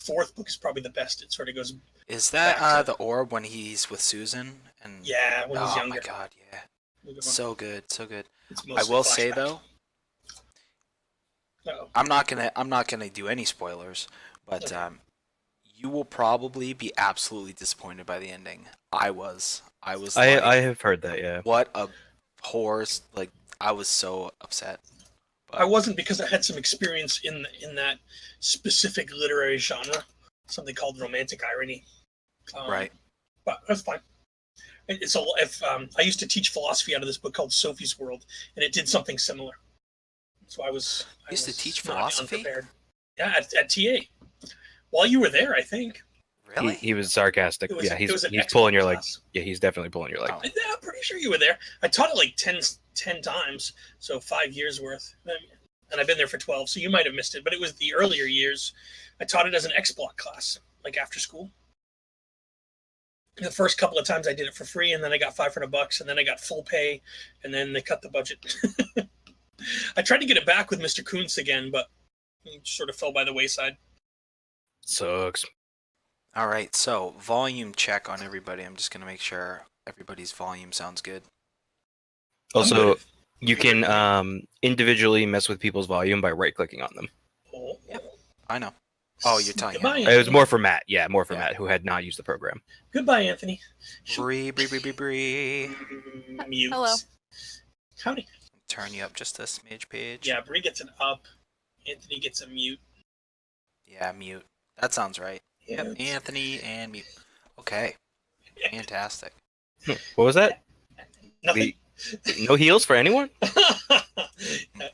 fourth book is probably the best. It sort of goes. Is that the orb when he's with Susan? And yeah, when he's younger. Oh my god, yeah. So good, so good. It's I will flashback. say though, Uh-oh. I'm not gonna do any spoilers, but Okay. you will probably be absolutely disappointed by the ending. I was I like, have heard that, yeah. what a horse! Like, I was so upset. I wasn't, because I had some experience in that specific literary genre, something called romantic irony. Right. But that's fine. It's I used to teach philosophy out of this book called Sophie's World, and it did something similar. So I was used to teach not philosophy? unprepared. Yeah, at TA. While you were there, I think. Really? He was sarcastic. It was- Yeah, it was an he's pulling your leg. class. Yeah, he's definitely pulling your leg. Oh. Yeah, I'm pretty sure you were there. I taught it like 10 times, so 5 years worth. And I've been there for 12, so you might have missed it. But it was the earlier years. I taught it as an X block class, like after school. The first couple of times I did it for free, and then I got $500, and then I got full pay, and then they cut the budget. I tried to get it back with Mr. Kuntz again, but it sort of fell by the wayside. Sucks. All right, so volume check on everybody. I'm just gonna make sure everybody's volume sounds good. Also, you can individually mess with people's volume by right-clicking on them. Oh. Yep. I know. Oh, you're telling Goodbye, me. It was more for Matt. Yeah, more for Yeah. Matt, who had not used the program. Goodbye, Anthony. Bree. Mute. Hello. Howdy. Turn you up just a smidge page. Yeah, Bree gets an up. Anthony gets a mute. Yeah, mute. That sounds right. Yeah. Yep, Anthony and mute. Okay. Fantastic. What was that? Nothing. No heals for anyone?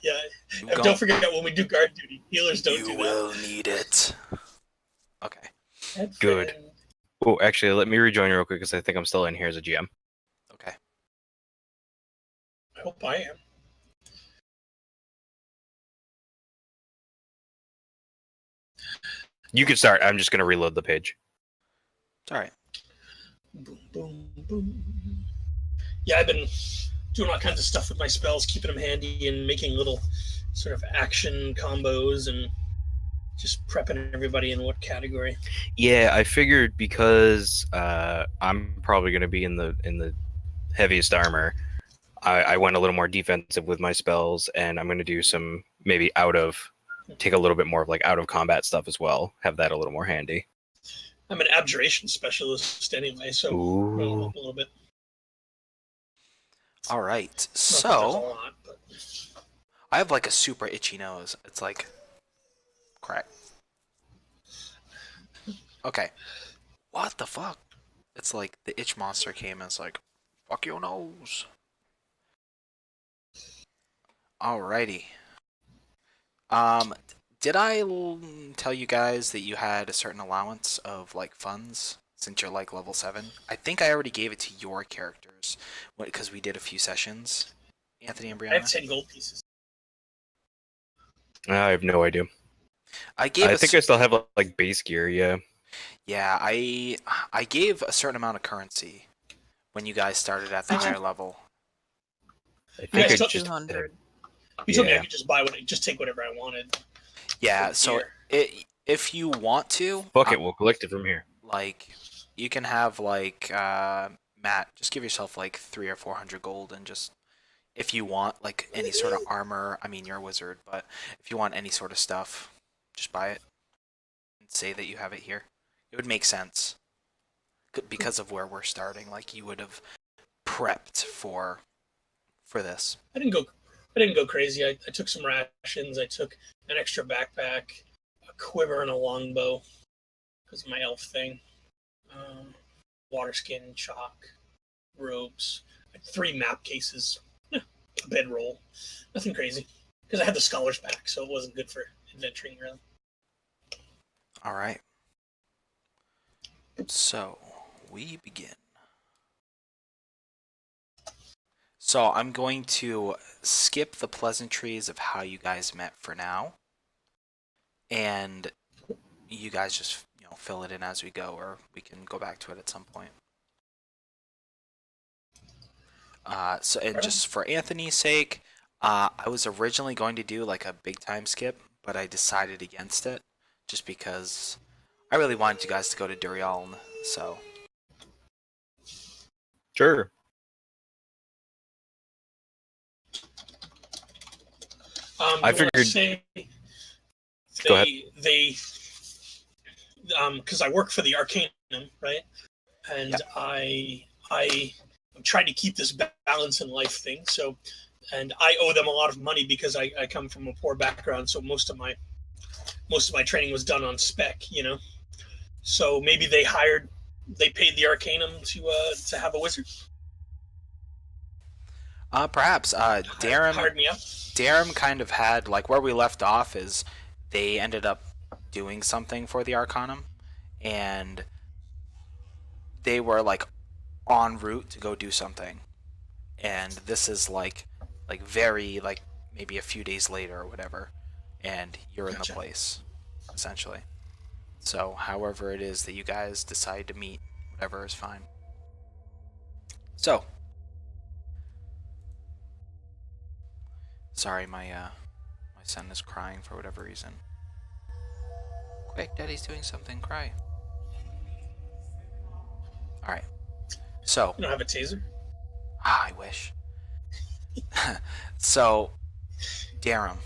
Yeah. And don't forget when we do guard duty, healers don't do You that. will need it. Okay. That's Good. it. Oh, actually, let me rejoin real quick because I think I'm still in here as a GM. Okay. I hope I am. You can start. I'm just going to reload the page. It's all right. Boom, boom, boom. Yeah, I've been doing all kinds of stuff with my spells, keeping them handy and making little sort of action combos and just prepping everybody in what category. Yeah, I figured because I'm probably going to be in the heaviest armor, I went a little more defensive with my spells, and I'm going to do some maybe take a little bit more of like out of combat stuff as well. Have that a little more handy. I'm an abjuration specialist anyway, so it'll help a little bit. All right. Not that there's a So lot, but... I have like a super itchy nose. It's like crack. Okay. What the fuck? It's like the itch monster came and it's like, fuck your nose. Alrighty. Did I tell you guys that you had a certain allowance of like funds since you're like level 7? I think I already gave it to your characters because we did a few sessions. Anthony and Brianna. I have 10 gold pieces. I have no idea. I think I still have like base gear. Yeah. Yeah, I gave a certain amount of currency when you guys started at the higher level. I Yeah, think I still just 200. You told me I Yeah. could just take whatever I wanted. Yeah, so if you want to, fuck it. We'll collect it from here. like you can have like Matt, just give yourself like 300 or 400 gold and just if you want like any sort of armor. I mean, you're a wizard, but if you want any sort of stuff, just buy it and say that you have it here. It would make sense because of where we're starting. Like you would have prepped for this. I didn't go crazy. I took some rations. I took an extra backpack, a quiver, and a longbow because of my elf thing. Water skin, chalk, robes, 3 map cases, a bedroll. Nothing crazy because I had the scholar's pack, so it wasn't good for adventuring really. All right. So we begin. So I'm going to skip the pleasantries of how you guys met for now, and you guys just fill it in as we go, or we can go back to it at some point. So and just for Anthony's sake, I was originally going to do like a big time skip, but I decided against it just because I really wanted you guys to go to Durialn, so Sure. I You wanna figured- say Go ahead. they because I work for the Arcanum, right? And Yep. I'm trying to keep this balance in life thing. So, and I owe them a lot of money because I come from a poor background. So most of my training was done on spec, you know. So maybe they paid the Arcanum to have a wizard. perhaps Darum Hired me up. Darum kind of had, like, where we left off is they ended up doing something for the Arcanum, and they were like en route to go do something, and this is like very like maybe a few days later or whatever, and you're in the Gotcha. place essentially. So however it is that you guys decide to meet, whatever is fine. So sorry, my son is crying for whatever reason. Quick, Daddy's doing something. Cry. All right. So You don't have a taser? I wish. So, Darum.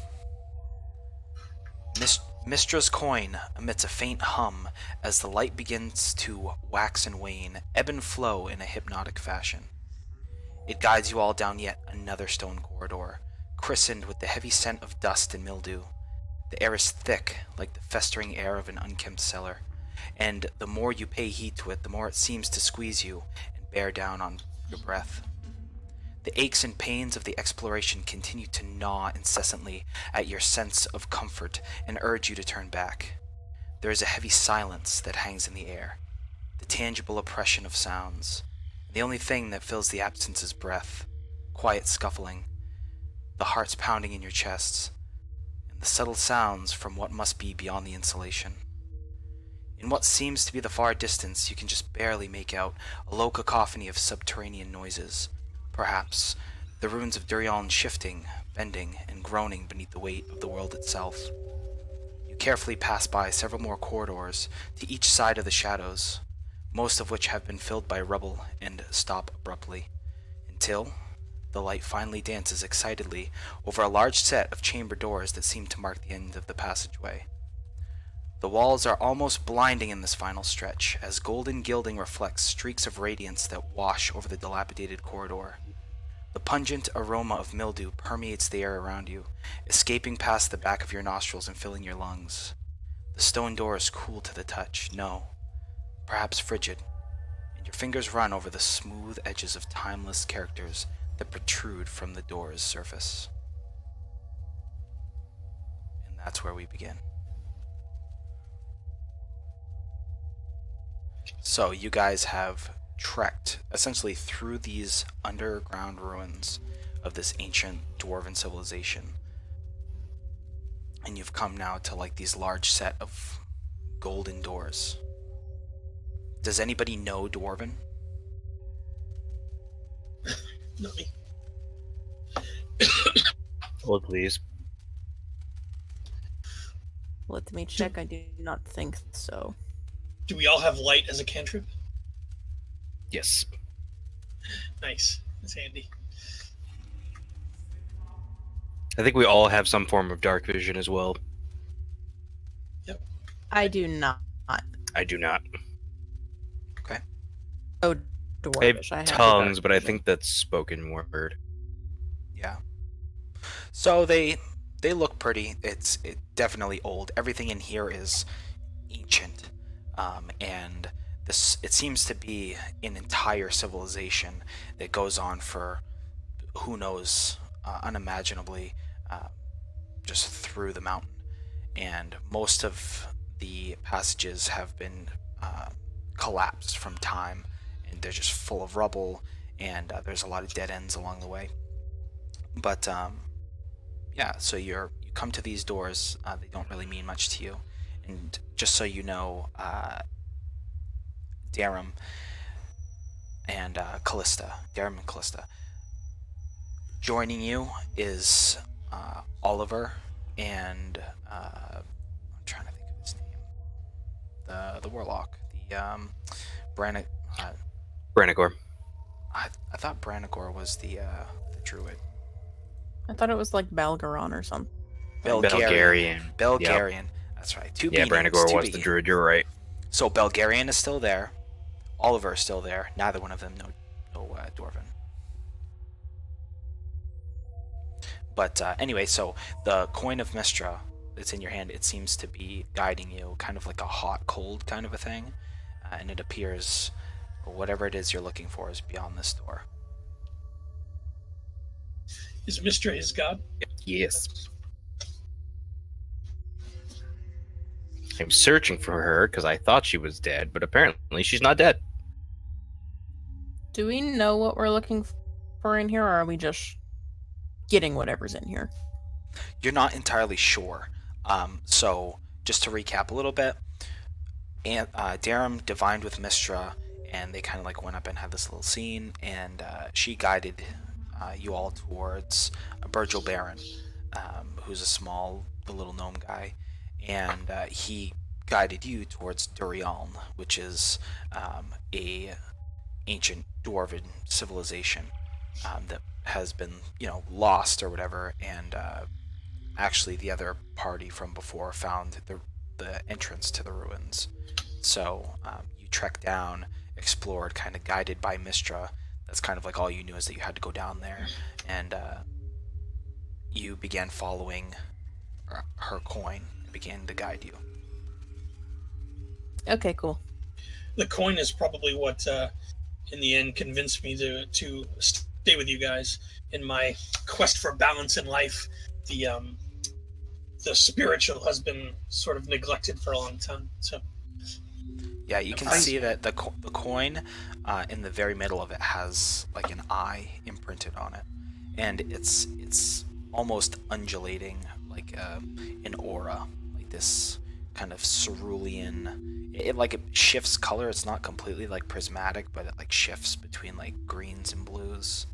Mistra's coin emits a faint hum as the light begins to wax and wane, ebb and flow in a hypnotic fashion. It guides you all down yet another stone corridor, christened with the heavy scent of dust and mildew. The air is thick, like the festering air of an unkempt cellar, and the more you pay heed to it, the more it seems to squeeze you and bear down on your breath. The aches and pains of the exploration continue to gnaw incessantly at your sense of comfort and urge you to turn back. There is a heavy silence that hangs in the air, the tangible oppression of sounds. The only thing that fills the absence is breath, quiet scuffling, the hearts pounding in your chests, and the subtle sounds from what must be beyond the insulation. In what seems to be the far distance, you can just barely make out a low cacophony of subterranean noises. Perhaps the ruins of Durialn shifting, bending, and groaning beneath the weight of the world itself. You carefully pass by several more corridors to each side of the shadows, most of which have been filled by rubble, and stop abruptly, until the light finally dances excitedly over a large set of chamber doors that seem to mark the end of the passageway. The walls are almost blinding in this final stretch, as golden gilding reflects streaks of radiance that wash over the dilapidated corridor. The pungent aroma of mildew permeates the air around you, escaping past the back of your nostrils and filling your lungs. The stone door is cool to the touch, no, perhaps frigid, and your fingers run over the smooth edges of timeless characters that protrude from the door's surface. And that's where we begin. So you guys have trekked essentially through these underground ruins of this ancient dwarven civilization, and you've come now to like these large set of golden doors. Does anybody know Dwarven? Not me. Well, please. Let me check. I do not think so. Do we all have light as a cantrip? Yes. Nice. That's handy. I think we all have some form of dark vision as well. I do not. I do not. Oh, I have dwarvish. I have tongues, but I vision. think that's spoken word. Yeah. So they look pretty. It's definitely old. Everything in here is ancient, and this it seems to be an entire civilization that goes on for who knows, unimaginably, just through the mountain. And most of the passages have been collapsed from time, and they're just full of rubble, and there's a lot of dead ends along the way. But yeah, so you come to these doors. They don't really mean much to you, and just so you know, Darum and Darum and Callista. Joining you is Oliver and I'm trying to think of his name. the warlock, the Branagor. Branagor. I thought Branagor was the druid. I thought it was like Balgaron or something. Belgarian. Belgarian. That's right. Two Yeah, B names. Branagor Two was B the names. druid. You're right. So Belgarian is still there. Oliver is still there. Neither one of them know Dwarven. But anyway, so the coin of Mystra that's in your hand, it seems to be guiding you, kind of like a hot, cold kind of a thing. And it appears whatever it is you're looking for is beyond this door. Is Mystra his god? Yes. I'm searching for her because I thought she was dead, but apparently she's not dead. Do we know what we're looking for in here, or are we just getting whatever's in here? You're not entirely sure. So just to recap a little bit, Darum divined with Mystra, and they kind of like went up and had this little scene, and she guided you all towards Virgil Baron, who's the little gnome guy, and he guided you towards Durialn, which is a ancient dwarven civilization that has been, lost or whatever, and actually the other party from before found the entrance to the ruins. So you trekked down, explored, kind of guided by Mystra. That's kind of like all you knew, is that you had to go down there, and you began following her coin and began to guide you. Okay, cool. The coin is probably what, in the end, convinced me to stay with you guys in my quest for balance in life. The spiritual has been sort of neglected for a long time. So yeah, you can see that the coin in the very middle of it has like an eye imprinted on it, and it's almost undulating, like an aura, like this kind of cerulean. It shifts color. It's not completely like prismatic, but it like shifts between like greens and blues.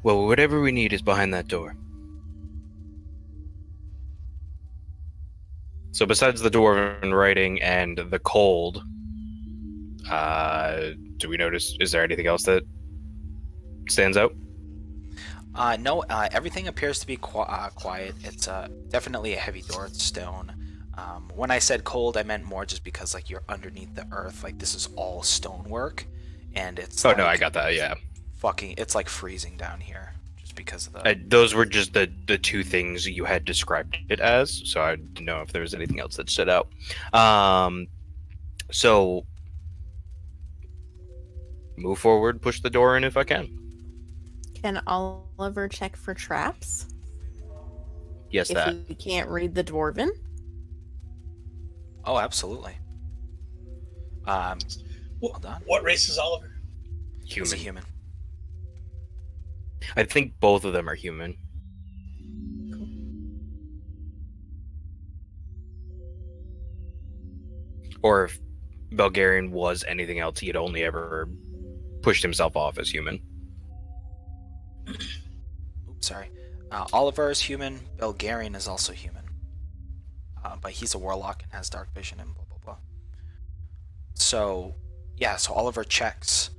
Well, whatever we need is behind that door. So besides the dwarven writing and the cold, do we notice, is there anything else that stands out? No, everything appears to be quiet. It's definitely a heavy door. It's stone. When I said cold, I meant more just because like you're underneath the earth. Like this is all stonework, and it's Oh, no, I got that, yeah. it's like freezing down here just because of the Those were just the two things you had described it as, so I didn't know if there was anything else that stood out. So move forward, push the door in if I can. Can Oliver check for traps? Yes, If that. we can't read the dwarven? Oh, absolutely. Hold on. what race is Oliver? He's a human. I think both of them are human. Or if Belgarian was anything else, he had only ever pushed himself off as human. Oops, sorry. Oliver is human. Belgarian is also human. But he's a warlock and has dark vision and blah, blah, blah. So, yeah, so Oliver checks.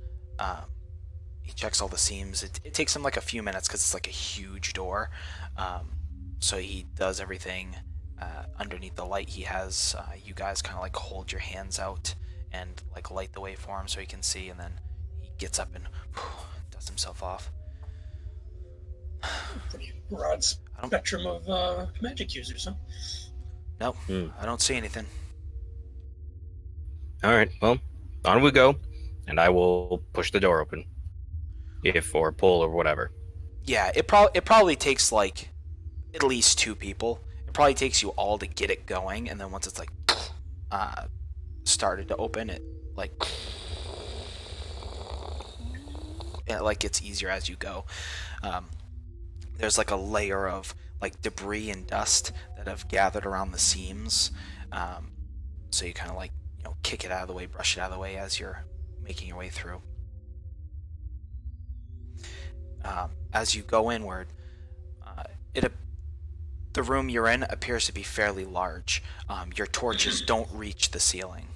He checks all the seams. It takes him like a few minutes because it's like a huge door. So he does everything underneath the light he has. You guys kind of like hold your hands out and like light the way for him so he can see, and then he gets up and dusts himself off. Pretty broad spectrum of magic users, huh? No, I don't see anything. All right, well, on we go, and I will push the door open, or pull or whatever. Yeah, it probably takes like at least two people. It probably takes you all to get it going, and then once it's like started to open, it like gets easier as you go. There's like a layer of like debris and dust that have gathered around the seams, so you kind of like kick it out of the way, brush it out of the way as you're making your way through. As you go inward, the room you're in appears to be fairly large. Your torches don't reach the ceiling,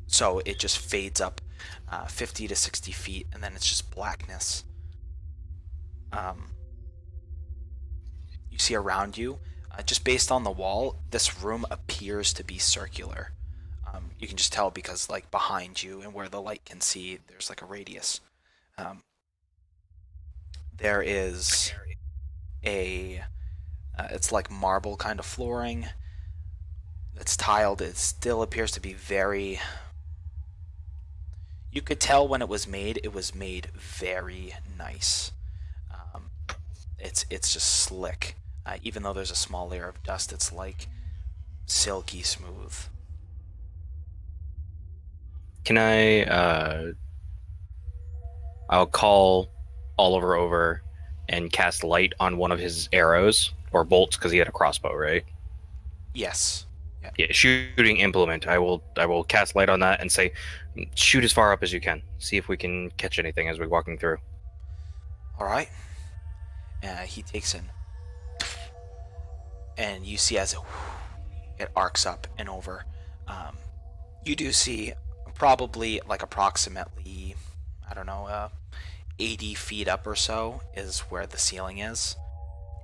so it just fades up 50 to 60 feet, and then it's just blackness. You see around you, just based on the wall, this room appears to be circular. You can just tell because, like, behind you and where the light can see, there's like a radius. There is it's like marble kind of flooring. It's tiled. It still appears to be very. You could tell when it was made very nice. It's just slick. Even though there's a small layer of dust, it's like silky smooth. Can I'll call Oliver over and cast light on one of his arrows or bolts because he had a crossbow, right? Yes. Yeah, shooting implement. I will cast light on that and say, shoot as far up as you can. See if we can catch anything as we're walking through. All right. He takes in, and you see as it arcs up and over. You do see probably like approximately, I don't know, 80 feet up or so is where the ceiling is.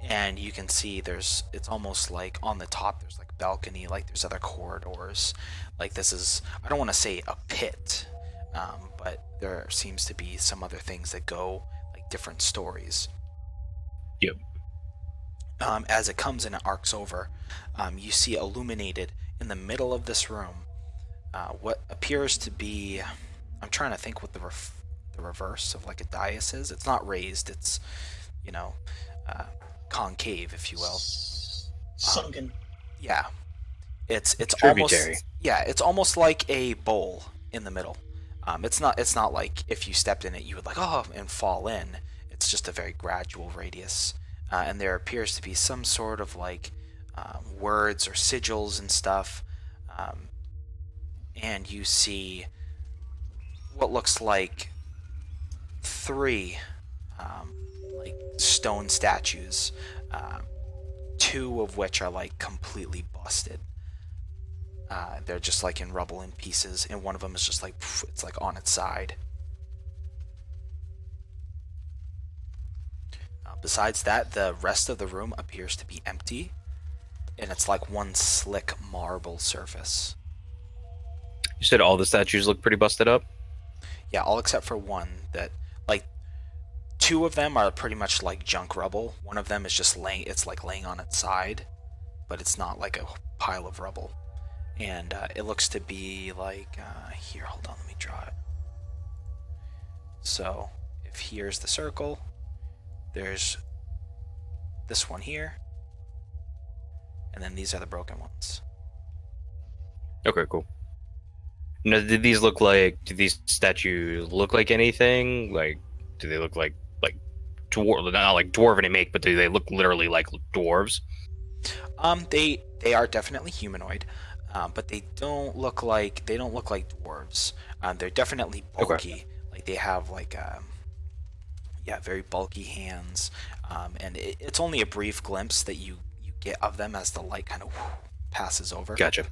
And you can see it's almost like on the top there's like a balcony, like there's other corridors. Like this is, I don't want to say a pit, but there seems to be some other things that go like different stories. Yep. As it comes and it arcs over, you see illuminated in the middle of this room what appears to be, I'm trying to think what the reverse of like a dais is. It's not raised, it's, concave, if you will. Sunken. Yeah. It's Tributary. it's almost like a bowl in the middle. It's not like if you stepped in it you would like and fall in. It's just a very gradual radius. And there appears to be some sort of like words or sigils and stuff. And you see what looks like 3 like stone statues, 2 of which are like completely busted. They're just like in rubble and pieces, and one of them is just like it's like on its side. Besides that, the rest of the room appears to be empty, and it's like one slick marble surface. You said all the statues look pretty busted up? Yeah, all except for one that, like, 2 of them are pretty much like junk rubble. One of them is just laying on its side, but it's not like a pile of rubble. And it looks to be like, here, hold on, let me draw it. So, if here's the circle, there's this one here, and then these are the broken ones. Okay, cool. Now, do these statues look like anything? Like, do they look like dwarf, not like dwarven in make, but do they look literally like dwarves? They are definitely humanoid, but they don't look like dwarves. They're definitely bulky. Okay. Like they have like very bulky hands, and it's only a brief glimpse that you get of them as the light kind of passes over. Gotcha.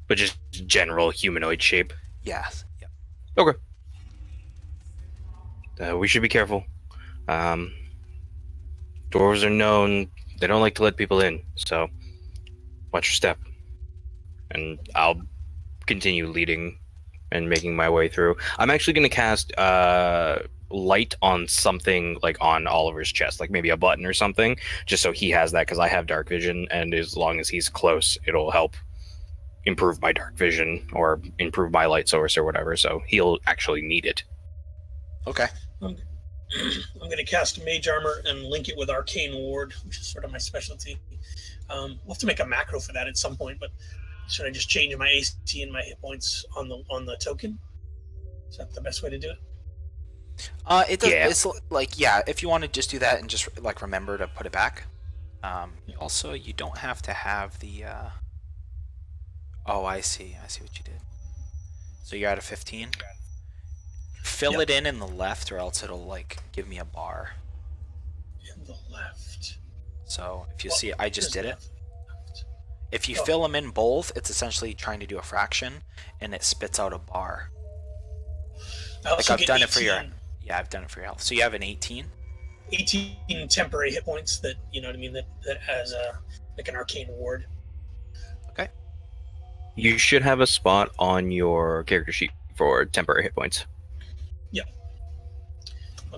But just general humanoid shape. Yeah. Yep. Okay. We should be careful. Dwarves are known, they don't like to let people in, so watch your step. And I'll continue leading and making my way through. I'm actually going to cast light on something, like on Oliver's chest, like maybe a button or something, just so he has that, because I have dark vision, and as long as he's close, it'll help improve my dark vision or improve my light source or whatever, so he'll actually need it. Okay. I'm going to cast Mage Armor and link it with Arcane Ward, which is sort of my specialty. We'll have to make a macro for that at some point, but should I just change my AC and my hit points on the token? Is that the best way to do it? It does. Yeah. It's like, if you want to just do that and just like remember to put it back. Also, you don't have to have the. Oh, I see what you did. So you're at a 15. Fill it in the left, or else it'll like give me a bar. In the left. So if you Well, see, I just there's did it. nothing. If you Oh. fill them in both, it's essentially trying to do a fraction, and it spits out a bar. I also I've get done 18, it for your. Yeah, I've done it for your health. So you have an 18. 18 temporary hit points that, you know what I mean, that has like an arcane ward. Okay. You should have a spot on your character sheet for temporary hit points. Yeah.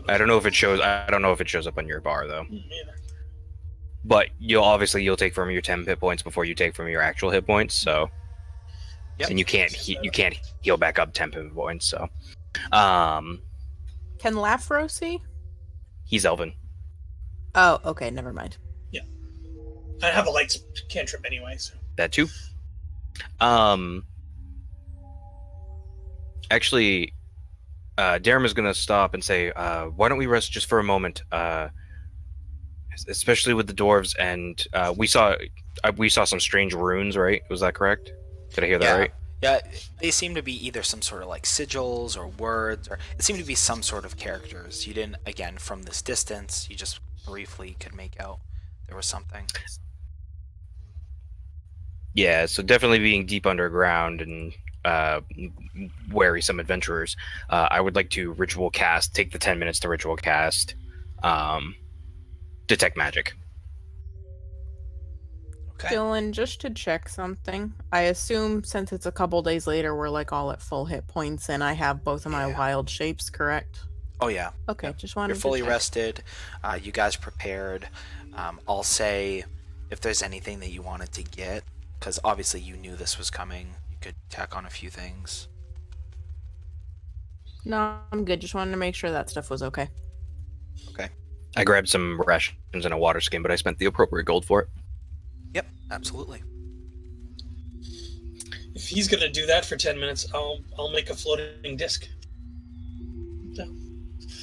I don't know if it shows. I don't know if it shows up on your bar though. Either. But you'll take from your temp hit points before you take from your actual hit points. So, Yep. and you can't heal back up temp hit points. So, Can Lafro see? he's Elven. Oh, okay, never mind. I have a light cantrip anyway, so. That too. Actually, Darum is gonna stop and say, "Why don't we rest just for a moment? Especially with the dwarves, and we saw some strange runes, right? Was that correct? Did I hear that right? Yeah, they seem to be either some sort of like sigils or words, or it seemed to be some sort of characters. You didn't, again, from this distance, you just briefly could make out there was something. Yeah, so definitely being deep underground and wary some adventurers. I would like to ritual cast. Take the 10 minutes to ritual cast. Detect magic. Okay. Dylan, just to check something, I assume since it's a couple days later, we're like all at full hit points, and I have both of my Yeah. wild shapes, correct? Oh yeah. Okay, Yep. just wanted You're to fully check. rested. You guys prepared. I'll say if there's anything that you wanted to get, because obviously you knew this was coming, you could tack on a few things. No, I'm good. Just wanted to make sure that stuff was okay. Okay. I grabbed some rations and a water skin, but I spent the appropriate gold for it. Yep, absolutely. If he's gonna do that for 10 minutes, I'll make a floating disc.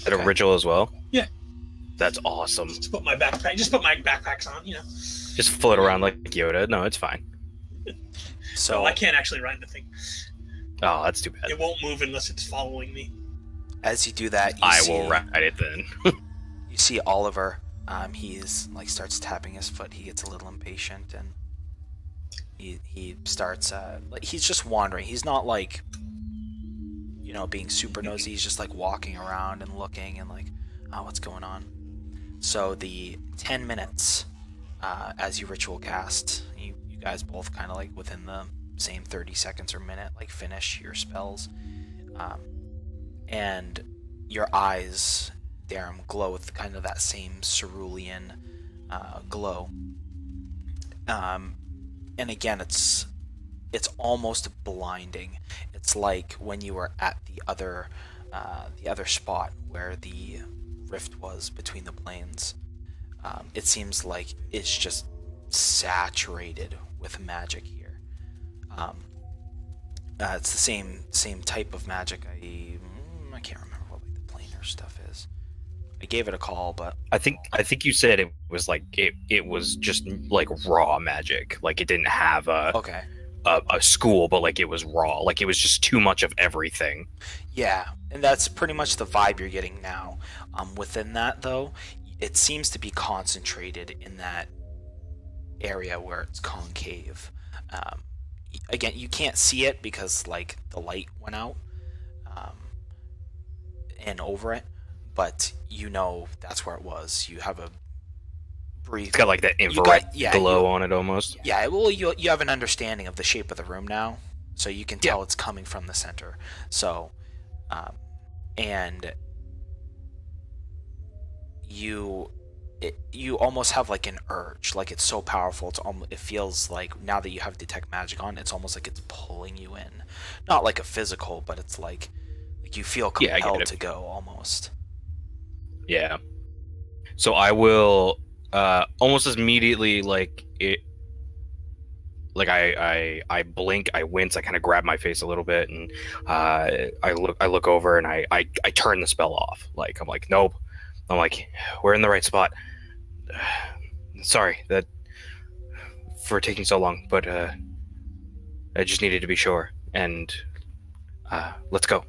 At a ritual as well? Yeah. That's awesome. Just put my backpacks on, you know. Just float around like Yoda. No, it's fine. So I can't actually ride the thing. Oh, that's too bad. It won't move unless it's following me. as you do that, I will ride it then. You see Oliver. He's like starts tapping his foot. He gets a little impatient and he starts like he's just wandering. He's not like being super nosy. He's just like walking around and looking and like, oh, what's going on? So the 10 minutes as you ritual cast, you guys both kind of like within the same 30 seconds or minute like finish your spells, and your eyes, Darum, glow with kind of that same cerulean glow. And again, it's almost blinding. It's like when you were at the other spot where the rift was between the planes. It seems like it's just saturated with magic here. It's the same type of magic. I can't remember what like the planar stuff is. I gave it a call, but I think you said it was like it was just like raw magic. Like it didn't have a school, but like it was raw. Like it was just too much of everything. Yeah, and that's pretty much the vibe you're getting now. Within that, though, it seems to be concentrated in that area where it's concave. Again, you can't see it because like the light went out and over it, but that's where it was. You have a brief. It's got like that infrared glow on it almost. Yeah, well, you have an understanding of the shape of the room now, so you can tell it's coming from the center. So, and you almost have like an urge, like it's so powerful. It feels like now that you have detect magic on, it's almost like it's pulling you in, not like a physical, but it's like you feel compelled to go almost. Yeah. So I will almost immediately like it. Like I blink, I wince, I kind of grab my face a little bit, and I look over and I turn the spell off. Like I'm like, nope. I'm like, we're in the right spot. Sorry that for taking so long, but I just needed to be sure. And let's go.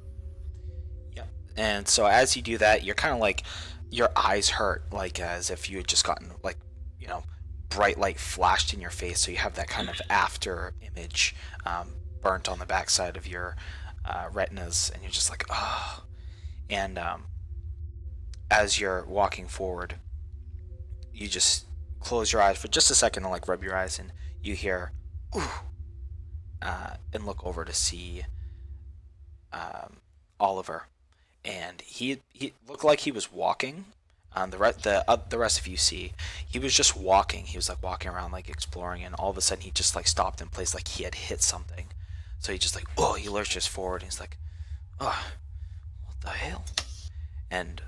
Yeah. And so as you do that, you're kind of like your eyes hurt, like as if you had just gotten like bright light flashed in your face, so you have that kind of after image burnt on the backside of your retinas, and you're just like, oh. And as you're walking forward, you just close your eyes for just a second and like rub your eyes, and you hear, ooh, and look over to see Oliver, and he looked like he was walking. The rest of you see he was just walking. He was like walking around, like exploring, and all of a sudden he just like stopped in place, like he had hit something. So he just like, oh, he lurches forward, and he's like, oh, what the hell? And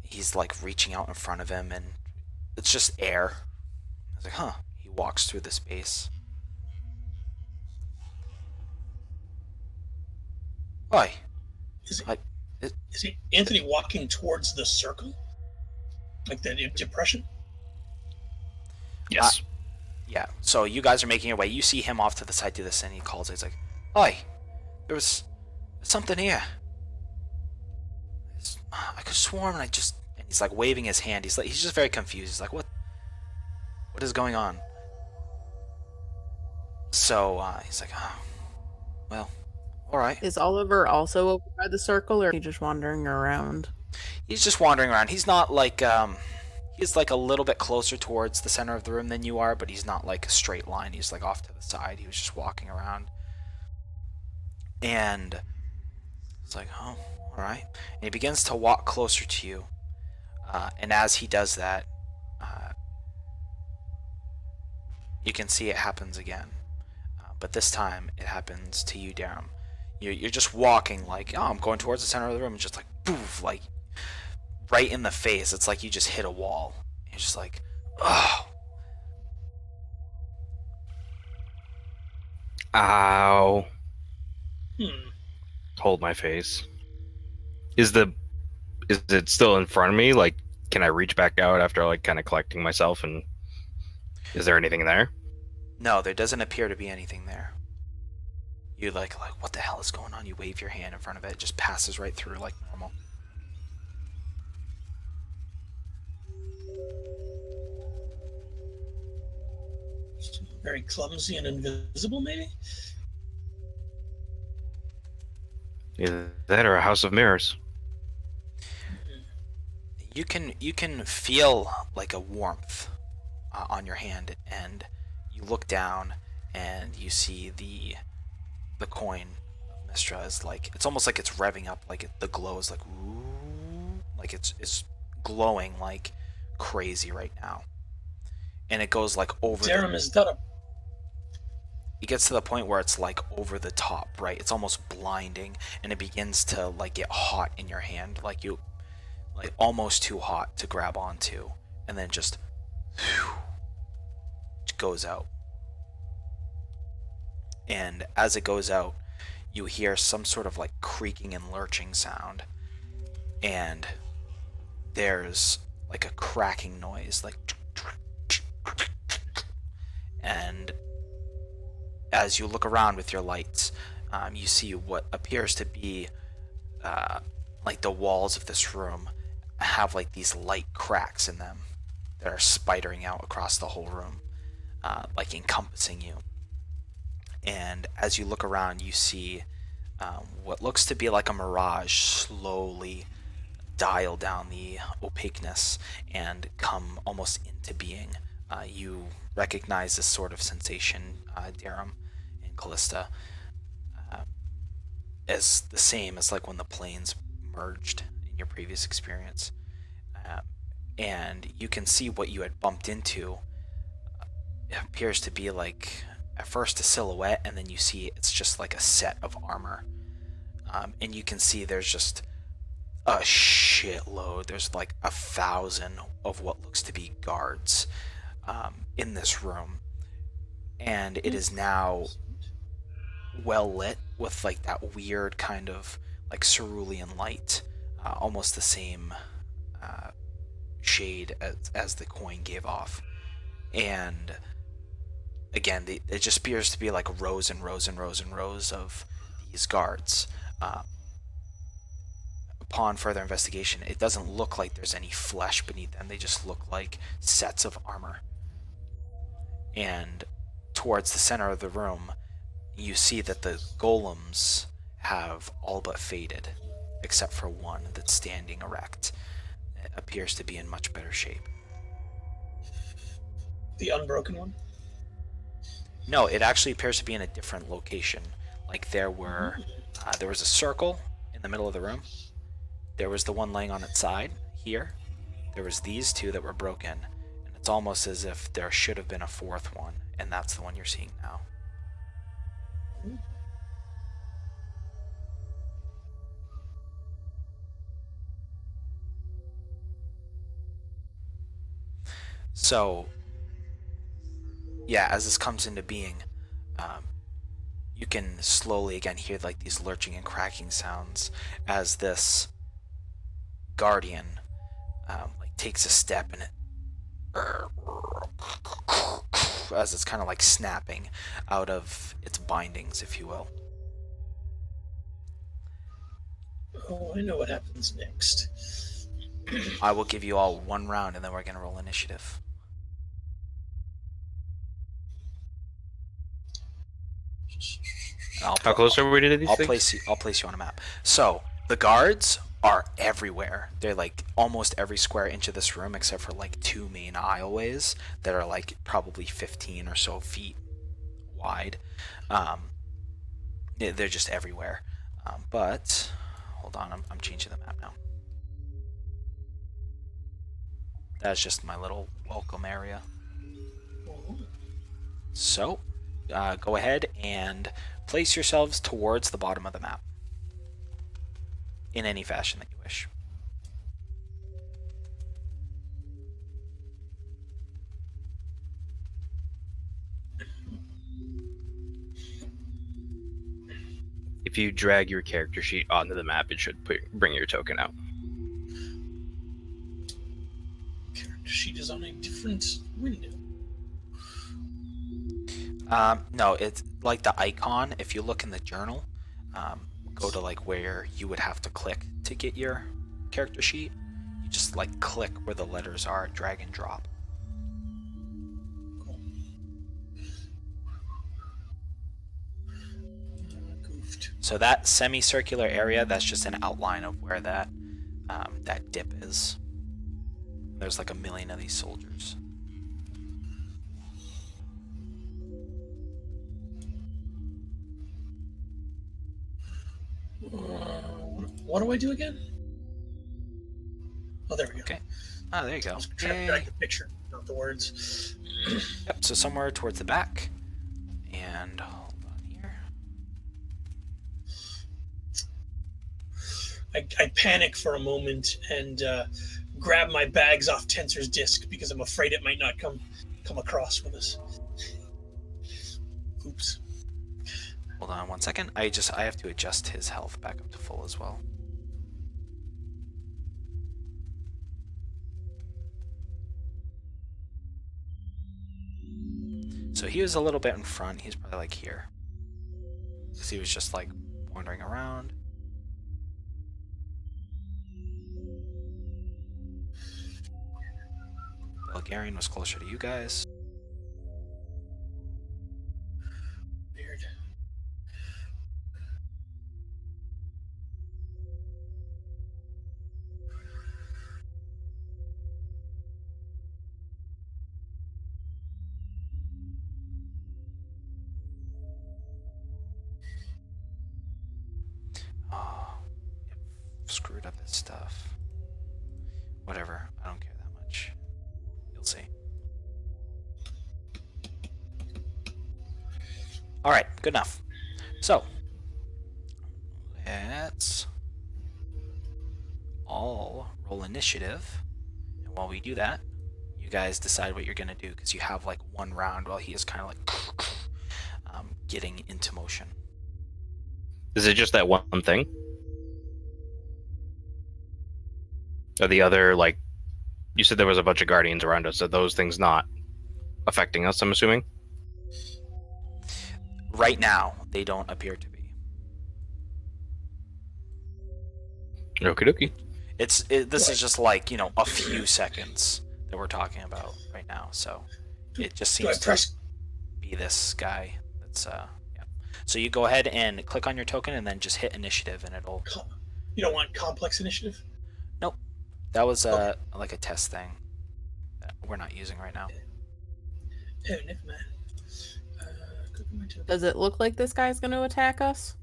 he's like reaching out in front of him, and it's just air. I was like, huh. He walks through the space. Why? Is Is he Anthony walking towards the circle? Like the depression? Yes. Yeah. So you guys are making your way. You see him off to the side do this, and he calls. He's like, "Oi, there's something here. I could have sworn I just." And he's like waving his hand. He's just very confused. He's like, "What is going on?" So he's like, "Oh, well, all right." Is Oliver also over by the circle, or is he just wandering around? He's just wandering around. He's not like he's like a little bit closer towards the center of the room than you are, but he's not like a straight line. He's like off to the side. He was just walking around. And it's like, oh, all right. And he begins to walk closer to you. And as he does that, you can see it happens again. But this time it happens to you, Darum. You're just walking like, oh, I'm going towards the center of the room, and just like, poof, like right in the face. It's like you just hit a wall. You're just like, oh. Ow. Hmm. Hold my face. Is it still in front of me? Like, can I reach back out after like kind of collecting myself? And is there anything there? No, there doesn't appear to be anything there. You like, what the hell is going on? You wave your hand in front of it. It just passes right through like normal. Very clumsy and invisible, maybe? Either that or a house of mirrors. You can feel like a warmth on your hand, and you look down and you see the coin of Mistra is like, it's almost like it's revving up, like the glow is like, ooh, like it's glowing like crazy right now, and it goes like over. Darum has done a. It gets to the point where it's like over the top, right? It's almost blinding, and it begins to like get hot in your hand, like almost too hot to grab onto, and then just goes out. And as it goes out, you hear some sort of like creaking and lurching sound, and there's like a cracking noise, like, and as you look around with your lights, you see what appears to be like the walls of this room have like these light cracks in them that are spidering out across the whole room, like encompassing you. And as you look around, you see what looks to be like a mirage slowly dial down the opaqueness and come almost into being. You recognize this sort of sensation, Darum and Callista, as the same as like when the planes merged in your previous experience. And you can see what you had bumped into. It appears to be like at first a silhouette, and then you see it's just like a set of armor. And you can see there's just a shitload. There's like 1,000 of what looks to be guards in this room. And it is now well lit with like that weird kind of like cerulean light, almost the same shade as the coin gave off. And again, it just appears to be like rows and rows and rows and rows of these guards. Upon further investigation, it doesn't look like there's any flesh beneath them. They just look like sets of armor. and towards the center of the room, you see that the golems have all but faded, except for one that's standing erect. It appears to be in much better shape. The unbroken one? No, it actually appears to be in a different location. Like there was a circle in the middle of the room. There was the one laying on its side here. There was these two that were broken, and it's almost as if there should have been a fourth one, and that's the one you're seeing now. So, yeah, as this comes into being, you can slowly again hear like these lurching and cracking sounds as this guardian like takes a step, and it as it's kind of like snapping out of its bindings, if you will. Oh, I know what happens next. I will give you all one round, and then we're gonna roll initiative. How close are we to these things? I'll place you on a map. So the guards are everywhere. They're like almost every square inch of this room, except for like two main aisleways that are like probably 15 or so feet wide. They're just everywhere. But hold on, I'm changing the map now. That's just my little welcome area. So, go ahead and place yourselves towards the bottom of the map in any fashion that you wish. If you drag your character sheet onto the map, it should bring your token out. Character sheet is on a different window. No, it's like the icon. If you look in the journal, go to like where you would have to click to get your character sheet. You just like click where the letters are, drag and drop. Cool. Goofed. So that semicircular area, that's just an outline of where that dip is. There's like 1 million of these soldiers. What do I do again? Oh, there we go. Okay. Ah, there you go. I was trying to drag the picture, not the words. Yep, so somewhere towards the back. And hold on here. I panic for a moment and grab my bags off Tensor's disc because I'm afraid it might not come across with us. Oops. Hold on 1 second. I have to adjust his health back up to full as well. So he was a little bit in front. He's probably like here. Because he was just like wandering around. Bulgarian was closer to you guys. Weird. Oh, screwed up his stuff. Whatever, I don't care that much. You'll see. Alright, good enough. So, let's all roll initiative. And while we do that, you guys decide what you're going to do, because you have like one round while he is kind of like getting into motion. Is it just that one thing? Or the other, like, you said there was a bunch of guardians around us. Are those things not affecting us, I'm assuming? Right now, they don't appear to be. Okie dokie. This is just like, a few seconds that we're talking about right now. So it just Do I seems press be this guy. That's yeah. So you go ahead and click on your token and then just hit initiative and it'll. You don't want complex initiative? Nope. That was Okay. like a test thing that we're not using right now. Oh, never mind. Click on my token. Does it look like this guy's going to attack us?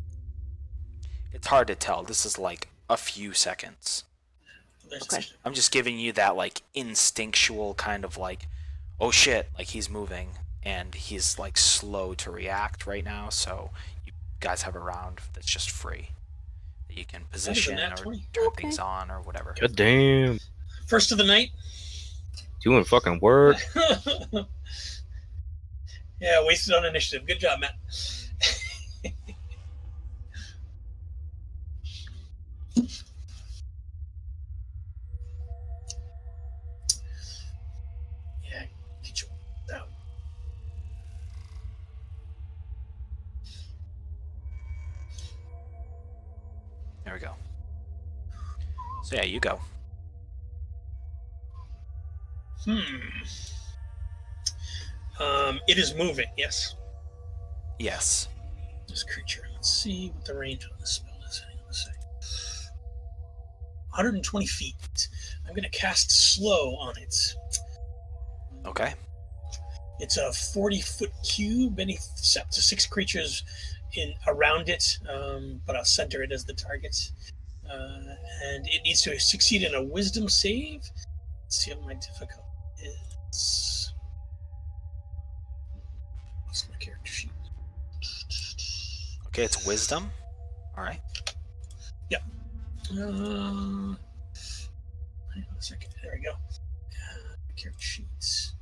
It's hard to tell. This is like a few seconds. There's Okay. initiative. I'm just giving you that like instinctual kind of like, oh shit, like he's moving and he's like slow to react right now. So you guys have a round that's just free that you can position nat or 20. turn Okay. things on or whatever. God damn. First of the night. Doing fucking work. Yeah, wasted on initiative. Good job, Matt. Yeah, get you out. There we go. So yeah, you go. It is moving, yes. Yes. This creature. Let's see what the range on this spell is. Hang on a sec. 120 feet. I'm going to cast slow on it. Okay. It's a 40-foot cube, and it's up to 6 creatures around it, but I'll center it as the target. And it needs to succeed in a wisdom save. Let's see what my difficulty is. What's my character sheet? Okay, it's wisdom. All right. Hang on a second. There we go. Character sheets.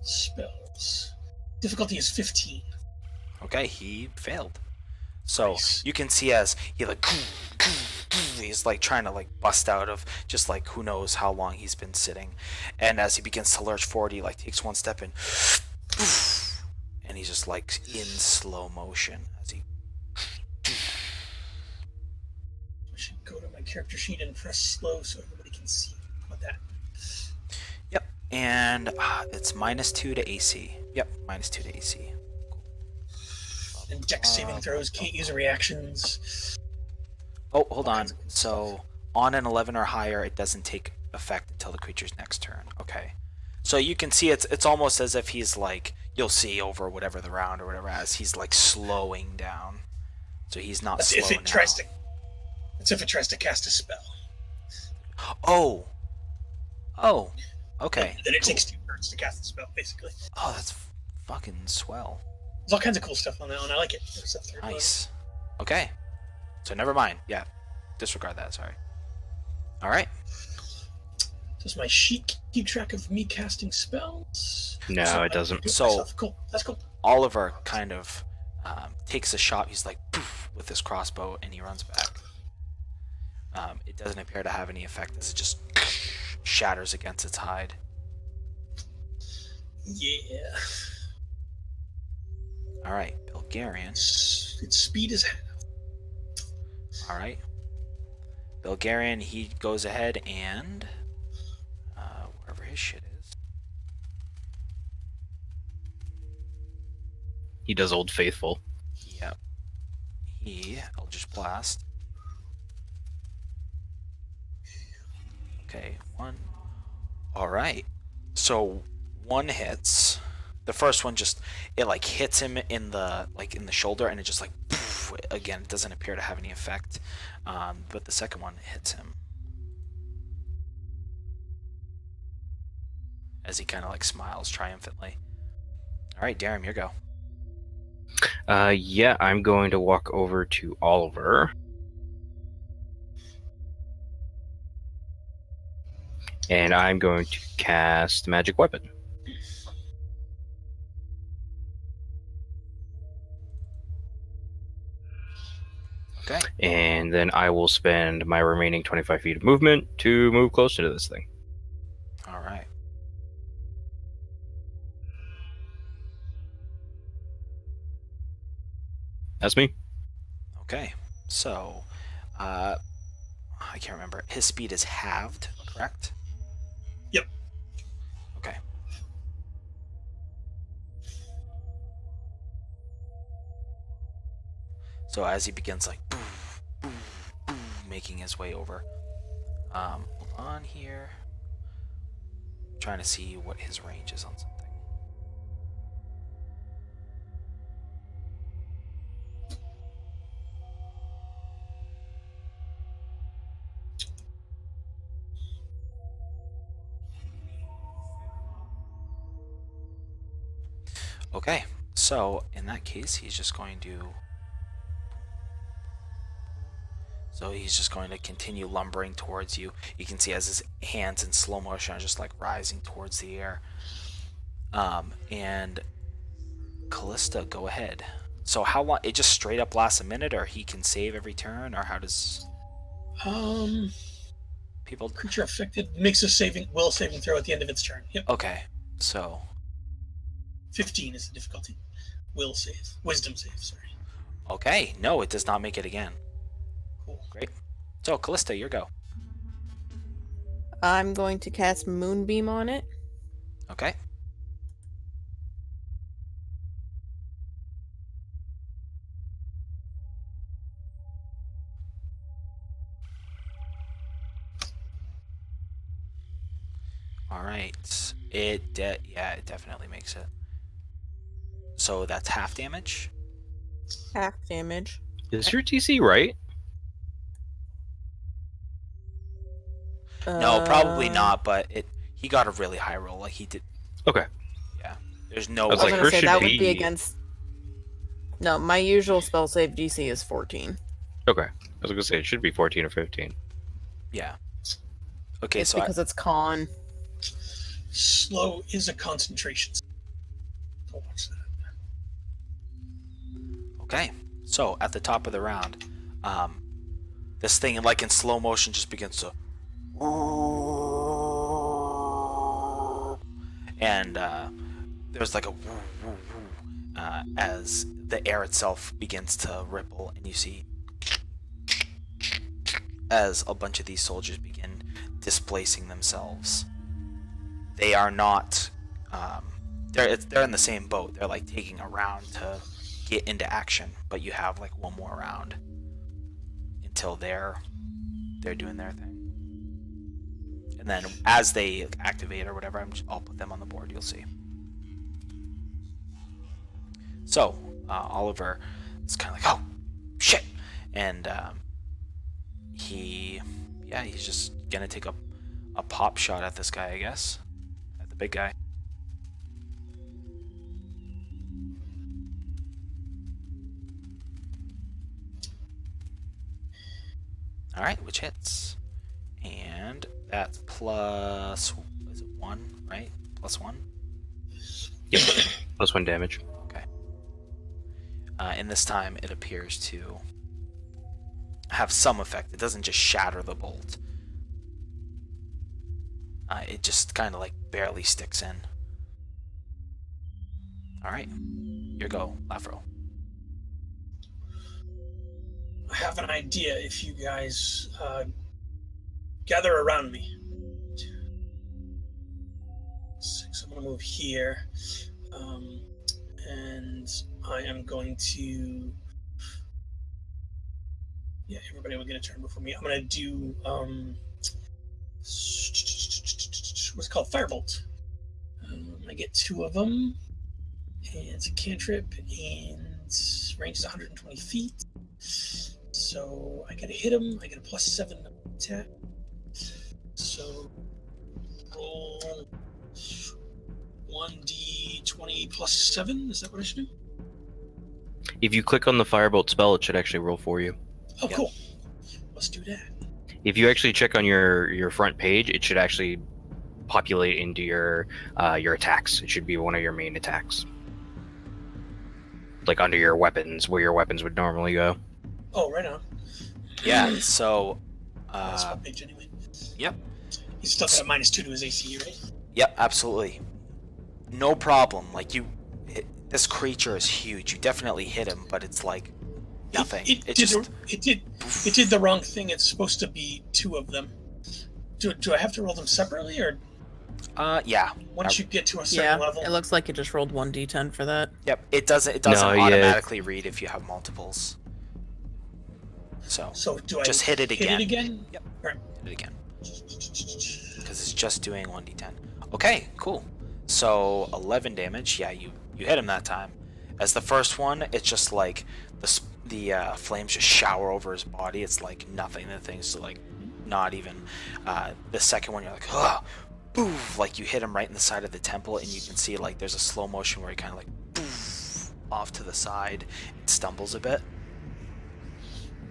Spells. Difficulty is 15. Okay, he failed. So Nice. you can see as he like he's like trying to like bust out of just like who knows how long he's been sitting, and as he begins to lurch forward, he like takes one step and he's just like in slow motion as he. I should go to my character sheet and press slow so everybody can see what that. Yep, and it's -2 to AC. Yep, -2 to AC. And dex saving throws, can't use reactions. Oh, hold All on. kinds of cool So on an 11 or higher, it doesn't take effect until the creature's next turn. Okay. So you can see it's almost as if he's like, you'll see over whatever the round or whatever, as he's like slowing down. So he's not That's slow if it now. tries to. That's if it tries to cast a spell. Oh. Oh. Okay. Then it cool. takes 2 turns to cast the spell, basically. Oh, that's fucking swell. There's all kinds of cool stuff on that one. I like it. There's a third one. Nice. Okay. So never mind. Yeah. Disregard that. Sorry. All right. Does my sheet keep track of me casting spells? No, So it I doesn't. do it So- myself. Cool. That's cool. Oliver kind of takes a shot. He's like poof with his crossbow, and he runs back. It doesn't appear to have any effect as it just shatters against its hide. Yeah. All right, Bulgarian. Its speed is half. All right, Bulgarian. He goes ahead and wherever his shit is. He does Old Faithful. Yep. He Eldritch Blast. Okay, 1. All right. So 1 hits. The first one just it like hits him in the shoulder, and it just like poof, again, it doesn't appear to have any effect. But the second one hits him as he kind of like smiles triumphantly. All right, Darren, your go. Yeah, I'm going to walk over to Oliver. And I'm going to cast Magic Weapon. Okay. And then I will spend my remaining 25 feet of movement to move closer to this thing. All right. That's me. Okay. So, I can't remember. His speed is halved, correct? Yep. Okay. So as he begins like boom, boom, boom, making his way over. Hold on here. I'm trying to see what his range is on something. Okay, so in that case, he's just going to. So he's just going to continue lumbering towards you. You can see as his hands in slow motion are just like rising towards the air. And Callista, go ahead. So how long? It just straight up lasts a minute, or he can save every turn, or how does people? Creature affected makes a will saving throw at the end of its turn. Yep. Okay, so 15 is the difficulty. Wisdom save. Sorry. okay, no, it does not make it again. Cool. Great. So Callista, your go. I'm going to cast Moonbeam on it. Okay. All right. It definitely makes it. So that's half damage. Half damage. Is your TC right? No, probably not. But he got a really high roll. Like he did. Okay. Yeah. There's no. I was I was like, gonna hers say should that would be be- against. No, my usual spell save DC is 14. Okay. I was gonna say it should be 14 or 15. Yeah. Okay, It's so because it's con. Slow is a concentration. I'll watch that. okay. So at the top of the round, this thing like in slow motion just begins to. And there's like a as the air itself begins to ripple, and you see as a bunch of these soldiers begin displacing themselves. They are not. They're in the same boat. They're like taking a round to get into action, but you have like one more round until they're doing their thing. And then as they activate or whatever, I'll put them on the board. You'll see. So Oliver is kind of like, oh shit, and he's just gonna take a pop shot at this guy, I guess, at the big guy. All right, which hits, and that's plus, is it 1, right? Plus 1. Yep. +1 damage. Okay. And this time it appears to have some effect. It doesn't just shatter the bolt. It just kind of like barely sticks in. All right, your go, Lafro. I have an idea if you guys gather around me. 6, I'm going to move here. And I am going to... Yeah, everybody will get a turn before me. I'm going to do... what's it called? Firebolt. I get 2 of them. And it's a cantrip. And range is 120 feet. So I gotta hit him. I get a +7 attack. So roll 1d20 +7. Is that what I should do? If you click on the firebolt spell, it should actually roll for you. Oh, Yep. cool. Let's do that. If you actually check on your front page, it should actually populate into your attacks. It should be one of your main attacks, like under your weapons, where your weapons would normally go. Oh, right on. Yeah. So. That's my page anyway. Yep. He's still got a -2 to his AC, right? Yep. Absolutely. No problem. Like this creature is huge. You definitely hit him, but it's like nothing. It did the wrong thing. It's supposed to be 2 of them. Do I have to roll them separately, or Yeah. once you get to a certain level? It looks like it just rolled 1d10 for that. Yep. It doesn't No, yeah. automatically read if you have multiples. So do I just hit it again. Hit it again? Yep. Alright. Hit it again. Because it's just doing 1d10. Okay, cool. So 11 damage. Yeah, you hit him that time. As the first one, it's just like the flames just shower over his body. It's like nothing. The thing's like not even. The second one, you're like, ugh, boof, like you hit him right in the side of the temple, and you can see like there's a slow motion where he kind of like boof off to the side and stumbles a bit.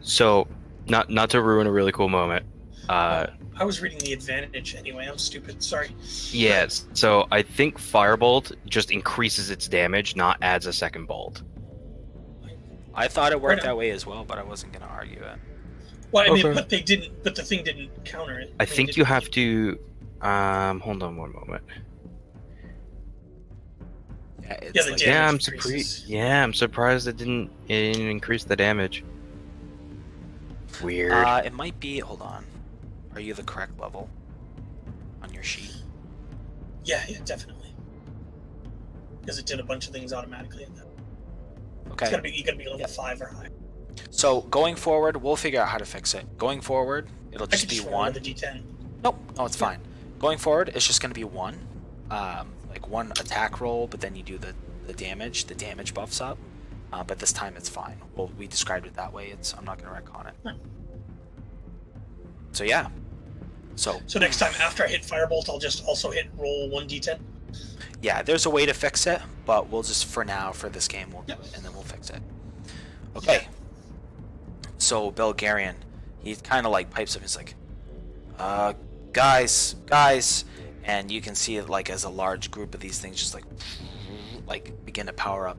So, not to ruin a really cool moment. I was reading the advantage anyway. I'm stupid. Sorry. Yes. So I think Firebolt just increases its damage, not adds a second bolt. I thought it worked Right on. that way as well, but I wasn't gonna argue it. Well, I mean, Okay. but they didn't. But the thing didn't counter it. I mean, think did you it? have to. Hold on one moment. Yeah, it's Yeah, the like, damage Yeah, I'm increases. surprised. Yeah, I'm surprised it didn't increase the damage. Weird. it might be. Hold on. Are you the correct level on your sheet? Yeah, definitely. Because it did a bunch of things automatically. Okay. You gotta be level 5 or higher. So going forward, we'll figure out how to fix it. Going forward, it'll I just could be just roll one. with the D10. Nope, no, it's fine. Going forward, it's just gonna be one, like one attack roll, but then you do the damage. The damage buffs up, but this time it's fine. Well, we described it that way. I'm not gonna wreck on it. Right. So yeah. So next time after I hit Firebolt, I'll just also hit roll 1d10. yeah, there's a way to fix it, but we'll just for this game we'll do Yep. it and then we'll fix it. Okay. So Belgarian, he kind of like pipes up. He's like, guys, and you can see it like as a large group of these things just like begin to power up.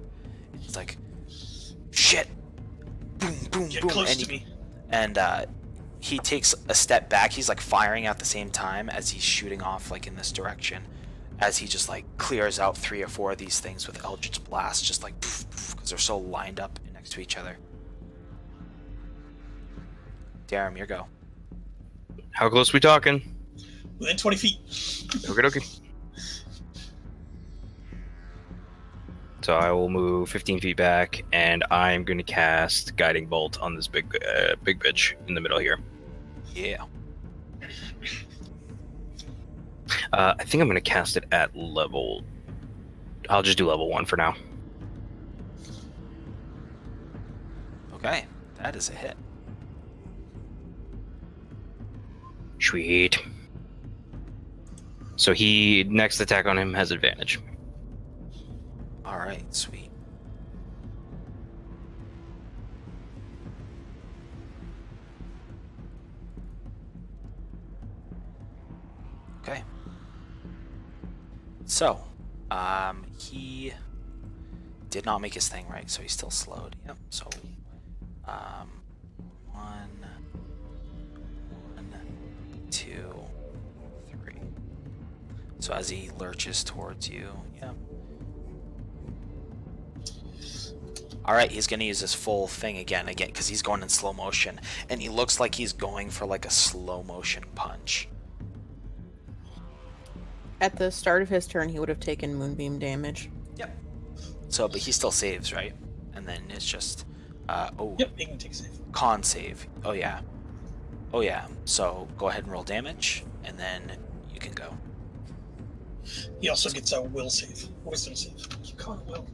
It's like, shit, boom, boom, Get boom, close and to me. he takes a step back. He's like firing at the same time as he's shooting off like in this direction, as he just like clears out 3 or 4 of these things with Eldritch Blast, just like because they're so lined up next to each other. Darum, your go. How close we talking? Within 20 feet. Okay. So I will move 15 feet back, and I'm going to cast Guiding Bolt on this big bitch in the middle here. Yeah. I think I'm going to cast it at level. I'll just do level 1 for now. Okay, that is a hit. Sweet. So he next attack on him has advantage. All right, sweet. Okay. So, he did not make his thing right, so he's still slowed. Yep. So, 1, 2, 3. So as he lurches towards you, yeah. All right, he's gonna use his full thing again, because he's going in slow motion, and he looks like he's going for like a slow motion punch. At the start of his turn, he would have taken Moonbeam damage. Yep. So, but he still saves, right? And then it's just, Yep, he can take save. con save. Oh yeah. So go ahead and roll damage, and then you can go. He also gets a will save. Wisdom save. You can't will.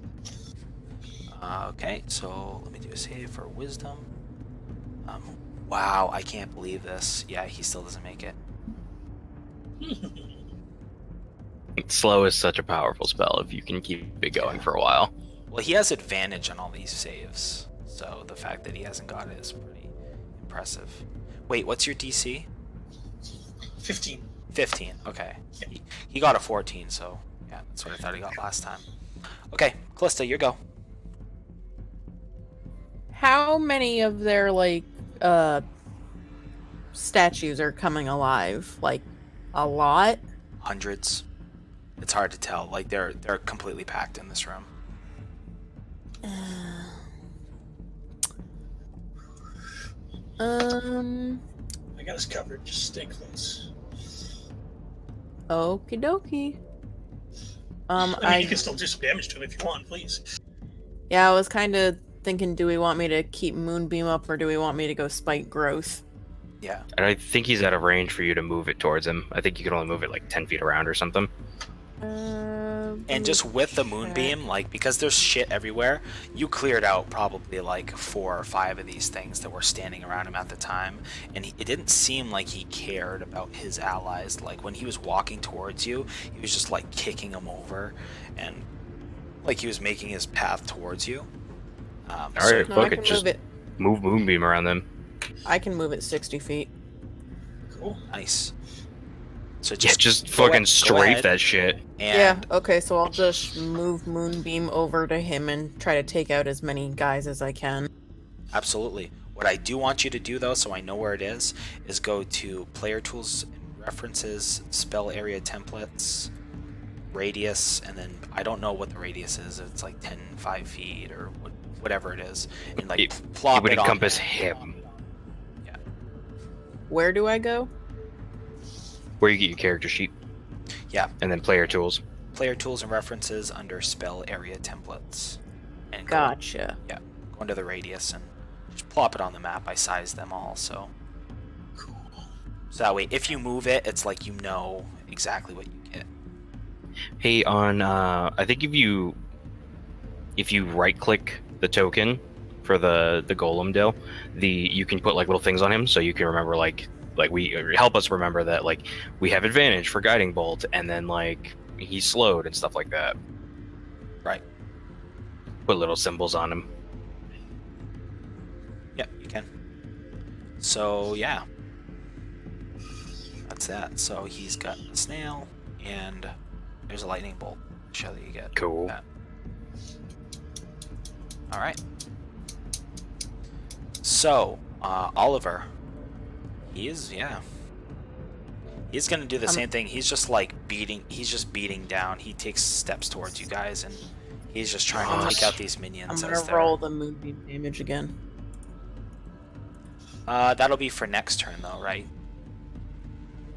Okay, so let me do a save for wisdom. Wow, I can't believe this. Yeah, he still doesn't make it. Slow is such a powerful spell if you can keep it going for a while. Well, he has advantage on all these saves, so the fact that he hasn't got it is pretty impressive. Wait, what's your DC? 15. 15. Okay. He got a 14, so yeah, that's what I thought he got last time. Okay, Callista, your go. How many of their statues are coming alive? Like a lot? Hundreds. It's hard to tell. Like they're completely packed in this room. I got us covered. Just stay close. Okie dokie. I mean, you can still do some damage to him if you want, please. Yeah, I was kind of thinking, do we want me to keep Moonbeam up or do we want me to go Spike Growth? Yeah. And I think he's out of range for you to move it towards him. I think you can only move it like 10 feet around or something. And just with the moonbeam, like, because there's shit everywhere, you cleared out probably like 4 or 5 of these things that were standing around him at the time, and it didn't seem like he cared about his allies. Like, when he was walking towards you, he was just like kicking them over, and like he was making his path towards you. Alright, No, fuck I it, can just move it. move Moonbeam around them. I can move it 60 feet. Cool. Nice. So Yeah, just go fucking go strafe ahead that shit. And Yeah, okay, so I'll just move Moonbeam over to him and try to take out as many guys as I can. absolutely. What I do want you to do, though, so I know where it is go to Player Tools and References, Spell Area Templates, Radius, and then I don't know what the radius is. It's like 10, 5 feet or whatever it is. And like It plop would it on encompass there. him. Yeah. Where do I go? Where you get your character sheet. Yeah. And then player tools. Player Tools and References under Spell Area Templates. And Gotcha. go into the radius and just plop it on the map. I sized them all, so. Cool. So that way, if you move it, it's like you know exactly what you get. Hey, on I think if you right click the token for the golem deal, you can put like little things on him, so you can remember like we help us remember that like we have advantage for guiding bolt, and then like he's slowed and stuff like that. Right. Put little symbols on him. Yeah, you can. So yeah, that's that. So he's got a snail, and there's a lightning bolt. Show that you get. Cool. That. All right. So Oliver, he's gonna do the same thing. He's just like beating. He's just beating down. He takes steps towards you guys, and he's just trying to take out these minions. I'm as gonna they're- roll the Moonbeam damage again. That'll be for next turn, though, right?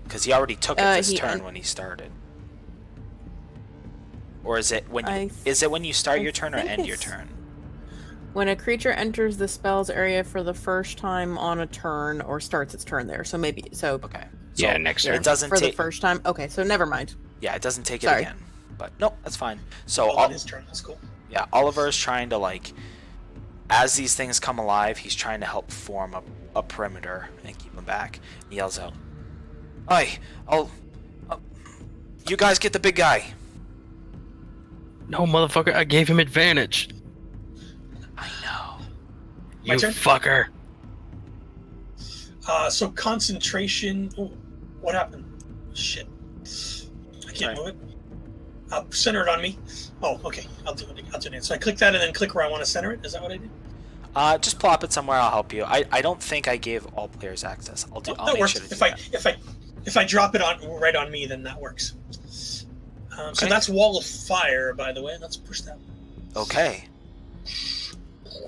Because he already took it this he turn un- when he started. Or is it when you I is it when you start I your turn or think end your it's- turn? When a creature enters the spell's area for the first time on a turn or starts its turn there, so maybe Okay. So Yeah, next turn. it doesn't for the take. first time. Okay, so never mind. Yeah, it doesn't take it Sorry. again. But no, that's fine. So All on his turn. That's cool. yeah, Oliver is trying to like, as these things come alive, he's trying to help form a perimeter and keep them back. He yells out, "Hey, you guys get the big guy." No, motherfucker! I gave him advantage. I know. My You turn? fucker! So concentration. Oh, what happened? Shit. I can't move it. Center it on me. Oh, okay. I'll do it. So I click that and then click where I want to center it. Is that what I did? Just plop it somewhere. I'll help you. I don't think I gave all players access. I'll That make works. sure to do If I drop it on right on me, then that works. So Okay. that's wall of fire, by the way. Let's push that. Okay.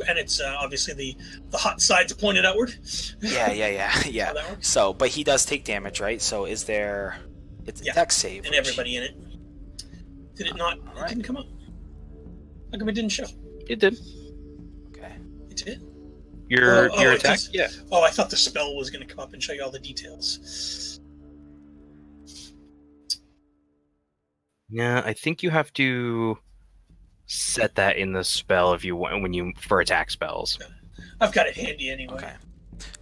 And it's obviously the hot side's pointed outward. Yeah. How that works. So, but he does take damage, right? So is there? It's a Yeah, dex save. And which- everybody in it. Did it not? Alright. It didn't come up. How come it didn't show? It did. Okay. It did. Your Oh, it attack. does. Yeah. Oh, I thought the spell was going to come up and show you all the details. Yeah, I think you have to set that in the spell if you want for attack spells. I've got it handy anyway. Okay.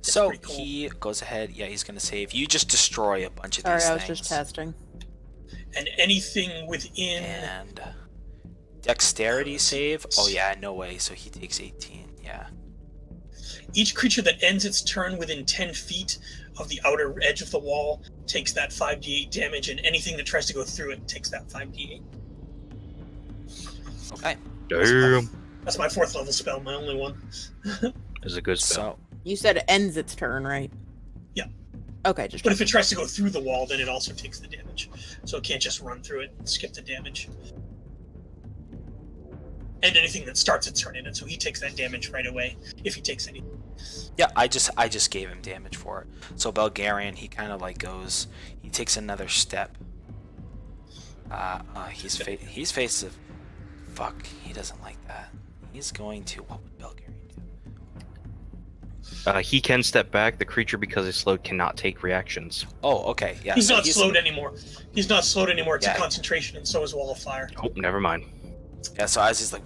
So pretty cool. he goes ahead. Yeah, he's gonna save. You just destroy a bunch of Sorry, these I was things. just testing. And anything within. And dexterity save. Oh yeah, no way. So he takes 18. Yeah. Each creature that ends its turn within 10 feet of the outer edge of the wall takes that 5d8 damage, and anything that tries to go through it takes that 5d8. Okay. Damn. That's my 4th level spell, my only one. Is a good spell. So You said it ends its turn, right? Yeah. Okay, just But if it tries to go through the wall, then it also takes the damage. So it can't just run through it and skip the damage. And anything that starts its turn in it, so he takes that damage right away if he takes any. yeah, I just gave him damage for it. So Belgarian, he kind of like goes. He takes another step. He's faced. Fuck. He doesn't like that. He's going to. What would Belgarian He can step back. The creature, because it's slowed, cannot take reactions. Oh, okay. Yeah. He's so not slowed anymore. He's not slowed anymore. It's Yeah. a concentration, and so is Wall of Fire. Oh, never mind. Yeah, so as he's like,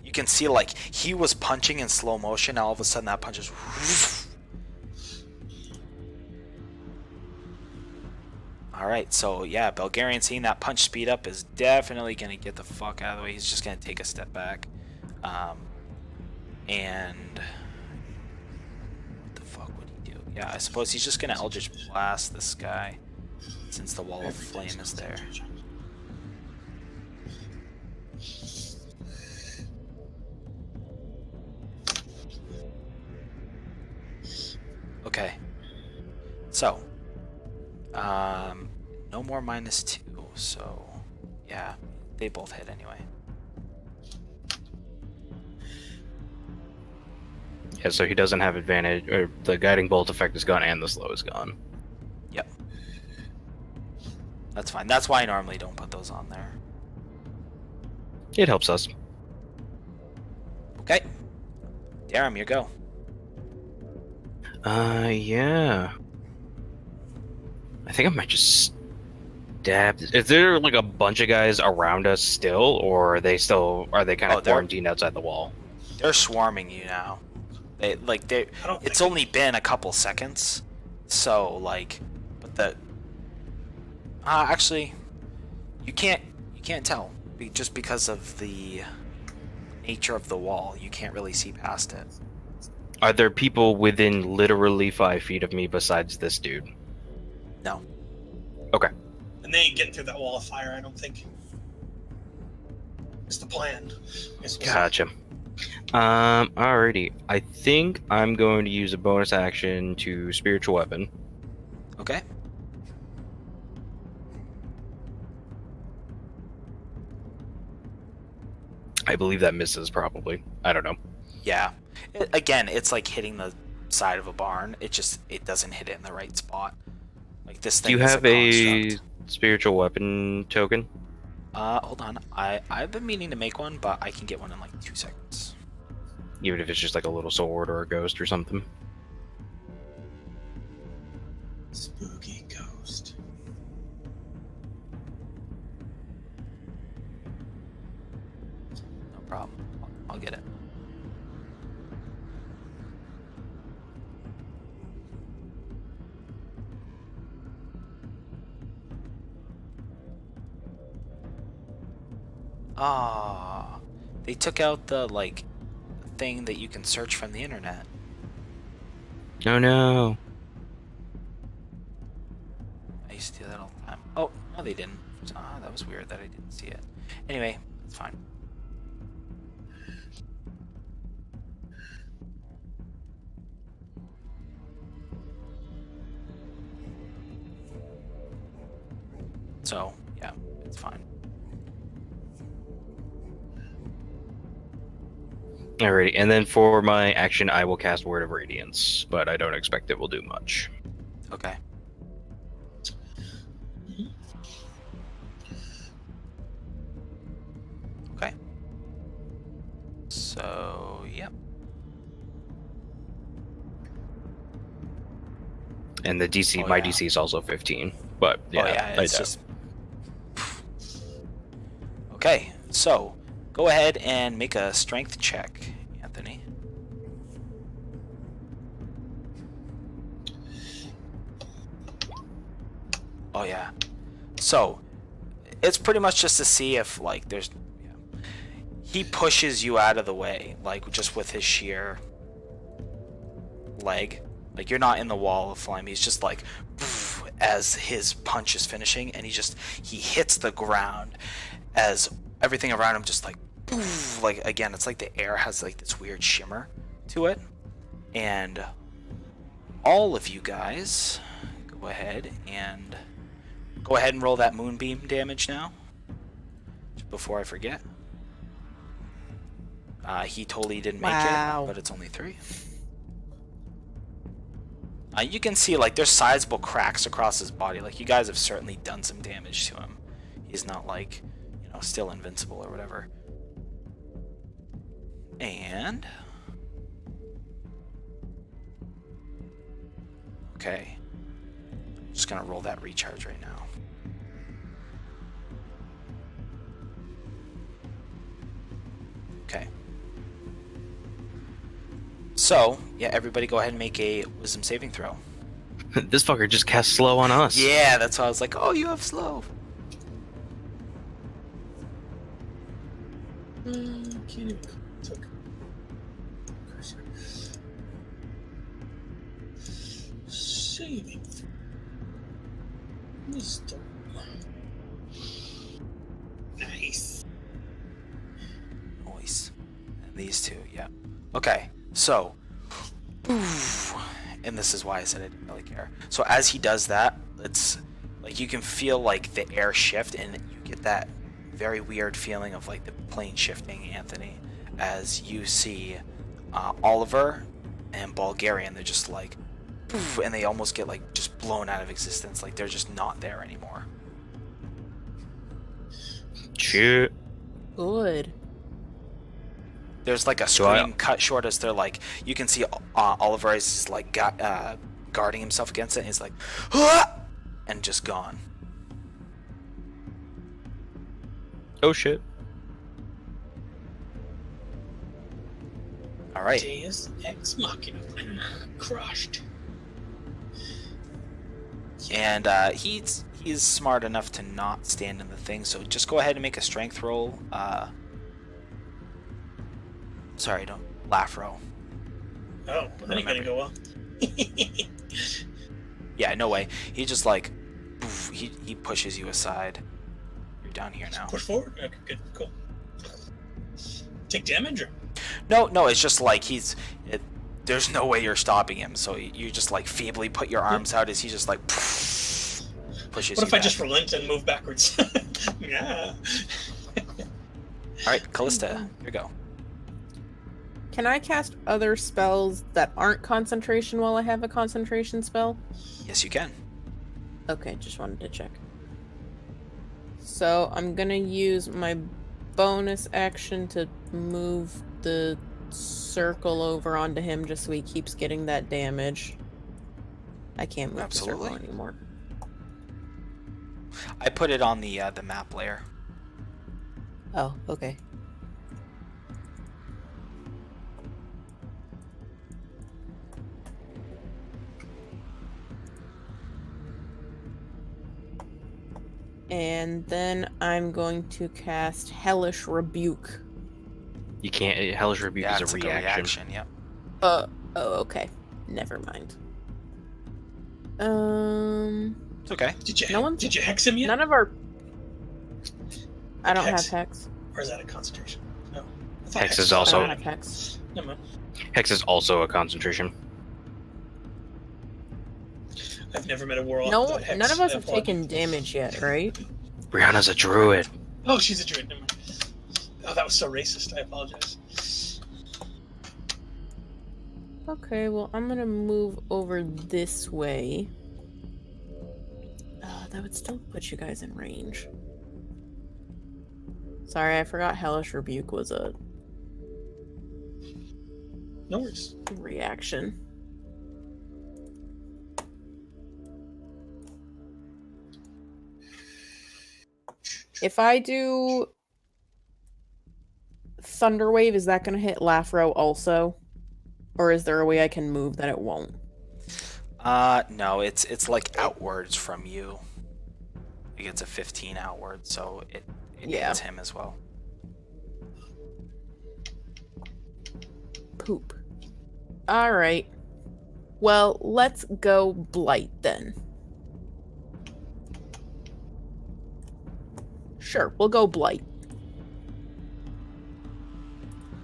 you can see like he was punching in slow motion. Now all of a sudden that punch is. All right, so yeah, Bulgarian seeing that punch speed up is definitely gonna get the fuck out of the way. He's just gonna take a step back, and what the fuck would he do? Yeah, I suppose he's just gonna Eldritch Blast this guy, since the Wall of Flame is there. Okay. So, no more -2, so yeah, they both hit anyway. Yeah, so he doesn't have advantage, or the guiding bolt effect is gone and the slow is gone. Yep. That's fine. That's why I normally don't put those on there. It helps us. Okay. Darum, your go. Yeah. I think I might just stab. Is there like a bunch of guys around us still, or are they kind of quarantined outside the wall? They're swarming you now. It's only been a couple seconds, so like, but the actually, you can't tell just because of the nature of the wall. You can't really see past it. Are there people within literally 5 feet of me besides this dude? No. Okay. And they ain't getting through that Wall of Fire, I don't think. It's the plan. Gotcha. Alrighty. I think I'm going to use a bonus action to Spiritual Weapon. Okay. I believe that misses, probably. I don't know. Yeah. Again, it's like hitting the side of a barn. It doesn't hit it in the right spot. Like this thing. Do you is have a spiritual weapon token? Hold on. I've been meaning to make one, but I can get one in like 2 seconds. Even if it's just like a little sword or a ghost or something. Spooky ghost. No problem. I'll get it. Ah, they took out the like thing that you can search from the internet. Oh no. I used to do that all the time. Oh, no they didn't. Ah, that was weird that I didn't see it. Anyway, it's fine. So, yeah, it's fine. Alrighty, and then for my action, I will cast Word of Radiance, but I don't expect it will do much. Okay. Okay. So, yep. And the DC, Oh, my yeah. DC is also 15, but yeah, Oh yeah, it's I just. Okay, so go ahead and make a strength check, Anthony. Oh yeah. So it's pretty much just to see if like there's. Yeah. He pushes you out of the way, like just with his sheer leg. Like you're not in the wall of flame. He's just like as his punch is finishing, and he hits the ground as everything around him just like again, it's like the air has like this weird shimmer to it. And all of you guys go ahead and roll that moonbeam damage now. Just before I forget. He totally didn't make it, but it's only 3. You can see like there's sizable cracks across his body. Like you guys have certainly done some damage to him. He's not like, still invincible or whatever. And Okay. Just gonna roll that recharge right now. Okay. So, yeah, everybody go ahead and make a wisdom saving throw. This fucker just cast slow on us. Yeah, that's why I was like, oh, you have slow. Can't even took cursor. Saving. Wisdom. Nice. Nice. And these two, yeah. Okay, so, and this is why I said I didn't really care. So as he does that, it's like you can feel like the air shift, and you get that very weird feeling of like the plane shifting, Anthony, as you see Oliver and Bulgarian. They're just like, and they almost get like just blown out of existence. Like they're just not there anymore. Shit. Good. There's like a screen cut short as they're like, you can see Oliver is like guarding himself against it, and he's like, "Ah!" and just gone. Oh shit. All right. Deus Ex Machina. Crushed. And he's smart enough to not stand in the thing, so just go ahead and make a strength roll. Sorry, don't laugh roll. Oh, that ain't gonna go well. Yeah, no way. He just like, he pushes you aside. You're down here now. Push forward. Okay, good, cool. Take damage or? No, it's just like there's no way you're stopping him, so you just like feebly put your arms out as he just like pushes you. What if I back. just relent and move backwards? Yeah. All right, Callista, here you go. Can I cast other spells that aren't concentration while I have a concentration spell? Yes, you can. Okay, just wanted to check. So I'm gonna use my bonus action to move the circle over onto him just so he keeps getting that damage. I can't move the circle anymore. I put it on the map layer. Oh, okay. And then I'm going to cast Hellish Rebuke. You can't. Hellish Rebuke Yeah, is it's a like reaction. Yep. Oh, okay. Never mind. It's okay. Did you hex him yet? None of our. I don't Hex? have Hex. Or is that a concentration? No. I thought Hex is I also don't have Hex. Never mind. Hex is also a concentration. I've never met a warlock No, without hex. none of us I have apologize. taken damage yet, right? Brianna's a druid. Oh, she's a druid. Never mind. Oh, that was so racist. I apologize. Okay, well, I'm gonna move over this way. That would still put you guys in range. Sorry, I forgot Hellish Rebuke was a No worries. reaction. If I do Thunderwave, is that going to hit Lafro also? Or is there a way I can move that it won't? No, it's like outwards from you. Like it's a 15 outward, so it hits him as well. Poop. Alright. Well, let's go Blight then. Sure, we'll go Blight.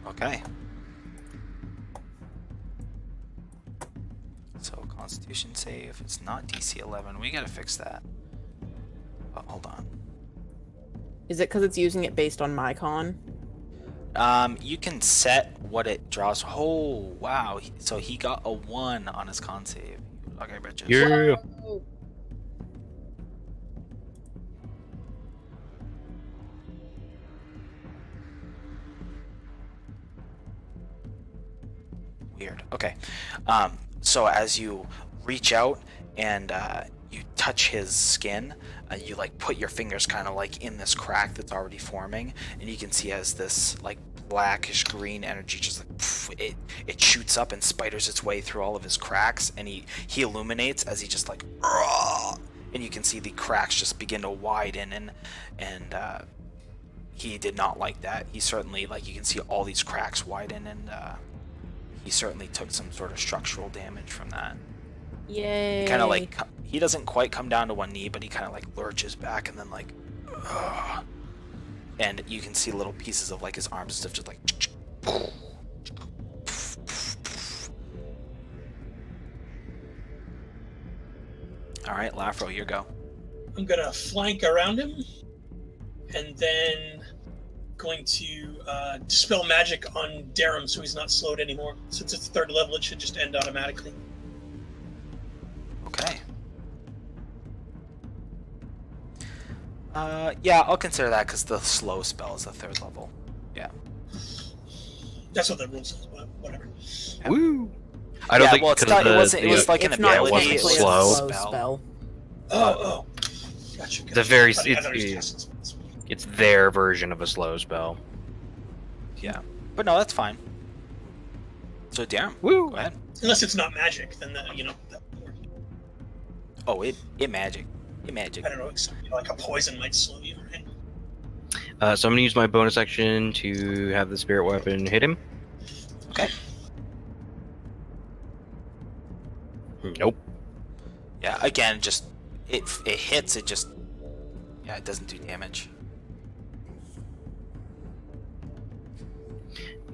Okay. So Constitution save. It's not DC 11. We gotta fix that. Oh, hold on. Is it because it's using it based on my con? You can set what it draws. Oh wow! So he got a 1 on his con save. Okay, bitches. Yeah. Whoa. Weird. Okay. So as you reach out and you touch his skin. You like put your fingers kind of like in this crack that's already forming, and you can see as this like blackish green energy just like it shoots up and spiders its way through all of his cracks, and he illuminates as he just like, and you can see the cracks just begin to widen, and he did not like that. He certainly, like, you can see all these cracks widen, and he certainly took some sort of structural damage from that. Yay. Kind of like, he doesn't quite come down to one knee, but he kind of like lurches back and then like, and you can see little pieces of like his arms and stuff just like. All right, Lafro, your go. I'm gonna flank around him, and then going to dispel magic on Darum so he's not slowed anymore. Since it's 3rd level, it should just end automatically. Okay. Yeah, I'll consider that because the slow spell is the 3rd level. Yeah. That's what the rule says, but whatever. Yeah. Woo! I don't think well, it's because not, it was like an It's not ability. wasn't It was slow. a spell. Oh. Gotcha. The very I thought it was casting spells. it's their version of a slow spell. Yeah, but no, that's fine. So, Darren, Woo! go ahead. Unless it's not magic, then that would work. Oh, it magic. It magic. I don't know, like a poison might slow you, right? So I'm gonna use my bonus action to have the spirit weapon hit him. Okay. Nope. Yeah, again, just it hits. It just it doesn't do damage.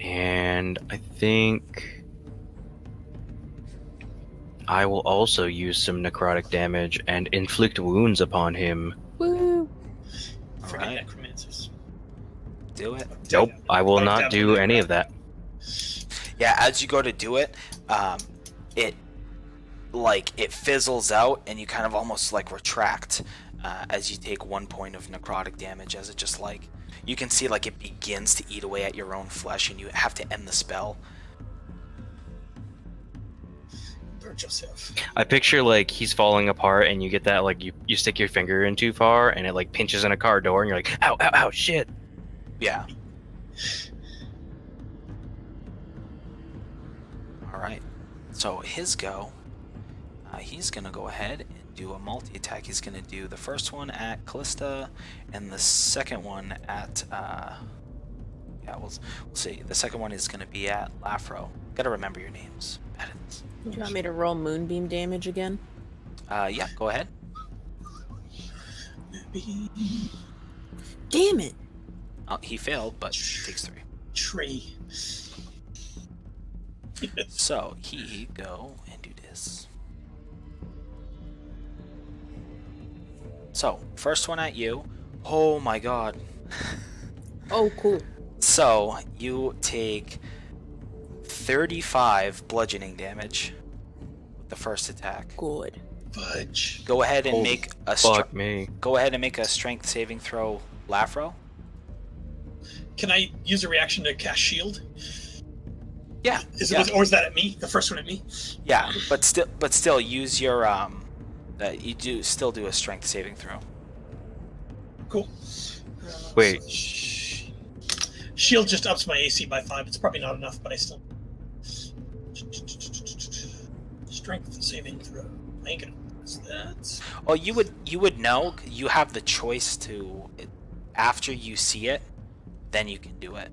And I think I will also use some necrotic damage and inflict wounds upon him. Woo! Freaking Alright. necromancers. Do it. Nope, I will Like not that do one. any of that. Yeah, as you go to do it, it fizzles out, and you kind of almost like retract as you take 1 point of necrotic damage. As it just like you can see like it begins to eat away at your own flesh, and you have to end the spell. Burn yourself. I picture like he's falling apart and you get that like you stick your finger in too far and it like pinches in a car door and you're like, ow, ow, ow, shit. Yeah. All right. So his go. He's gonna go ahead and do a multi-attack. He's gonna do the first one at Callista, and the second one at we'll see. The second one is gonna be at Lafro. Gotta remember your names. Pedants. Do you want me to roll moonbeam damage again? Yeah, go ahead. Damn it! Oh, he failed, but takes 3. Tree. So he go and do this. So first one at you. Oh my god. Oh, cool. So you take 35 bludgeoning damage with the first attack. Good. Fudge. Go ahead and Oh, make a Fuck me. go ahead and make a strength saving throw, Lafro. Can I use a reaction to cast shield? Yeah. Or is that at me? The first one at me? Yeah, but still use your you still do a strength saving throw. Cool. Wait. Shield just ups my AC by 5. It's probably not enough, but I still. Strength saving throw. I ain't gonna miss that. Oh, you would know. You have the choice to, after you see it, then you can do it.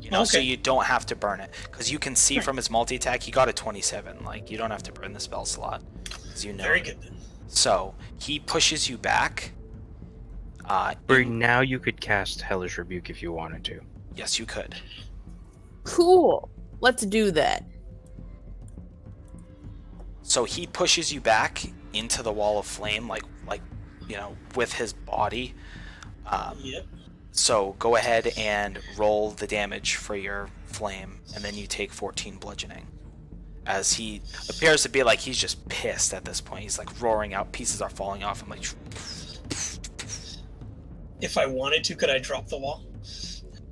You know, so Okay. you don't have to burn it, because you can see from his multi-attack he got a 27. Like, you don't have to burn the spell slot, because you know. Very it. good then. So he pushes you back. For now you could cast Hellish Rebuke if you wanted to. Yes, you could. Cool. Let's do that. So he pushes you back into the wall of flame, like with his body. Yep. So go ahead and roll the damage for your flame, and then you take 14 bludgeoning. As he appears to be like he's just pissed at this point. He's like roaring out, pieces are falling off him like. If I wanted to, could I drop the wall?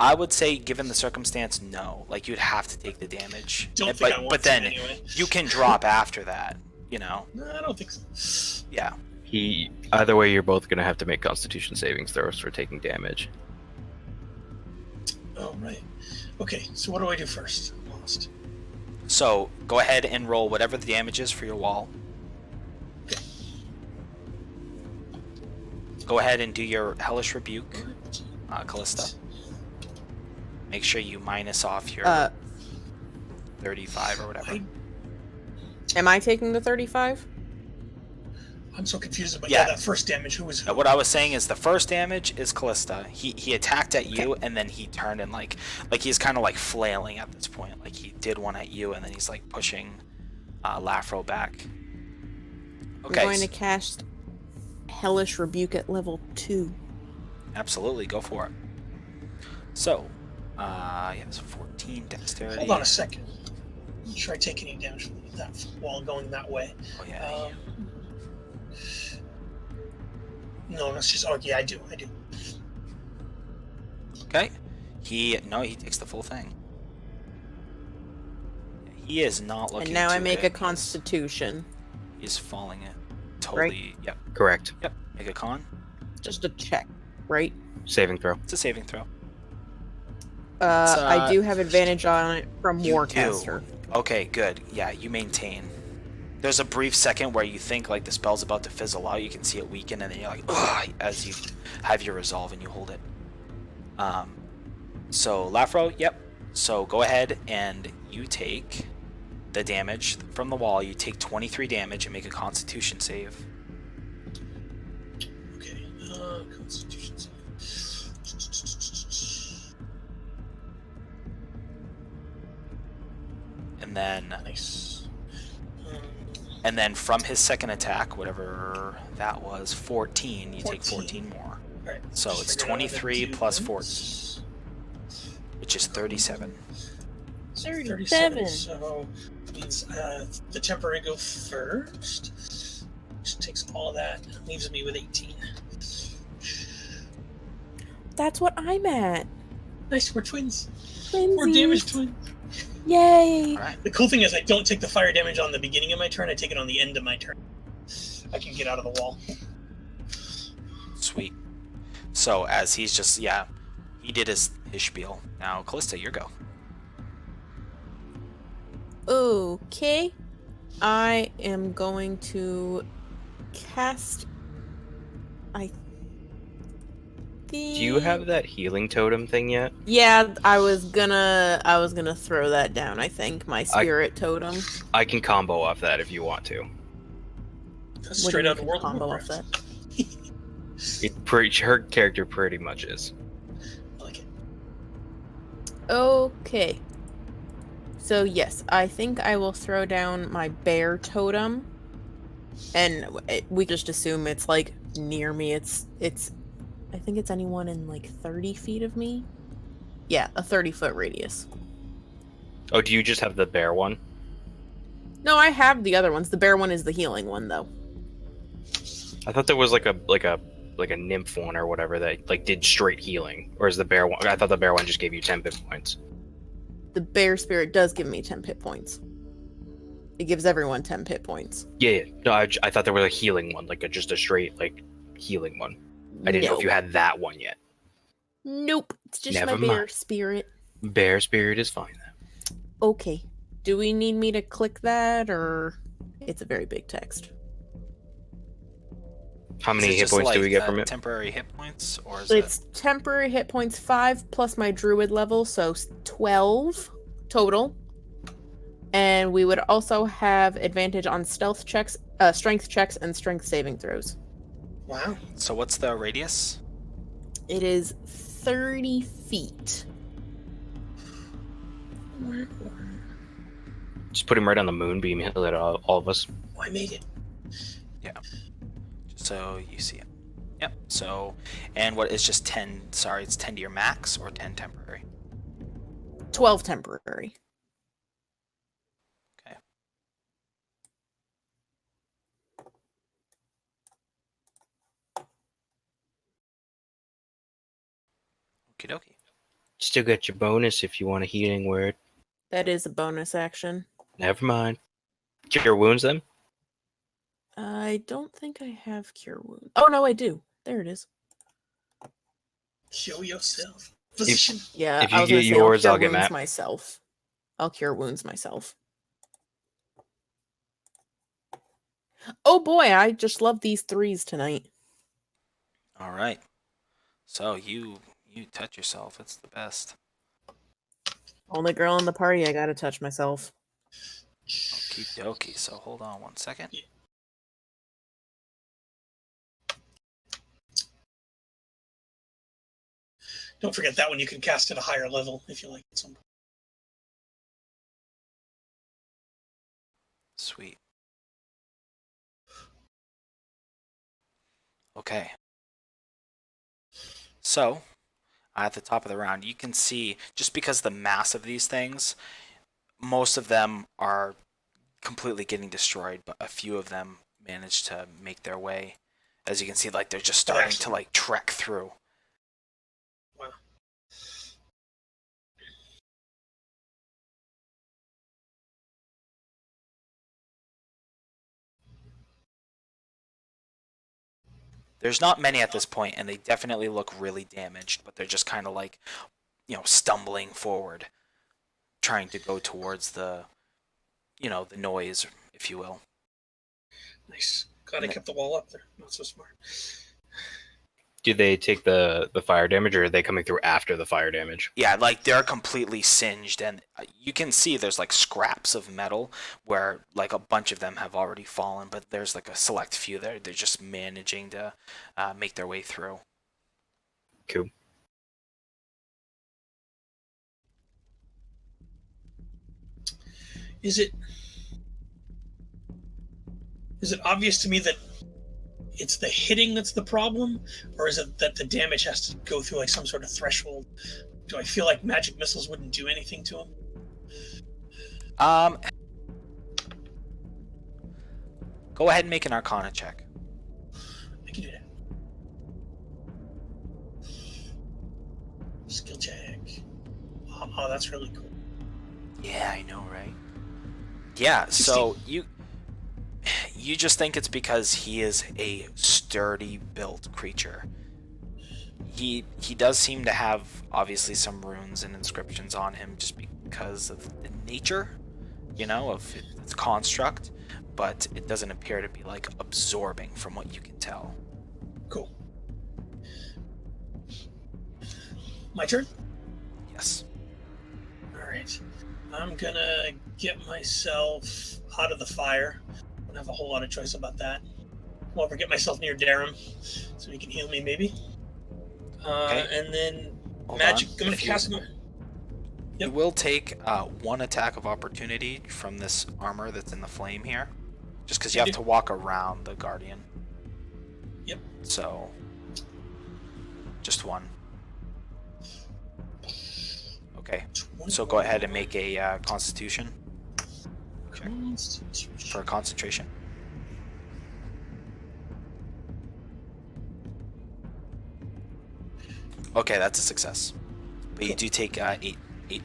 I would say, given the circumstance, no. Like, you'd have to take the damage. Don't think I want but to then anyway. you can drop after that. you know. No, I don't think so. Yeah. Either way, you're both gonna have to make Constitution savings throws for taking damage. Oh, right. Okay, so what do I do first? I'm lost. So go ahead and roll whatever the damage is for your wall. Okay. Go ahead and do your Hellish Rebuke, Callista. Make sure you minus off your 35 or whatever. Am I taking the 35? I'm so confused about Yeah. that first damage. Who was who? What I was saying is the first damage is Callista. He attacked at you, and then he turned and like he's kind of like flailing at this point. Like he did one at you, and then he's like pushing Lafro back. Okay. I'm going to cast Hellish Rebuke at level 2. Absolutely, go for it. So, it's 14 dexterity. Hold on a second. I'm not sure I take any damage from that wall going that way. Oh yeah. No, that's just. Oh yeah, I do. Okay. He takes the full thing. He is not looking. And now I too make good. a Constitution. He's falling it. Totally. Right? Yep. Correct. Yep. Make a con. Just a check, right? Saving throw. It's a saving throw. I do have advantage on it from You Warcaster. do. Okay, good. Yeah, you maintain. There's a brief second where you think like the spell's about to fizzle out. You can see it weaken, and then you're like, ugh, as you have your resolve and you hold it. So Lafro, yep. So go ahead and you take the damage from the wall. You take 23 damage and make a Constitution save. Okay. Constitution save. And then Nice. And then from his second attack, whatever that was, 14, you take 14 more. Right. So it's 23 plus 14, which is 37. 37. So means the temporary go first. Which takes all of that. Leaves me with 18. That's what I'm at. Nice, we're twins. Twinsies. We're damage twins. Yay! Alright. The cool thing is I don't take the fire damage on the beginning of my turn, I take it on the end of my turn. I can get out of the wall. Sweet. So as he's just, he did his spiel. Now, Callista, your go. Okay. I am going to cast. I Do you have that healing totem thing yet? Yeah, I was gonna throw that down. I think my spirit totem. I can combo off that if you want to. That's What straight do you out of World of combo off Warcraft. Her character pretty much is. I like it. Okay. So yes, I think I will throw down my bear totem, and we just assume it's like near me. It's. I think it's anyone in like 30 feet of me. Yeah, a 30-foot radius. Oh, do you just have the bear one? No, I have the other ones. The bear one is the healing one, though. I thought there was like a nymph one or whatever that like did straight healing, or is the bear one? I thought the bear one just gave you 10 hit points. The bear spirit does give me 10 hit points. It gives everyone 10 hit points. Yeah. No, I thought there was a healing one, like just a straight like healing one. I didn't know if you had that one yet. Nope. It's just Never my bear mind. spirit. Bear spirit is fine then. Okay. Do we need me to click that, or it's a very big text? How Is many it hit just points do we like, get from it? Temporary hit points, or is It's temporary hit points 5 plus my druid level, so 12 total. And we would also have advantage on stealth checks, strength checks, and strength saving throws. Wow. So what's the radius? It is 30 feet. Just put him right on the moonbeam, he'll hit all of us. Oh, I made it. So you see it. Yep. So, and what is just 10? Sorry, it's 10 to your max or 10 temporary. 12 temporary. Okay. Okie dokie. Still got your bonus if you want a healing word. That is a bonus action. Never mind. Cure wounds then? I don't think I have Cure Wounds. Oh, no, I do. There it is. Show yourself. Position. Yeah, If I you was going get to say yours, I'll I'll Cure get Wounds Matt. myself. I'll Cure Wounds myself. Oh boy, I just love these 3s tonight. All right. So you touch yourself. It's the best. Only girl in the party, I gotta touch myself. Okie dokie. So hold on 1 second. Don't forget that one you can cast at a higher level if you like. Sweet. Okay. So, at the top of the round, you can see, just because the mass of these things, most of them are completely getting destroyed, but a few of them manage to make their way. As you can see, like, they're just starting to, like, trek through. Wow. There's not many at this point, and they definitely look really damaged, but they're just kind of like, stumbling forward, trying to go towards the noise, if you will. Nice. Glad I kept the wall up there. Not so smart. Do they take the fire damage, or are they coming through after the fire damage? Yeah, like they're completely singed, and you can see there's like scraps of metal where like a bunch of them have already fallen, but there's like a select few there. They're just managing to make their way through. Cool. Is it obvious to me that it's the hitting that's the problem, or is it that the damage has to go through like some sort of threshold? Do I feel like magic missiles wouldn't do anything to him? Go ahead and make an Arcana check. I can do that. Skill check. Oh, that's really cool. Yeah, I know, right? Yeah, so you just think it's because he is a sturdy built creature. He does seem to have obviously some runes and inscriptions on him just because of the nature, of its construct, but it doesn't appear to be like absorbing from what you can tell. Cool. My turn? Yes. Alright. I'm gonna get myself out of the fire. I don't have a whole lot of choice about that. However, get myself near Darum so he can heal me, maybe. Okay. And then Hold magic. on. I'm gonna cast him. You will take one attack of opportunity from this armor that's in the flame here, just because you have to walk around the guardian. Yep. So, just one. Okay. So go ahead and make a Constitution check for concentration. Okay, that's a success. But you do take 8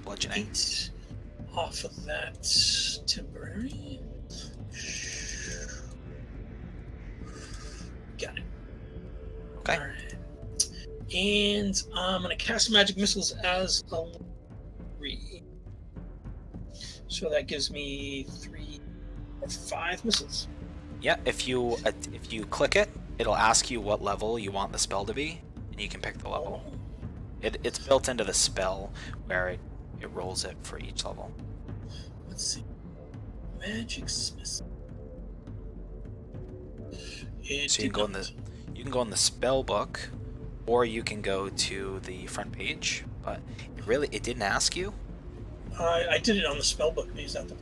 bludgeoning. 8 off of that temporary. Got it. Okay. All right. And I'm gonna cast magic missiles as a 3. So that gives me 3 or 5 missiles. Yeah, if you click it, it'll ask you what level you want the spell to be, and you can pick the level. It's built into the spell where it rolls it for each level. Let's see. Magic missile. So you can go in the spell book, or you can go to the front page. But it didn't ask you. I did it on the spell book. Is that the?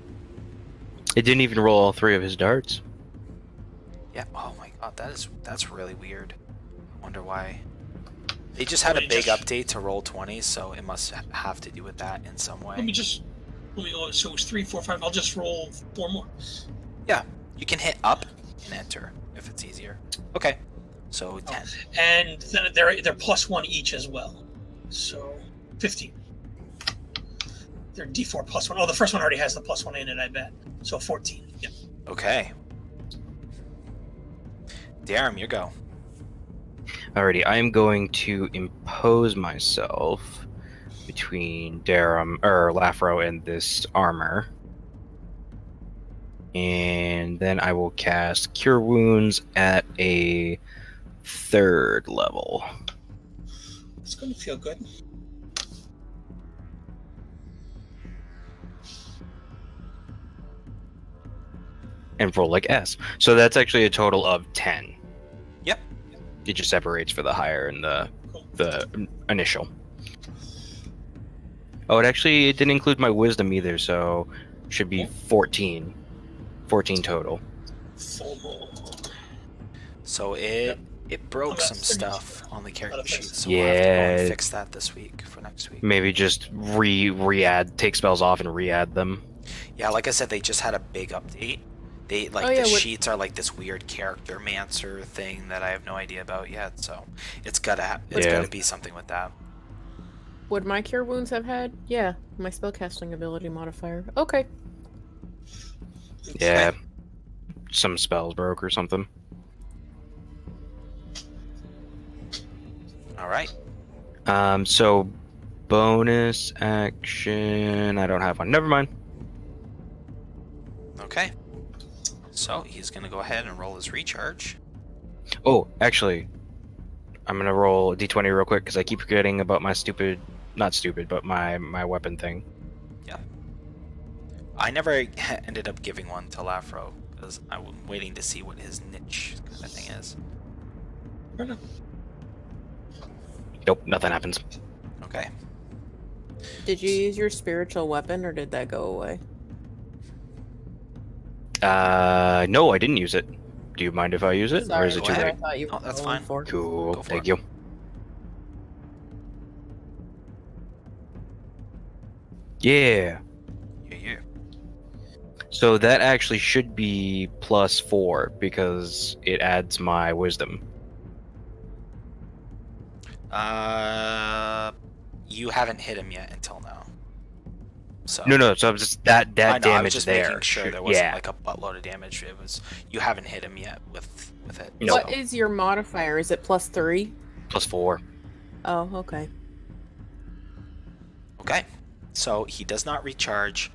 It didn't even roll all 3 of his darts. Yeah. Oh my god, that's really weird. I wonder why. They just had a big update to Roll20, so it must have to do with that in some way. So it was 3, 4, 5. I'll just roll 4 more. Yeah, you can hit up and enter if it's easier. Okay, so 10. And then they're +1 each as well. So 15. They're D4 +1. Oh, the first one already has the +1 in it, I bet. So 14. Yep. Okay. Darum, you go. Alrighty, I am going to impose myself between Lafro and this armor. And then I will cast Cure Wounds at a 3rd level. It's going to feel good. And roll like S. So that's actually a total of 10. Yep. It just separates for the higher and the initial. Oh, it didn't include my wisdom either, so should be 14. 14 total. So it broke some that's 30. stuff on the character sheet, so Yeah. we'll have to go and fix that this week for next week. Maybe just take spells off and re-add them. Yeah, like I said, they just had a big update. They the sheets are like this weird character mancer thing that I have no idea about yet, so it's gotta be something with that. Would my Cure Wounds have had? Yeah, my spellcasting ability modifier. Okay. Yeah. Some spells broke or something. All right. So bonus action. I don't have one. Never mind. Okay. So he's gonna go ahead and roll his recharge. Oh, actually, I'm gonna roll a d20 real quick because I keep forgetting about my my weapon thing. Yeah. I never ended up giving one to Lafro because I'm waiting to see what his niche kind of thing is. Nope, nothing happens. Okay. Did you use your spiritual weapon, or did that go away? No, I didn't use it. Do you mind if I use it, or is it too go late? ahead. I thought you Oh, were that's rolling fine. for it. Cool, Go for thank it. you. Yeah. Yeah. So that actually should be +4 because it adds my wisdom. You haven't hit him yet until now. So No. So I'm just that I know, I was damage just there. making sure there wasn't like a buttload of damage. It was you haven't hit him yet with it. No. What is your modifier? Is it +3? +4. Oh, okay. Okay. So he does not recharge.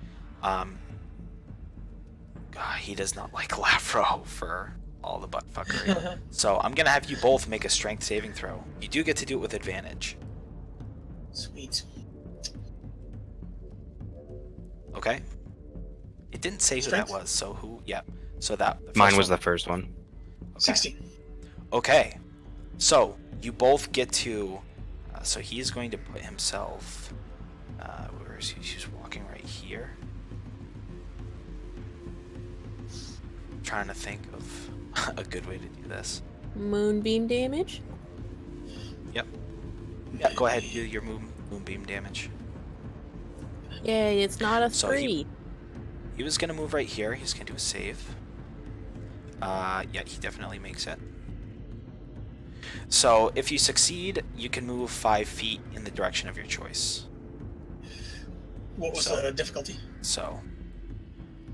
He does not like Lafro for all the butt fuckery. So I'm gonna have you both make a strength saving throw. You do get to do it with advantage. Sweet. Okay. It didn't say Strength? who that was. So who? Yeah. So that the Mine first was one. the first one. Okay. 16. Okay. So you both get to. So he's going to put himself. Where is he? He's walking right here. I'm trying to think of a good way to do this. Moonbeam damage? Yep. Yeah. Go ahead. Do your moonbeam damage. Yay, it's not a So 3. He was gonna move right here. He's gonna do a save. Yeah, he definitely makes it. So if you succeed, you can move 5 feet in the direction of your choice. What was So- the difficulty? So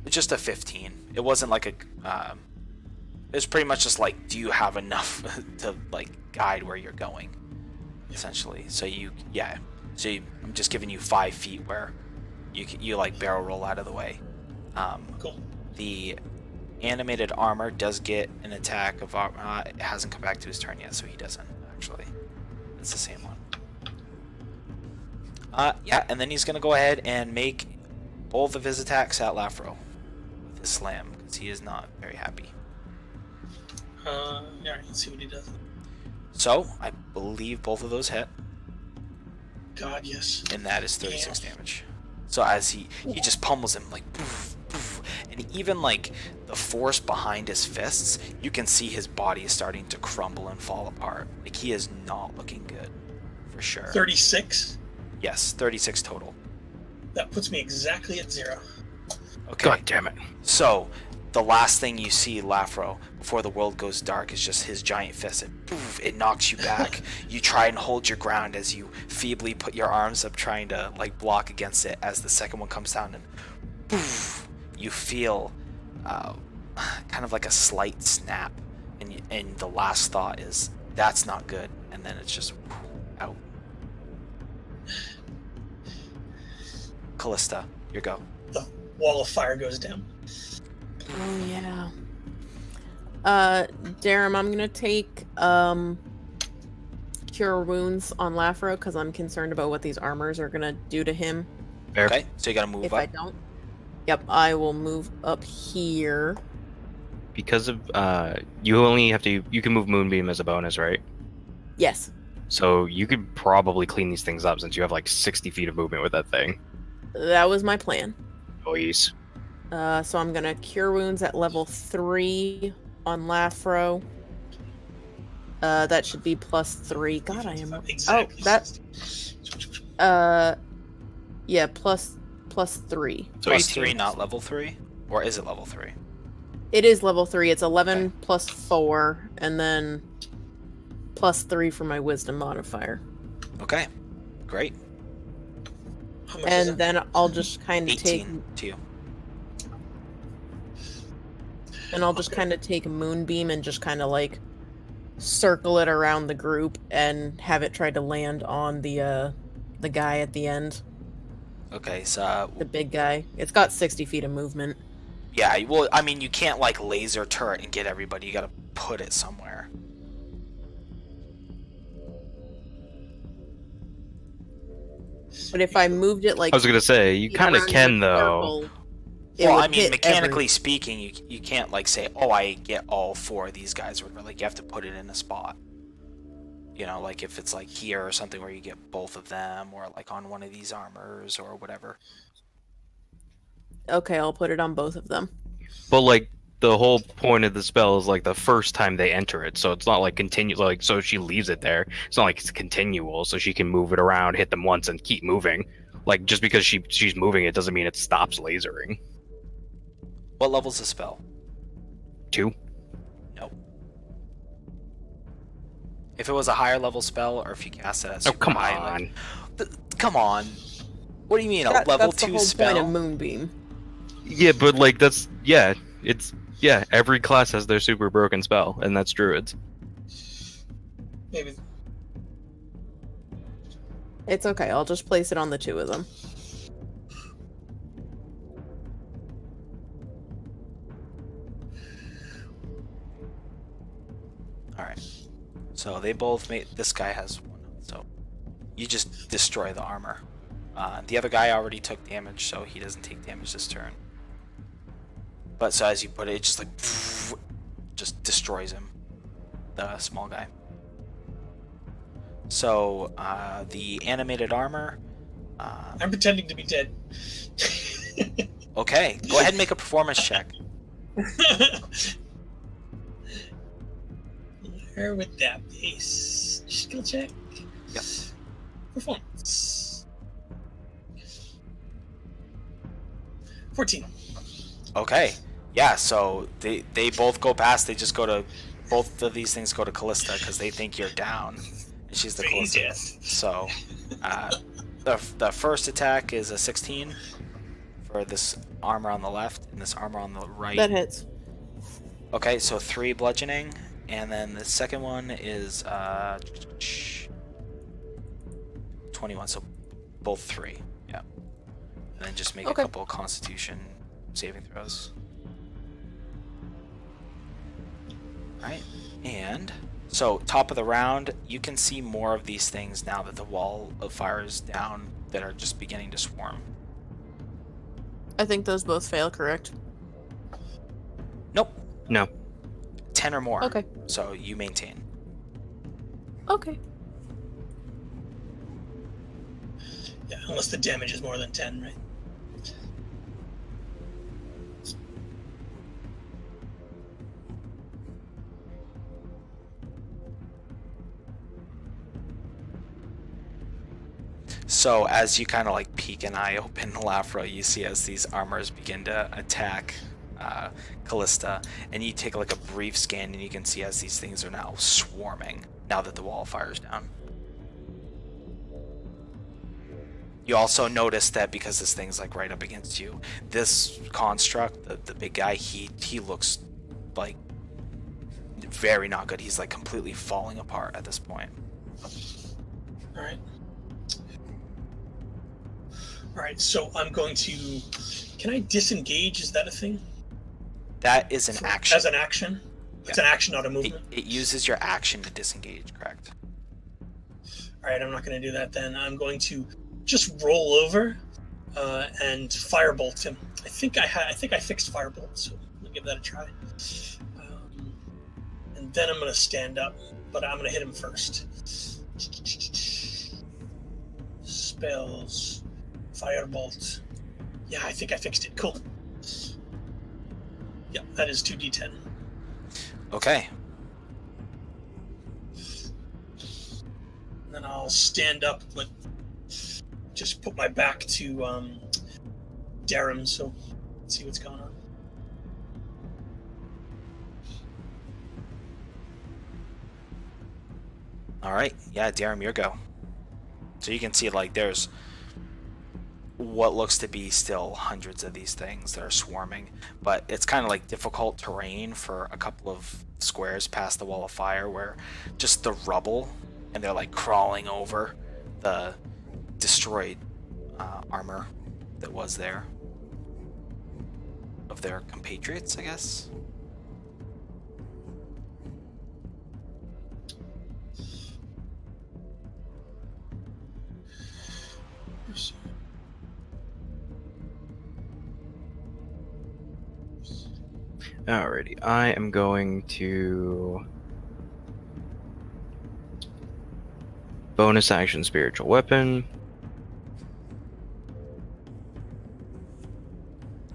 it's just a 15. It wasn't like a. It was pretty much just like, do you have enough to like guide where you're going, essentially. So I'm just giving you 5 feet where you like barrel roll out of the way. Cool. The animated armor does get an attack of it hasn't come back to his turn yet, so he doesn't actually. It's the same one. Yeah, and then he's gonna go ahead and make both of his attacks at Lafro with his slam because he is not very happy. Yeah, let's see what he does. So I believe both of those hit, God, yes. and that is 36 damage. So as he just pummels him like poof, poof, and even like the force behind his fists, you can see his body is starting to crumble and fall apart. Like he is not looking good, for sure. 36. Yes, 36 total. That puts me exactly at 0. Okay. God damn it. So the last thing you see Lafro before the world goes dark is just his giant fist. It knocks you back. You try and hold your ground as you feebly put your arms up trying to like block against it as the second one comes down, and poof, you feel kind of like a slight snap and the last thought is, that's not good, and then it's just out. Callista, your go. The wall of fire goes down. Oh yeah. Darum, I'm gonna take Cure Wounds on Lafro because I'm concerned about what these armors are gonna do to him. Fair. Okay, so you gotta move If up. I don't, yep, I will move up here. Because of you can move Moonbeam as a bonus, right? Yes, So you could probably clean these things up since you have like 60 feet of movement with that thing. that was my plan. Please. So I'm gonna Cure Wounds at level 3 on Lafro. That should be +3. God, I am. Exactly. Oh, that. Yeah, plus 3. So Plus 18. 3, not level 3? Or is it level 3? It is level 3. It's 11 plus 4, and then +3 for my Wisdom modifier. Okay, great. How much is And it? then I'll just kind of take, 18 to you. and I'll just kind of take Moonbeam and just kind of like circle it around the group and have it try to land on the guy at the end, Okay, so the big guy. It's got 60 feet of movement. yeah, well, I mean, you can't like laser turret and get everybody. You gotta put it somewhere. But if I moved it like I was gonna say you kind of around can the though. circle, it Well, would I mean, hit mechanically speaking, you can't like say, oh, I get all 4 of these guys, or whatever. Like you have to put it in a spot. You know, like if it's like here or something where you get both of them, or like on one of these armors or whatever. Okay, I'll put it on both of them. But like the whole point of the spell is like the first time they enter it, so it's not like like so she leaves it there. It's not like it's continual, so she can move it around, hit them once, and keep moving. Like just because she's moving it doesn't mean it stops lasering. What level's the spell? 2. Nope. If it was a higher level spell, or if you cast it at Oh super come high, on. come on. What do you mean, a That's level the 2 whole spell? point of Moonbeam. Yeah, but like every class has their super broken spell, and that's druids. Maybe. It's okay. I'll just place it on the 2 of them. Alright. So they both made. This guy has 1. So you just destroy the armor. The other guy already took damage, so he doesn't take damage this turn. But so as you put it, it just like just destroys him, the small guy. So the animated armor. I'm pretending to be dead. Okay, go ahead and make a performance check. Where would that be? Skill check? Yep. Performance. 14. Okay, yeah. So they both go past. They just go to both of these things go to Callista because they think you're down. And she's the Phase closest. death. So the first attack is a 16 for this armor on the left and this armor on the right. That hits. Okay, so 3 bludgeoning, and then the second one is 21, so both 3. Yeah. And then just make Okay. a couple of Constitution saving throws. Right, and so top of the round, you can see more of these things now that the wall of fire is down that are just beginning to swarm. I think those both fail, correct? Nope, No. 10 or more. Okay. So you maintain. Okay. Yeah, unless the damage is more than 10, right? So as you kind of like peek an eye open, Lafra, you see as these armors begin to attack Callista, and you take like a brief scan, and you can see as these things are now swarming now that the wall of fire is down. You also notice that because this thing's like right up against you, this construct, the big guy, he looks like very not good. He's like completely falling apart at this point. All right. All right. So I'm going to. Can I disengage? Is that a thing? That is an action. As an action. It's an action, not a movement. It uses your action to disengage. Correct. All right. I'm not going to do that then. I'm going to just roll over and firebolt him. I think I fixed firebolt, so we'll give that a try. And then I'm going to stand up, but I'm going to hit him first. Spells, firebolt. Yeah, I think I fixed it. Cool. Yeah, that is 2d10. Okay. And then I'll stand up, but just put my back to Darum, so let's see what's going on. All right. Yeah, Darum, your go. So you can see like there's what looks to be still hundreds of these things that are swarming, but it's kind of like difficult terrain for a couple of squares past the wall of fire where just the rubble, and they're like crawling over the destroyed armor that was there of their compatriots, I guess. Alrighty, I am going to bonus action spiritual weapon.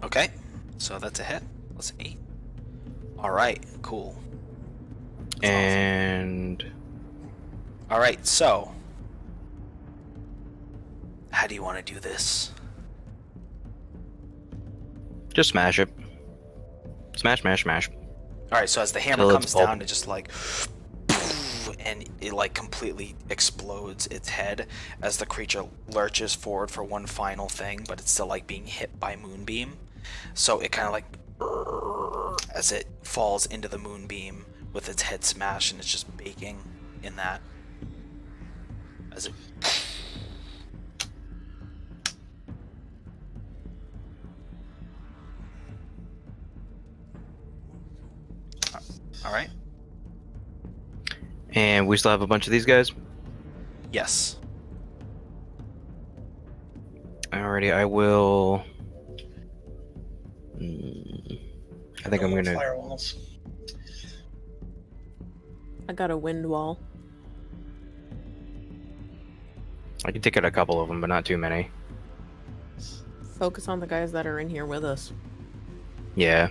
Okay, so that's a hit. That's 8. All right, cool. That's and awesome. All right, so how do you want to do this? just smash it. Smash, smash, smash. All right, so as the hammer Till comes it's pulp. down, it just like, and it like completely explodes its head as the creature lurches forward for one final thing, but it's still like being hit by moonbeam. So it kind of like, as it falls into the moonbeam with its head smashed, and it's just baking in that. As it. All right. And we still have a bunch of these guys. Yes. Alrighty, I will. I think I'm No more gonna. firewalls. I got a wind wall. I can take out a couple of them, but not too many. Focus on the guys that are in here with us. Yeah.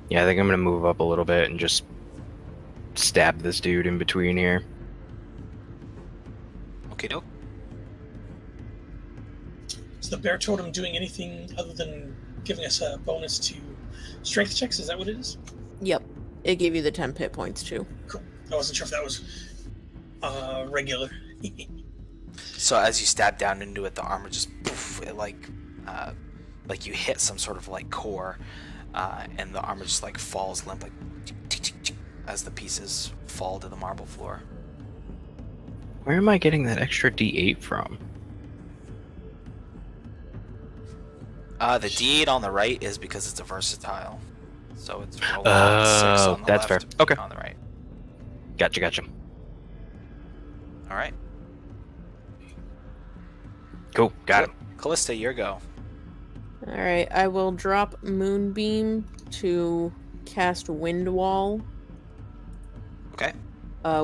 Yeah, I think I'm gonna move up a little bit and just stab this dude in between here. Okay, doke. Is the bear totem doing anything other than giving us a bonus to strength checks? Is that what it is? Yep. It gave you the 10 hit points too. Cool. I wasn't sure if that was regular. So as you stab down into it, the armor just poof, it like you hit some sort of like core, and the armor just like falls limp, like as the pieces fall to the marble floor. Where am I getting that extra D8 from? The D8 on the right is because it's a versatile, so it's roll 6 Oh, on the that's left, fair. Okay. on the right. Gotcha, gotcha. All right, Cool, got him. Callista, your go. Alright, I will drop Moonbeam to cast Wind Wall. Okay.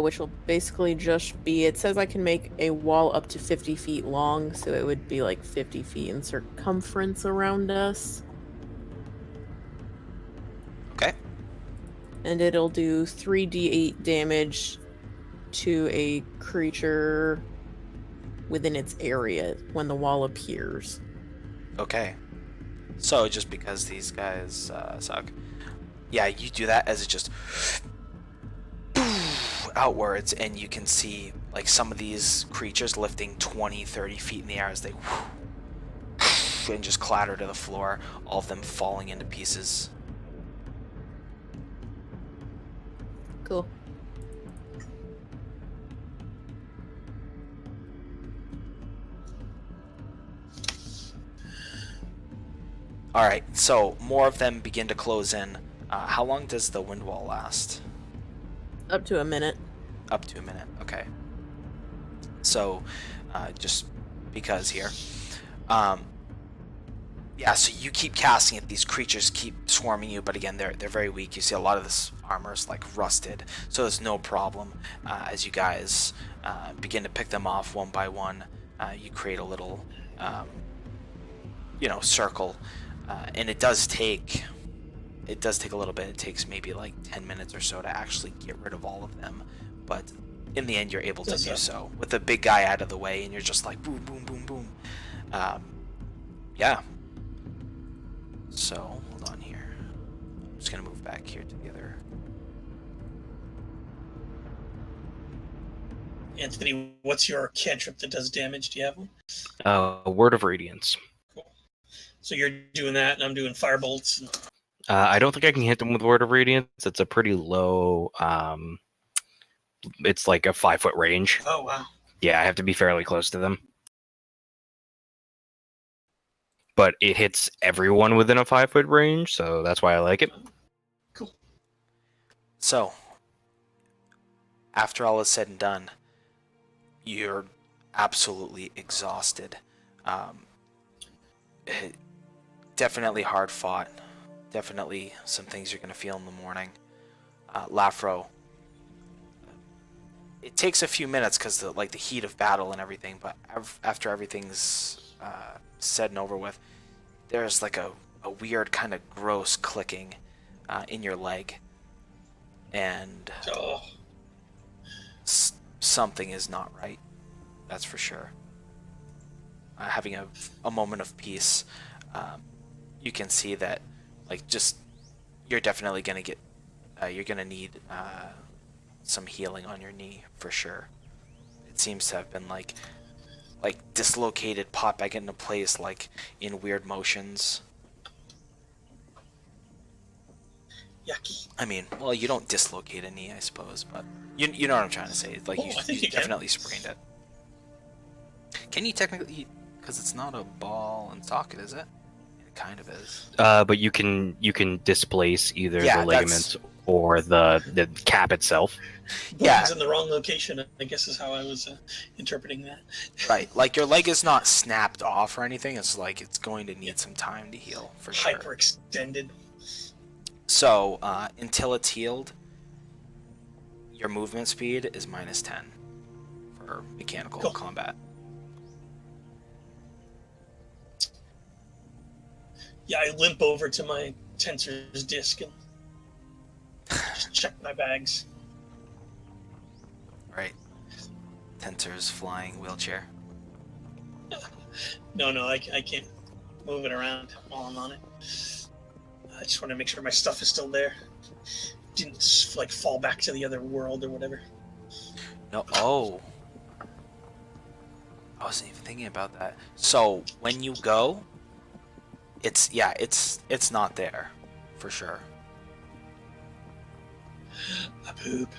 Which will basically just be, it says I can make a wall up to 50 feet long, so it would be like 50 feet in circumference around us. Okay. And it'll do 3d8 damage to a creature within its area when the wall appears. Okay. So just because these guys suck, yeah, you do that as it just outwards, and you can see like some of these creatures lifting 20, 30 feet in the air as they and just clatter to the floor, all of them falling into pieces. Cool. Alright, so more of them begin to close in. How long does the wind wall last? Up to a minute. Up to a minute, okay. So, just because here. Yeah, so you keep casting it, these creatures keep swarming you, but again, they're very weak. You see a lot of this armor is like rusted, so there's no problem. As you guys begin to pick them off one by one, you create a little, circle, and it does take a little bit. It takes maybe like 10 minutes or so to actually get rid of all of them, but in the end, you're able to do so with the big guy out of the way, and you're just like boom, boom, boom, boom. Yeah. So, hold on here. I'm just going to move back here to the other. Anthony, what's your cantrip that does damage? Do you have one? Word of Radiance. Cool. So you're doing that, and I'm doing firebolts. I don't think I can hit them with Word of Radiance. It's a pretty low. It's like a 5-foot range. Oh, wow. Yeah, I have to be fairly close to them. But it hits everyone within a 5-foot range, so that's why I like it. Cool. So, after all is said and done, you're absolutely exhausted. Definitely hard fought. Definitely some things you're going to feel in the morning. Lafro, it takes a few minutes because the heat of battle and everything, but after everything's said and over with, there's like a weird kind of gross clicking in your leg, and something is not right. That's for sure. Having a moment of peace, you can see that you're definitely gonna get you're gonna need some healing on your knee for sure. It seems to have been like dislocated, pop back into place like in weird motions. Yucky. I mean, well, you don't dislocate a knee, I suppose, but you know what I'm trying to say. Like, I think you definitely sprained it. Can you technically, because it's not a ball and socket, is it? It kind of is. But you can displace either the ligaments or the cap itself. Yeah, it's in the wrong location, I guess is how I was interpreting that. Right, like your leg is not snapped off or anything. It's like it's going to need some time to heal for sure. Hyperextended. So until it's healed, your movement speed is -10 for mechanical combat. Yeah, I limp over to my tensor's disc and just check my bags. Right. Tensor's flying wheelchair. No, I can't move it around while I'm on it. I just want to make sure my stuff is still there. Didn't fall back to the other world or whatever. No. Oh. I wasn't even thinking about that. So when you go, it's not there, for sure. A poop.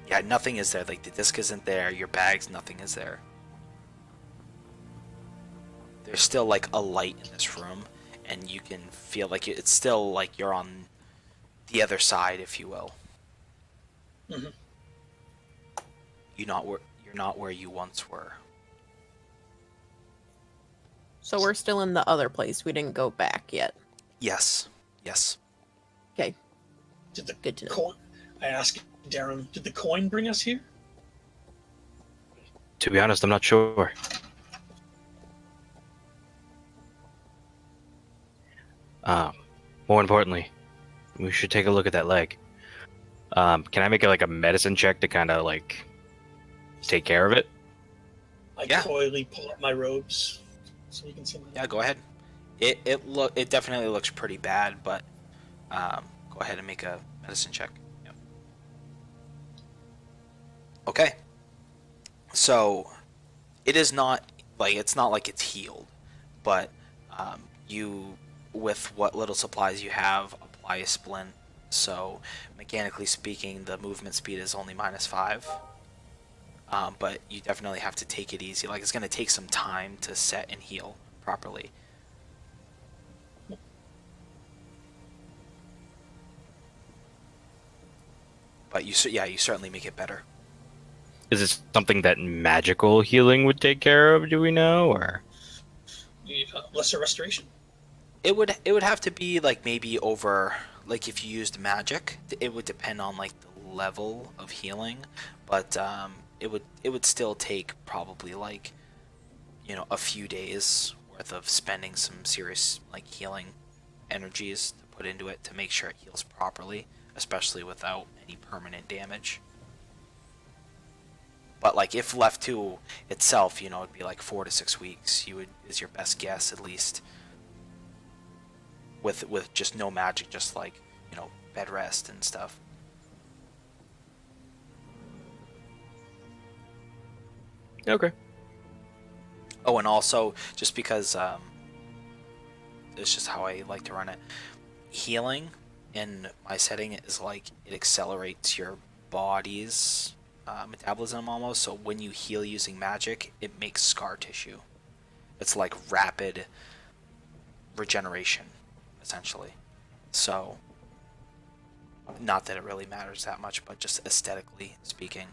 Yeah, nothing is there. Like the disc isn't there. Your bags, nothing is there. There's still like a light in this room, and you can feel like it's still like you're on the other side, if you will. Mm-hmm. You're not where you once were. So we're still in the other place. We didn't go back yet. Yes. Okay. Good to know. I asked Darren, did the coin bring us here? To be honest, I'm not sure. More importantly, we should take a look at that leg. Can I make a medicine check to kind of take care of it? I coyly pull up my robes so you can see my... Yeah, go ahead. It definitely looks pretty bad, but go ahead and make a medicine check. Yep. Okay. So it is not like it's not like it's healed, but you, with what little supplies you have, apply a splint. So mechanically speaking, the movement speed is only -5. But you definitely have to take it easy. Like, it's going to take some time to set and heal properly. But you certainly make it better. Is it something that magical healing would take care of? Do we know, or You need lesser restoration. It would have to be like maybe over, like if you used magic, it would depend on like the level of healing, but it would still take probably like, you know, a few days worth of spending some serious like healing energies to put into it to make sure it heals properly, especially without any permanent damage. But like if left to itself, you know, it'd be like 4 to 6 weeks. Is your best guess at least. With just no magic, just like, you know, bed rest and stuff. okay? Oh, and also just because it's just how I like to run it. Healing in my setting is like it accelerates your body's metabolism almost. So when you heal using magic, it makes scar tissue. It's like rapid regeneration, essentially. So, not that it really matters that much, but just aesthetically speaking,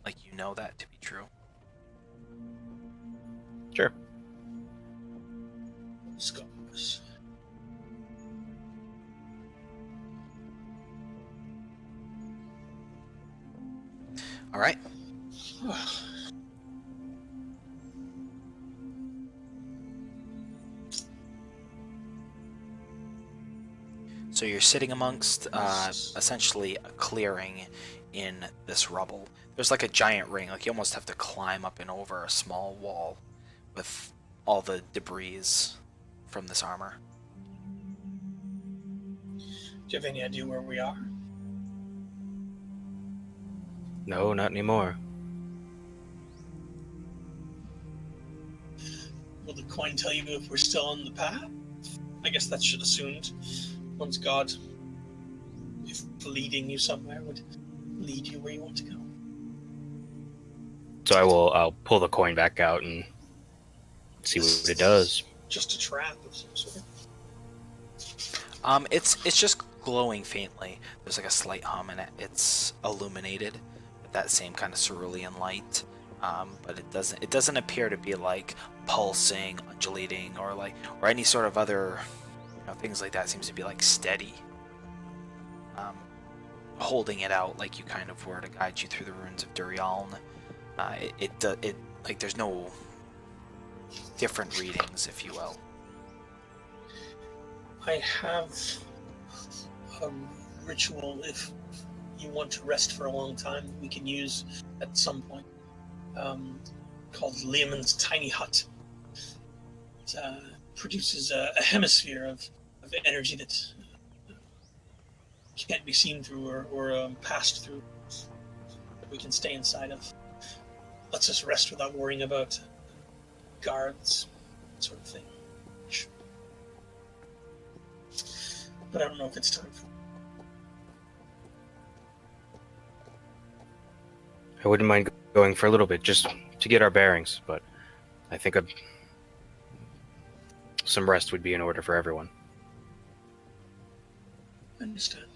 like, you know that to be true. Sure. Scars. All right. So you're sitting amongst essentially a clearing in this rubble. There's like a giant ring, like you almost have to climb up and over a small wall with all the debris from this armor. Do you have any idea where we are? No, not anymore. Will the coin tell you if we're still on the path? I guess that's assumed. Once God, if leading you somewhere, would lead you where you want to go. So I'll pull the coin back out and see what it does. Just a trap of some sort. It's just glowing faintly. There's like a slight hum, and it's illuminated with that same kind of cerulean light. But it doesn't appear to be like pulsing, undulating, or any sort of other, you know, things like that. It seems to be like steady, holding it out like you kind of were to guide you through the ruins of Durialn. It like there's no different readings, if you will. I have a ritual if you want to rest for a long time we can use at some point, called Lehman's Tiny Hut. It produces a hemisphere of energy that can't be seen through or passed through, that we can stay inside of. Lets us rest without worrying about guards, that sort of thing. But I don't know if it's time for. I wouldn't mind going for a little bit just to get our bearings, but I think some rest would be in order for everyone. I understand.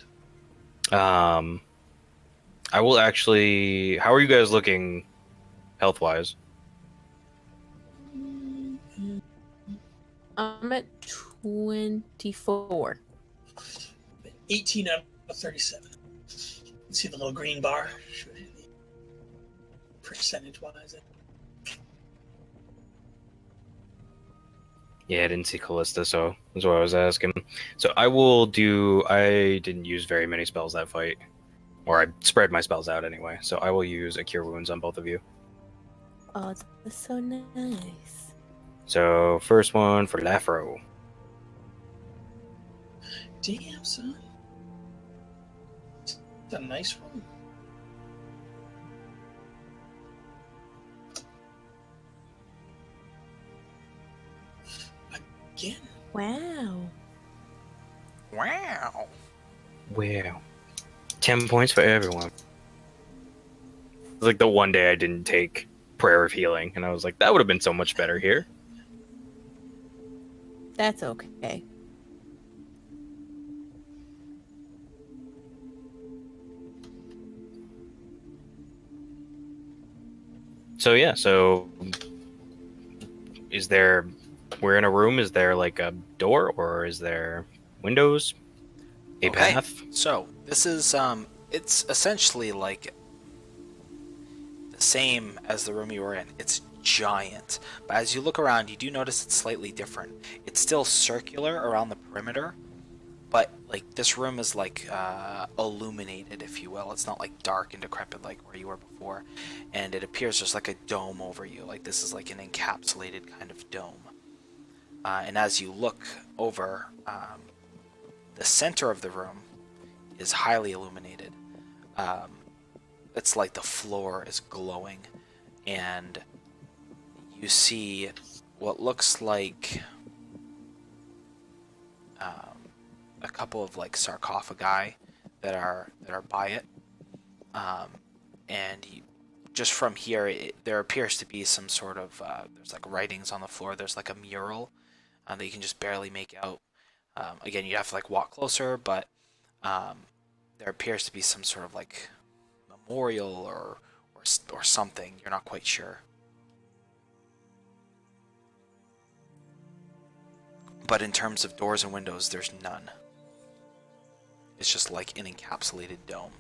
I will actually. How are you guys looking, health-wise? I'm at 24. 18 out of 37. See the little green bar? Percentage-wise. Yeah, I didn't see Callista, so that's what I was asking. So I didn't use very many spells that fight. Or I spread my spells out anyway. So I will use a Cure Wounds on both of you. Oh, that's so nice. So first one for Lafro. Damn, son. It's a nice one. Wow. Wow. Wow. 10 points for everyone. It was like the one day I didn't take Prayer of Healing, and I was like, that would have been so much better here. That's okay. So yeah, is there, we're in a room, is there like a door, or is there windows? A Okay. path? So this is it's essentially like the same as the room you were in. It's giant, but as you look around, you do notice it's slightly different. It's still circular around the perimeter, but like this room is like illuminated, if you will. It's not like dark and decrepit like where you were before, and it appears just like a dome over you. Like this is like an encapsulated kind of dome. And as you look over, the center of the room is highly illuminated. It's like the floor is glowing, and you see what looks like a couple of like sarcophagi that are by it, and just from here, there appears to be some sort of there's like writings on the floor. There's like a mural that you can just barely make out. Again, you have to like walk closer, but there appears to be some sort of like memorial or something. You're not quite sure. But in terms of doors and windows, there's none. It's just like an encapsulated dome.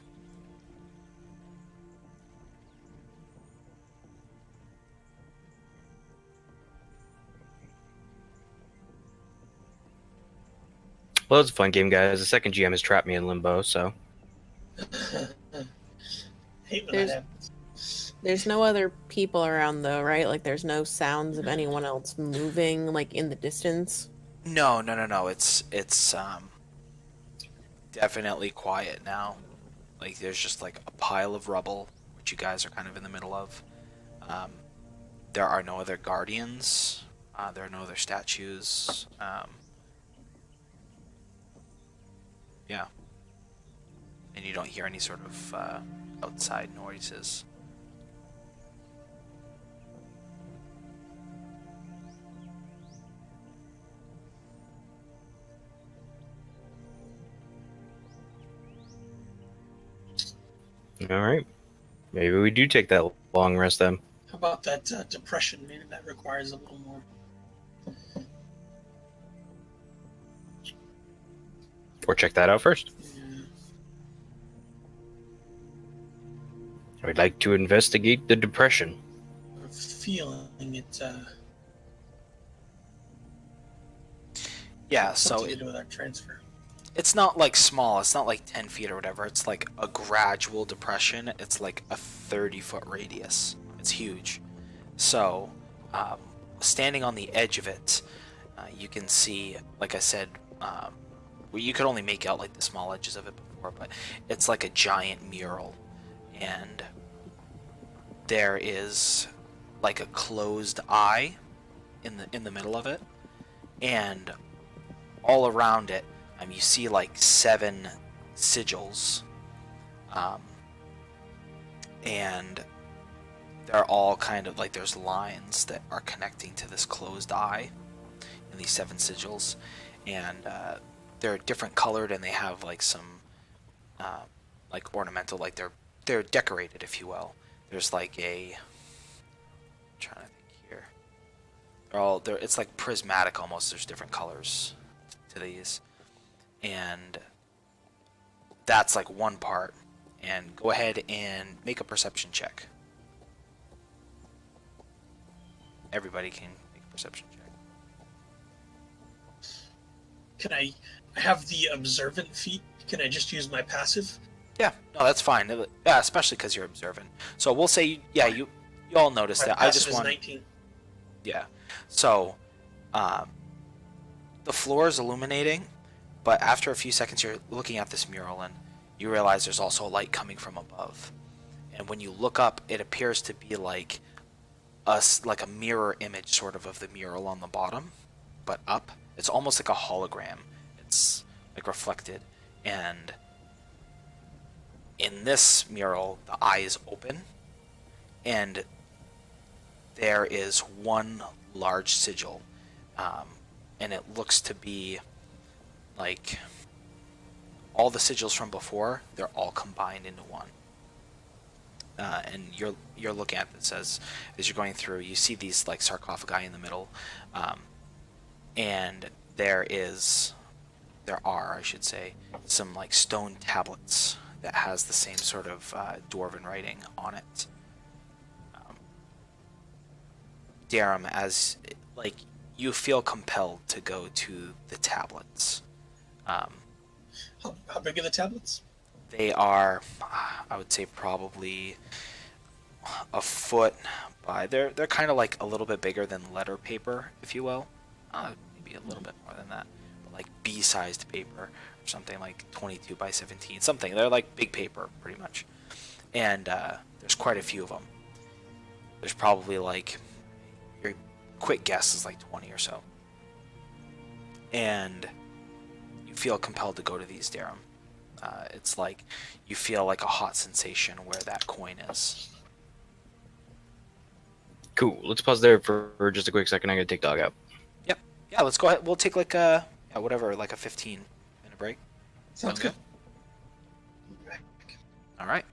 Well, it's a fun game, guys. The second GM has trapped me in limbo, so. Hate when There's- that happens. There's no other people around though, right? Like there's no sounds of anyone else moving like in the distance. No. It's definitely quiet now. Like there's just like a pile of rubble, which you guys are kind of in the middle of. There are no other guardians. There are no other statues. Yeah. And you don't hear any sort of outside noises. All right. Maybe we do take that long rest then. How about that depression? Maybe that requires a little more. Or check that out first. Yeah. I would like to investigate the depression. I'm feeling it. Yeah, so something to do with our transfer. it's not like small. It's not like 10 feet or whatever. It's like a gradual depression. It's like a 30-foot radius. It's huge. So, standing on the edge of it, you can see, like I said, well, you could only make out like the small edges of it before, but it's like a giant mural, and there is like a closed eye in the middle of it, and all around it, you see like 7 sigils, and they're all kind of like there's lines that are connecting to this closed eye in these 7 sigils, and they're different colored, and they have like some like ornamental, like they're decorated, if you will. There's like a, I'm trying to think here. It's like prismatic almost. There's different colors to these, and that's like one part. And go ahead and make a perception check. Everybody can make a perception check. Can I have the observant feat? Can I just use my passive? Yeah, no, that's fine. Yeah, especially because you're observant. So we'll say, you all noticed My that. I passive just is want, 19. yeah. So, the floor is illuminating, but after a few seconds, you're looking at this mural, and you realize there's also a light coming from above. And when you look up, it appears to be like a mirror image, sort of the mural on the bottom, but up, It's almost like a hologram. It's like reflected, and in this mural, the eye is open, and there is one large sigil, and it looks to be like all the sigils from before. They're all combined into one. And you're looking at this as you're going through. You see these like sarcophagi in the middle, and there are, I should say, some like stone tablets that has the same sort of dwarven writing on it. Darum, as like you feel compelled to go to the tablets. How big are the tablets? They are, I would say, probably a foot by. They're kind of like a little bit bigger than letter paper, if you will. Maybe a little bit more than that, but like B-sized paper or something, like 22 by 17, something. They're like big paper, pretty much. And there's quite a few of them. There's probably like, your quick guess is like 20 or so. And you feel compelled to go to these, Darum. It's like you feel like a hot sensation where that coin is. Cool. Let's pause there for just a quick second. I'm gonna take dog out. Yep. Yeah, let's go ahead. We'll take like a, whatever, like a 15-minute break. Sounds good. All right.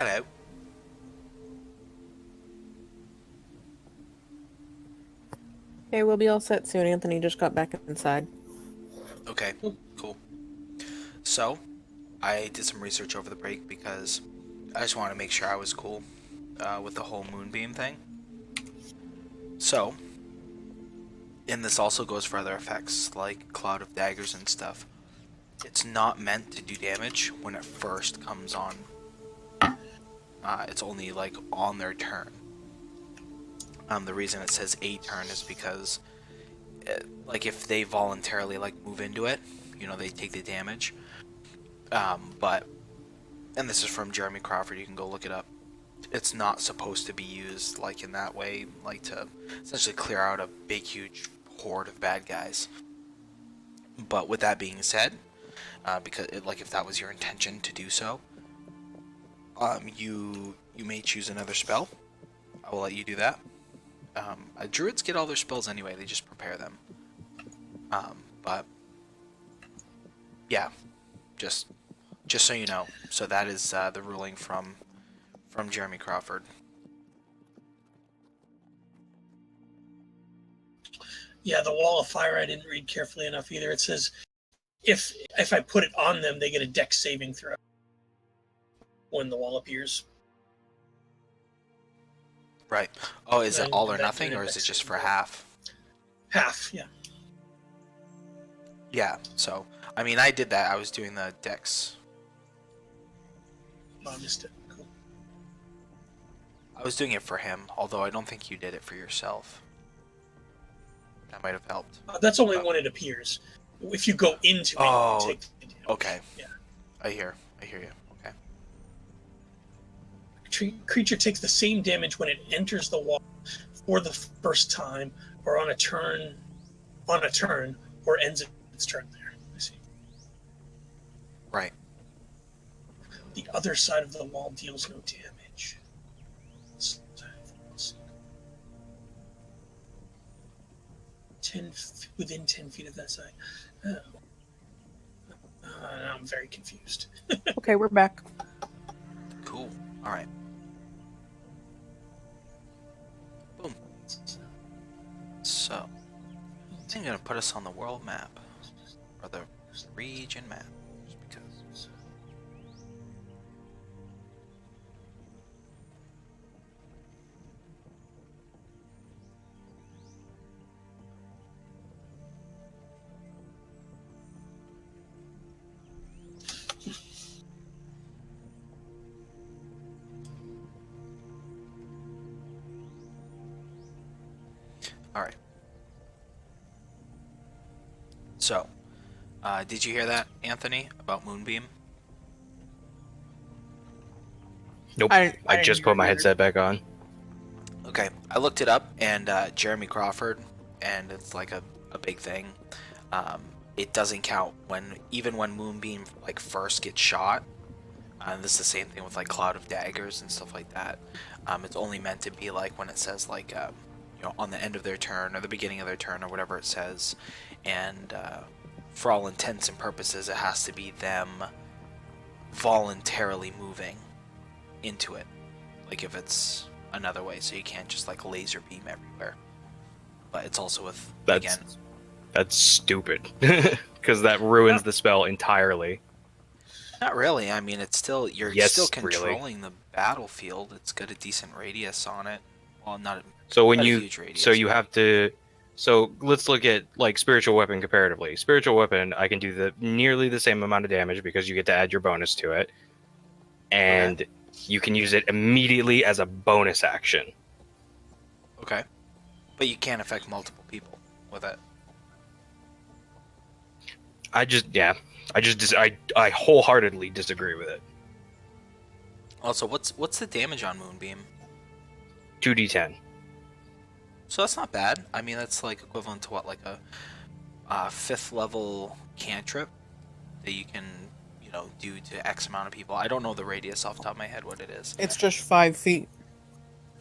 head out. Okay, we'll be all set soon. Anthony just got back inside. Okay, cool. So, I did some research over the break because I just wanted to make sure I was cool with the whole moonbeam thing. So, and this also goes for other effects like Cloud of Daggers and stuff. It's not meant to do damage when it first comes on. It's only like on their turn. The reason it says a turn is because, like, if they voluntarily like move into it, you know, they take the damage. But, and this is from Jeremy Crawford. You can go look it up. It's not supposed to be used like in that way, like to essentially clear out a big, huge horde of bad guys. But with that being said, because like if that was your intention to do so, you may choose another spell. I will let you do that. Druids get all their spells anyway; they just prepare them. But yeah, just so you know. So that is the ruling from Jeremy Crawford. Yeah, the wall of fire I didn't read carefully enough either. It says if I put it on them, they get a dex saving throw when the wall appears. Right. Oh, is it And all or that nothing, unit or is it dex just saving for throw. half? Half, yeah. Yeah. So, I mean, I did that. I was doing the dex. Oh, I missed it. Cool. I was doing it for him, although I don't think you did it for yourself. That might have helped. That's only when it appears. If you go into it, Oh, you take the damage. Okay. Yeah. I hear you. Okay. Creature takes the same damage when it enters the wall for the first time, or on a turn, or ends its turn there. I see. Right. The other side of the wall deals no damage. Within 10 feet of that side. Oh. Now I'm very confused. Okay, we're back. Cool. All right. Boom. So, I'm gonna put us on the world map, or the region map, just because. All right. So, did you hear that, Anthony, about Moonbeam? Nope. I I just put my headset back on. Okay, I looked it up, and Jeremy Crawford, and it's like a big thing. It doesn't count even when Moonbeam like first gets shot. And this is the same thing with like Cloud of Daggers and stuff like that. It's only meant to be like when it says like you know, on the end of their turn or the beginning of their turn or whatever it says, and for all intents and purposes, it has to be them voluntarily moving into it. Like if it's another way, so you can't just like laser beam everywhere. But it's also with That's stupid, because that ruins the spell entirely. Not really. I mean, it's still you're Yes, still really. controlling the battlefield. It's got a decent radius on it. Well, not So when not a you huge radius, so you but- have to so let's look at like spiritual weapon comparatively. Spiritual weapon, I can do nearly the same amount of damage because you get to add your bonus to it, and you can use it immediately as a bonus action. Okay, but you can't affect multiple people with it. I wholeheartedly disagree with it. Also, what's the damage on Moonbeam? 2d10. So that's not bad. I mean, that's like equivalent to what, like a 5th level cantrip that you can, you know, do to X amount of people. I don't know the radius off the top of my head what it is. It's just 5 feet.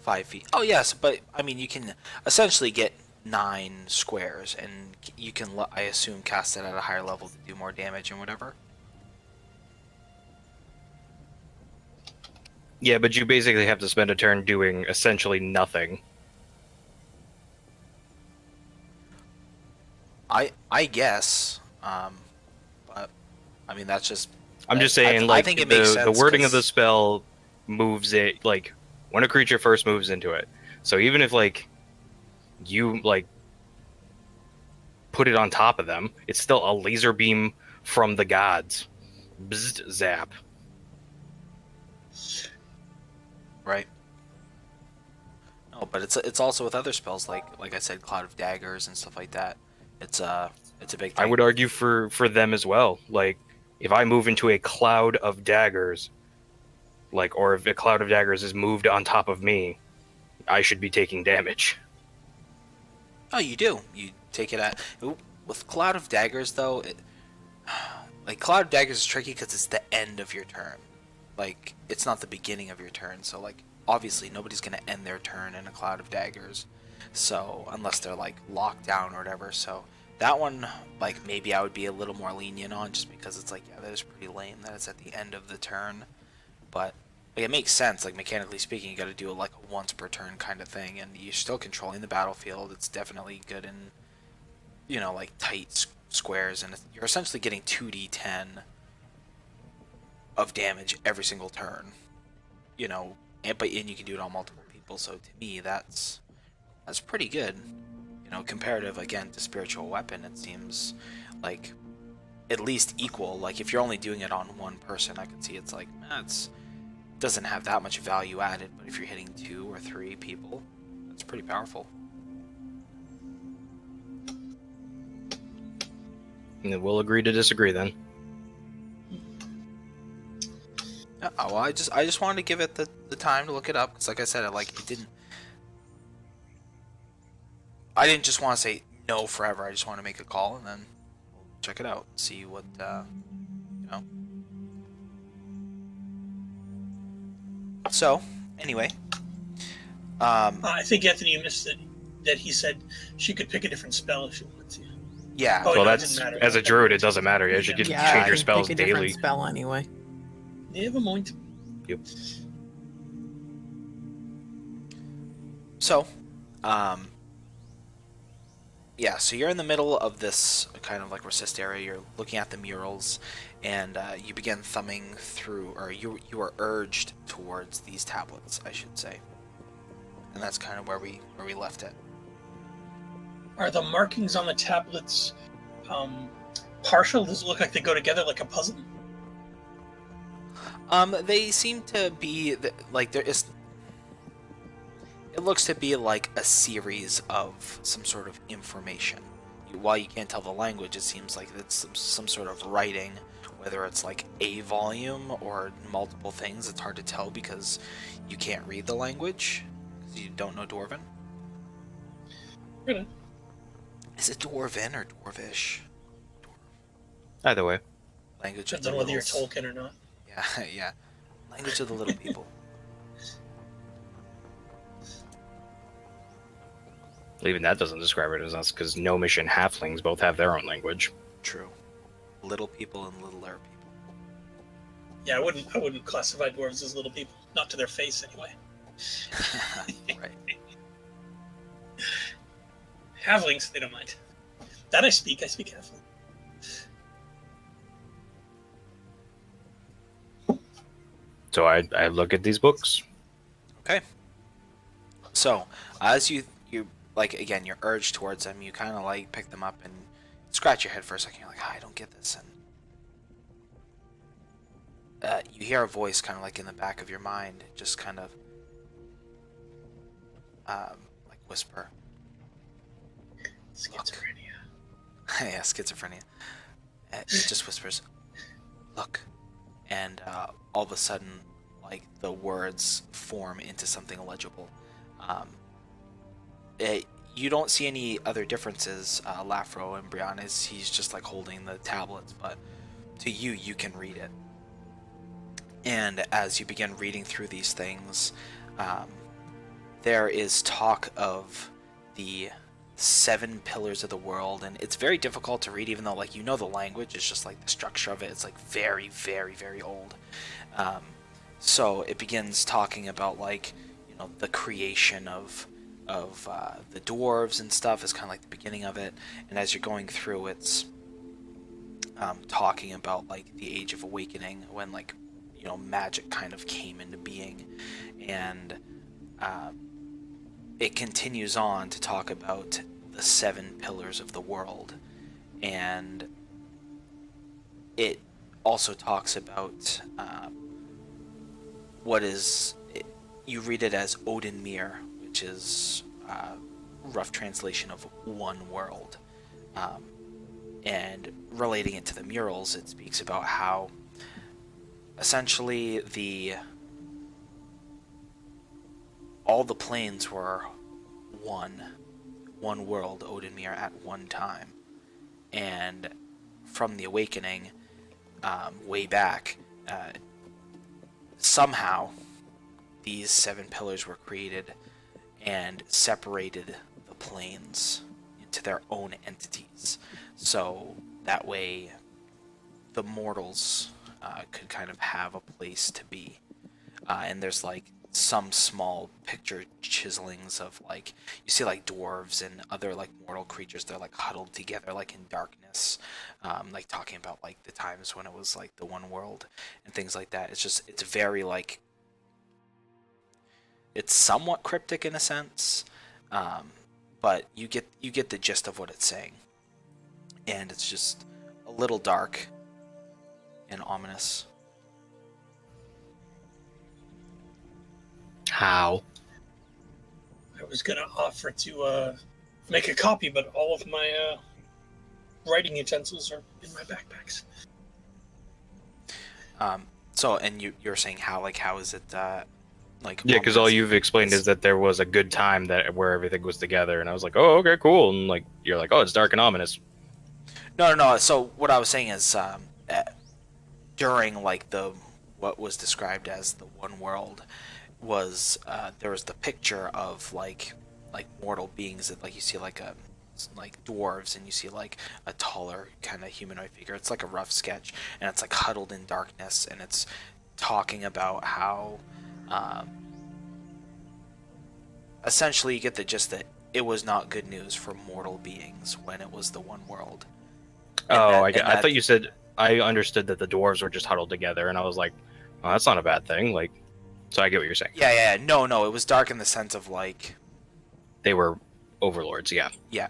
5 feet. Oh yes, but I mean, you can essentially get 9 squares, and you can, I assume, cast it at a higher level to do more damage and whatever. Yeah, but you basically have to spend a turn doing essentially nothing. I guess, but I mean that's just. I'm just saying, I like, think it makes the sense. wording of the 'Cause- spell moves it, like, when a creature first moves into it. So even if, like, you, like, put it on top of them, it's still a laser beam from the gods. Bzz, zap. Right. No, but it's also with other spells like I said, Cloud of Daggers and stuff like that. It's a big thing. I would argue for them as well. Like, if I move into a cloud of daggers, like, or if a cloud of daggers is moved on top of me, I should be taking damage. Oh, you do. You take it at with Cloud of Daggers though. Like Cloud of Daggers is tricky because it's the end of your turn. Like it's not the beginning of your turn. So like obviously nobody's gonna end their turn in a Cloud of Daggers. So unless they're like locked down or whatever. So that one, like maybe I would be a little more lenient on, just because it's like, yeah, that is pretty lame that it's at the end of the turn. But like, it makes sense, like mechanically speaking, you got to do it like a once per turn kind of thing, and you're still controlling the battlefield. It's definitely good in, like tight squares, and you're essentially getting 2d10 of damage every single turn. And you can do it on multiple people. So to me, that's pretty good. Comparative again to spiritual weapon, it seems like at least equal. Like if you're only doing it on one person, I can see it's like it's doesn't have that much value added, but if you're hitting 2 or 3 people, that's pretty powerful. And we'll agree to disagree then. Well, I just wanted to give it the time to look it up, because like I said, I didn't just want to say no forever. I just want to make a call and then check it out, see what So, anyway. I think, Anthony, you missed it. That he said she could pick a different spell if she wanted to. Yeah. Oh, Well, no, it that's, didn't matter. as a druid, it doesn't matter. You can Yeah, change I your can spells pick a different daily. spell anyway. Never mind. Yep. So, yeah, so you're in the middle of this kind of like recessed area. You're looking at the murals, and you begin thumbing through, or you are urged towards these tablets, I should say. And that's kind of where we left it. Are the markings on the tablets partial? Does it look like they go together like a puzzle? They seem to be like there is. It looks to be like a series of some sort of information. While you can't tell the language, it seems like it's some sort of writing, whether it's like a volume or multiple things. It's hard to tell because you can't read the language because you don't know Dwarven. Really? Is it Dwarven or Dwarvish? Either way. Language Depends of on the whether you're littles. Tolkien or not. Yeah, yeah. Language of the little people. Even that doesn't describe it as us, because Gnomish and Halflings both have their own language. True. Little people and littler people. Yeah, I wouldn't classify dwarves as little people. Not to their face, anyway. Right. Halflings, they don't mind. That I speak halfling. So I look at these books. Okay. So, as you like, again, you're urged towards them, you kind of like pick them up and scratch your head for a second. You're like, I don't get this. And you hear a voice kind of like in the back of your mind, just kind of like whisper. Schizophrenia. Yeah, schizophrenia. It just whispers, look. And all of a sudden, like, the words form into something illegible. You don't see any other differences. Lafro and Brianna's, he's just like holding the tablets, but to you, you can read it. And as you begin reading through these things, there is talk of the 7 pillars of the world, and it's very difficult to read, even though, like, you know the language. It's just like the structure of it. It's like very, very, very old. So it begins talking about like, you know, the creation of the dwarves and stuff is kind of like the beginning of it. And as you're going through, it's talking about like the Age of Awakening, when like, you know, magic kind of came into being. And it continues on to talk about the 7 pillars of the world, and it also talks about what is, you read it as Odinmere, which is rough translation of one world. And relating it to the murals, it speaks about how essentially all the planes were one world, Odinmere, at one time. And from the Awakening, way back, somehow these 7 pillars were created and separated the planes into their own entities. So that way the mortals could kind of have a place to be. And there's like some small picture chiselings of like, you see like dwarves and other like mortal creatures, they're like huddled together like in darkness, like talking about like the times when it was like the one world and things like that. It's just, it's very like, it's somewhat cryptic in a sense, but you get the gist of what it's saying, and it's just a little dark and ominous. How? I was gonna offer to make a copy, but all of my writing utensils are in my backpacks. So, and you're saying how is it like? Yeah, because all you've explained is that there was a good time that where everything was together, and I was like, oh, okay, cool, and like you're like, oh, it's dark and ominous. No. So what I was saying is, during like what was described as the one world, was there was the picture of like mortal beings that like you see like dwarves, and you see like a taller kind of humanoid figure. It's like a rough sketch, and it's like huddled in darkness, and it's talking about how essentially you get the gist that it was not good news for mortal beings when it was the one world. I thought you said, I understood that the dwarves were just huddled together, and I was like, oh, that's not a bad thing. Like, so I get what you're saying. Yeah. No, it was dark in the sense of like They were overlords, yeah. Yeah.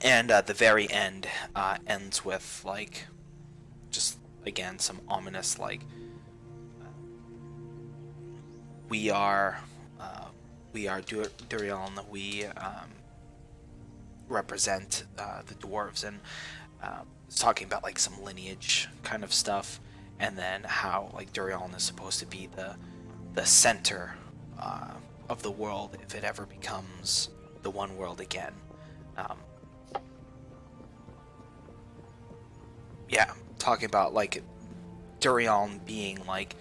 And the very end ends with like just again some ominous like we are Duriel, we represent the dwarves, and it's talking about like some lineage kind of stuff, and then how like Duriel is supposed to be the center of the world if it ever becomes the one world again. Yeah, talking about like Duriel being like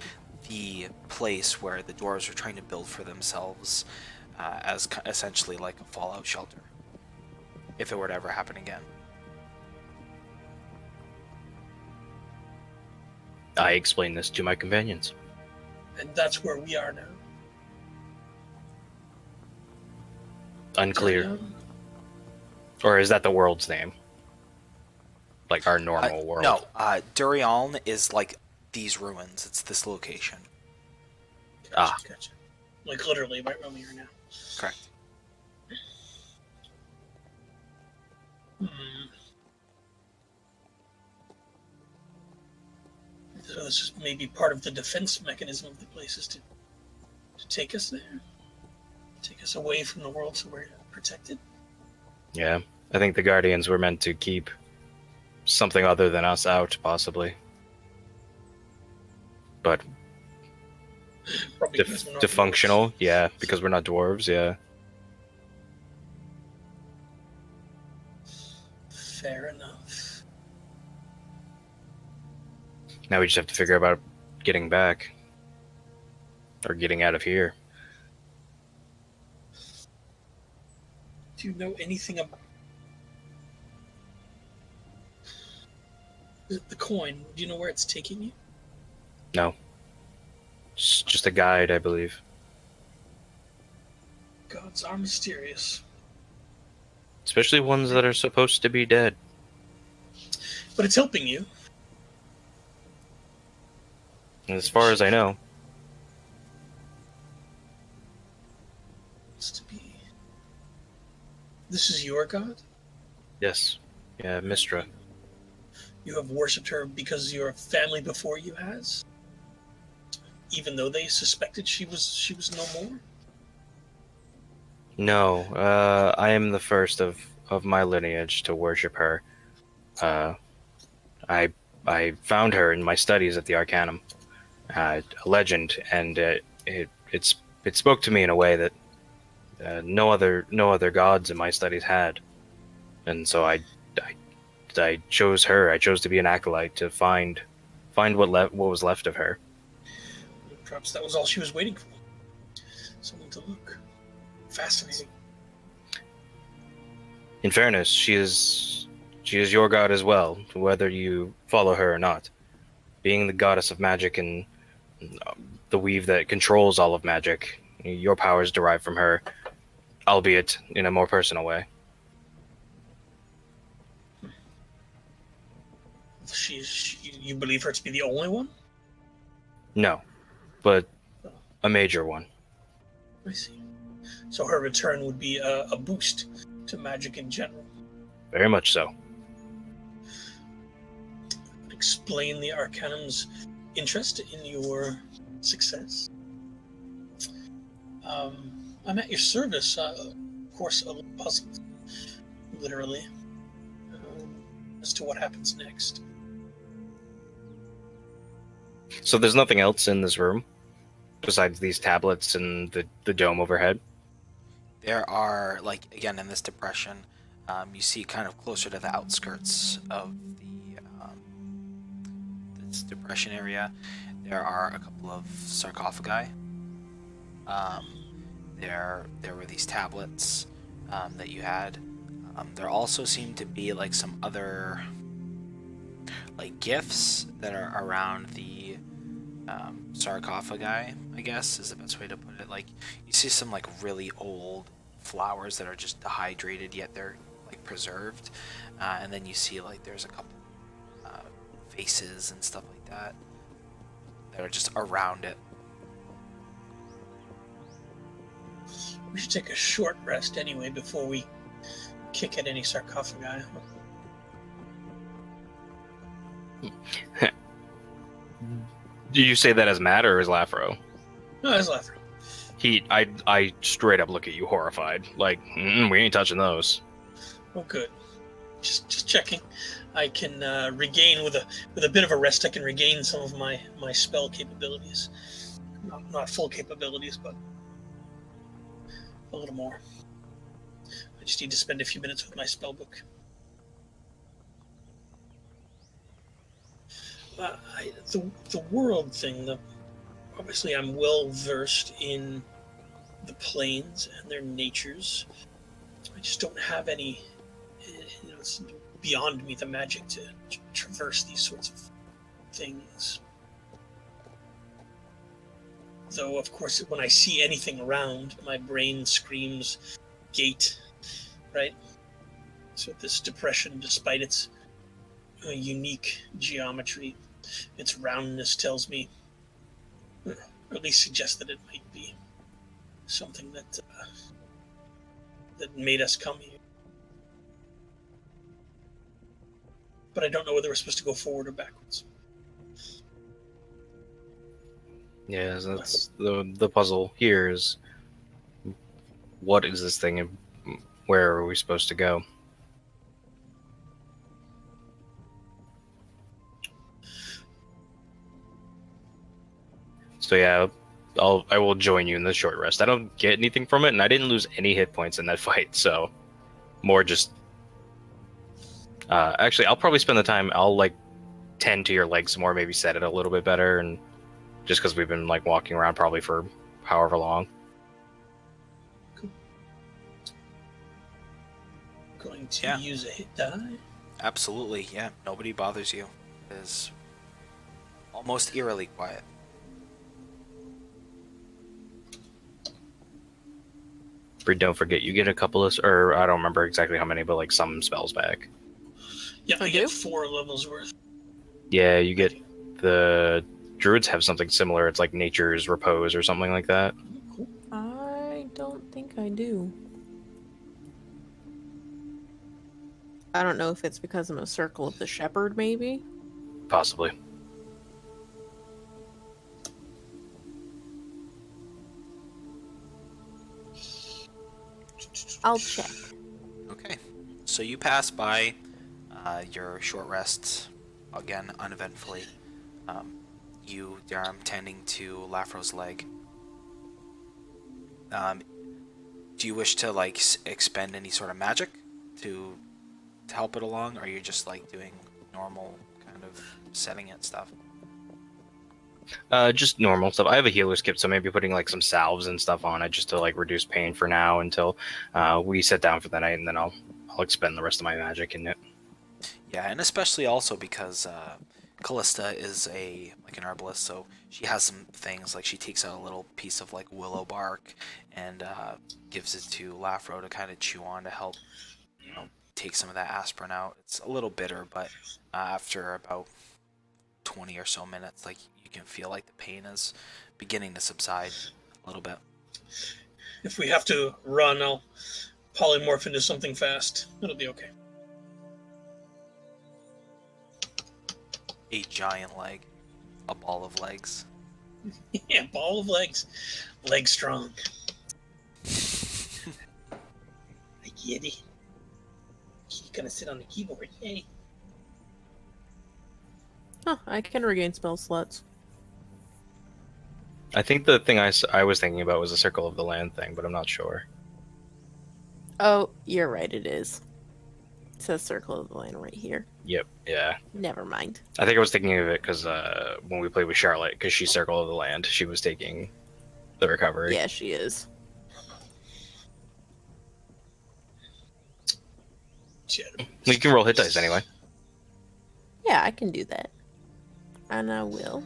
the place where the dwarves are trying to build for themselves as essentially like a fallout shelter if it were to ever happen again. I explained this to my companions. And that's where we are now. Unclear. Or is that the world's name? Like our normal world? No, Duriel is like these ruins. It's this location. Gotcha. Like literally right where we are now. Correct. So this is maybe part of the defense mechanism of the place, is to take us there. Take us away from the world so we're protected. Yeah, I think the Guardians were meant to keep something other than us out, possibly. But Probably because we're not dysfunctional, yeah, because we're not dwarves, yeah. dwarves. Fair enough. Now we just have to figure out getting back. Or getting out of here. Do you know anything about... The coin. Do you know where it's taking you? No. It's just a guide, I believe. Gods are mysterious. Especially ones that are supposed to be dead. But it's helping you. As far as I know. It's to be. This is your god? Yes. Yeah, Mistra. You have worshipped her because your family before you has? Even though they suspected she was no more? No, I am the first of my lineage to worship her. I found her in my studies at the Arcanum, a legend, and it spoke to me in a way that no other gods in my studies had, and so I chose her. I chose to be an acolyte to find what was left of her. Perhaps that was all she was waiting for. Someone to look. Fascinating. In fairness, she is your god as well, whether you follow her or not. Being the goddess of magic and the weave that controls all of magic, your powers derive from her, albeit in a more personal way. You believe her to be the only one? No, but a major one. I see. So her return would be a boost to magic in general. Very much so. Explain the Arcanum's interest in your success. I'm at your service. Of course, a little puzzled, literally, as to what happens next. So there's nothing else in this room besides these tablets and the dome overhead? There are, like, again, in this depression, you see kind of closer to the outskirts of this depression area, there are a couple of sarcophagi. There were these tablets that you had. There also seem to be like some other like gifts that are around the sarcophagi, I guess is the best way to put it. Like you see some like really old flowers that are just dehydrated yet they're like preserved, and then you see like there's a couple faces and stuff like that that are just around it. We should take a short rest anyway before we kick at any sarcophagi. Do you say that as Matt or as Lafro? No, that's laughing. I straight up look at you horrified. Like, we ain't touching those. Oh, good. Just checking. I can regain with a bit of a rest. I can regain some of my spell capabilities. Not full capabilities, but a little more. I just need to spend a few minutes with my spell book. The world thing. Obviously, I'm well versed in the planes and their natures. I just don't have any. It's beyond me the magic to traverse these sorts of things. Though, of course, when I see anything around, my brain screams gate, right? So this depression, despite its unique geometry, its roundness tells me, or at least suggests that it might be something that made us come here. But I don't know whether we're supposed to go forward or backwards. Yeah, so that's the puzzle here is what is this thing and where are we supposed to go? So yeah, I will join you in the short rest. I don't get anything from it, and I didn't lose any hit points in that fight, so more just actually I'll probably spend the time. I'll like tend to your legs some more, maybe set it a little bit better, and just because we've been like walking around probably for however long. Cool. Going to use a hit die. Absolutely, yeah. Nobody bothers you. It is almost eerily quiet. But don't forget, you get a couple of, or I don't remember exactly how many, but like some spells back. Yeah, I I get do? 4 levels worth. Yeah, you get the druids have something similar. It's like Nature's Repose or something like that. Cool. I don't think I do. I don't know if it's because I'm a Circle of the Shepherd, maybe? Possibly. I'll check. Okay, so you pass by your short rests again uneventfully. You, Darum, tending to Lafro's leg. Do you wish to like expend any sort of magic to help it along, or are you just like doing normal kind of setting it stuff? Just normal stuff. I have a healer's kit, so maybe putting like some salves and stuff on it just to like reduce pain for now until we sit down for the night, and then I'll expend the rest of my magic in it. Yeah, and especially also because Callista is an herbalist, so she has some things like she takes out a little piece of like willow bark and gives it to Lafro to kind of chew on to help, take some of that aspirin out. It's a little bitter, but after about 20 or so minutes, like you can feel like the pain is beginning to subside a little bit. If we have to run, I'll polymorph into something fast. It'll be okay. A giant leg, a ball of legs. Yeah, ball of legs. Leg strong. Hi, kitty. She's gonna sit on the keyboard. Yay. Huh, I can regain spell slots. I think the thing I was thinking about was a Circle of the Land thing, but I'm not sure. Oh, you're right, it is. It says Circle of the Land right here. Yep, yeah. Never mind. I think I was thinking of it because when we played with Charlotte, because she's Circle of the Land, she was taking the recovery. Yeah, she is. We can roll hit dice anyway. Yeah, I can do that. And I will.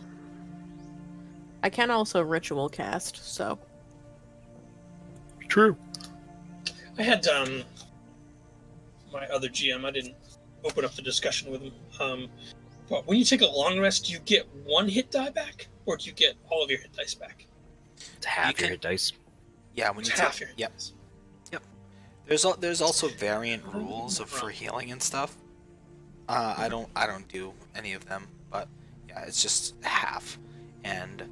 I can also ritual cast, so. True. I had my other GM. I didn't open up the discussion with him. But when you take a long rest, do you get 1 hit die back, or do you get all of your hit dice back? It's half your hit dice. Yeah, when you It's take, half your hit yep. dice. There's also variant rules for healing and stuff. I don't do any of them, but yeah, it's just half, and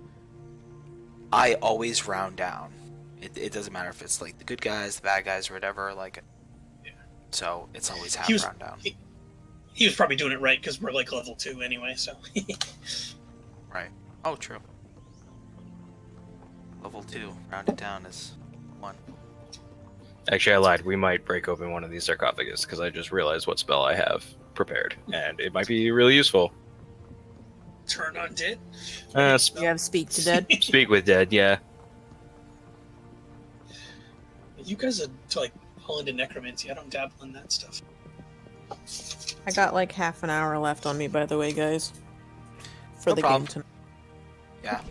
I always round down. It doesn't matter if it's like the good guys, the bad guys, or whatever. Like, yeah. So it's always half round down. He was probably doing it right because we're like level 2 anyway. So. Right. Oh, true. Level 2, rounded down is 1. Actually, I lied. We might break open one of these sarcophagus because I just realized what spell I have prepared, and it might be really useful. Turn on dead. You have Speak to Dead? Speak with dead, yeah. You guys are like all into necromancy. I don't dabble in that stuff. I got like half an hour left on me, by the way, guys. For No the problem. game tonight. Yeah.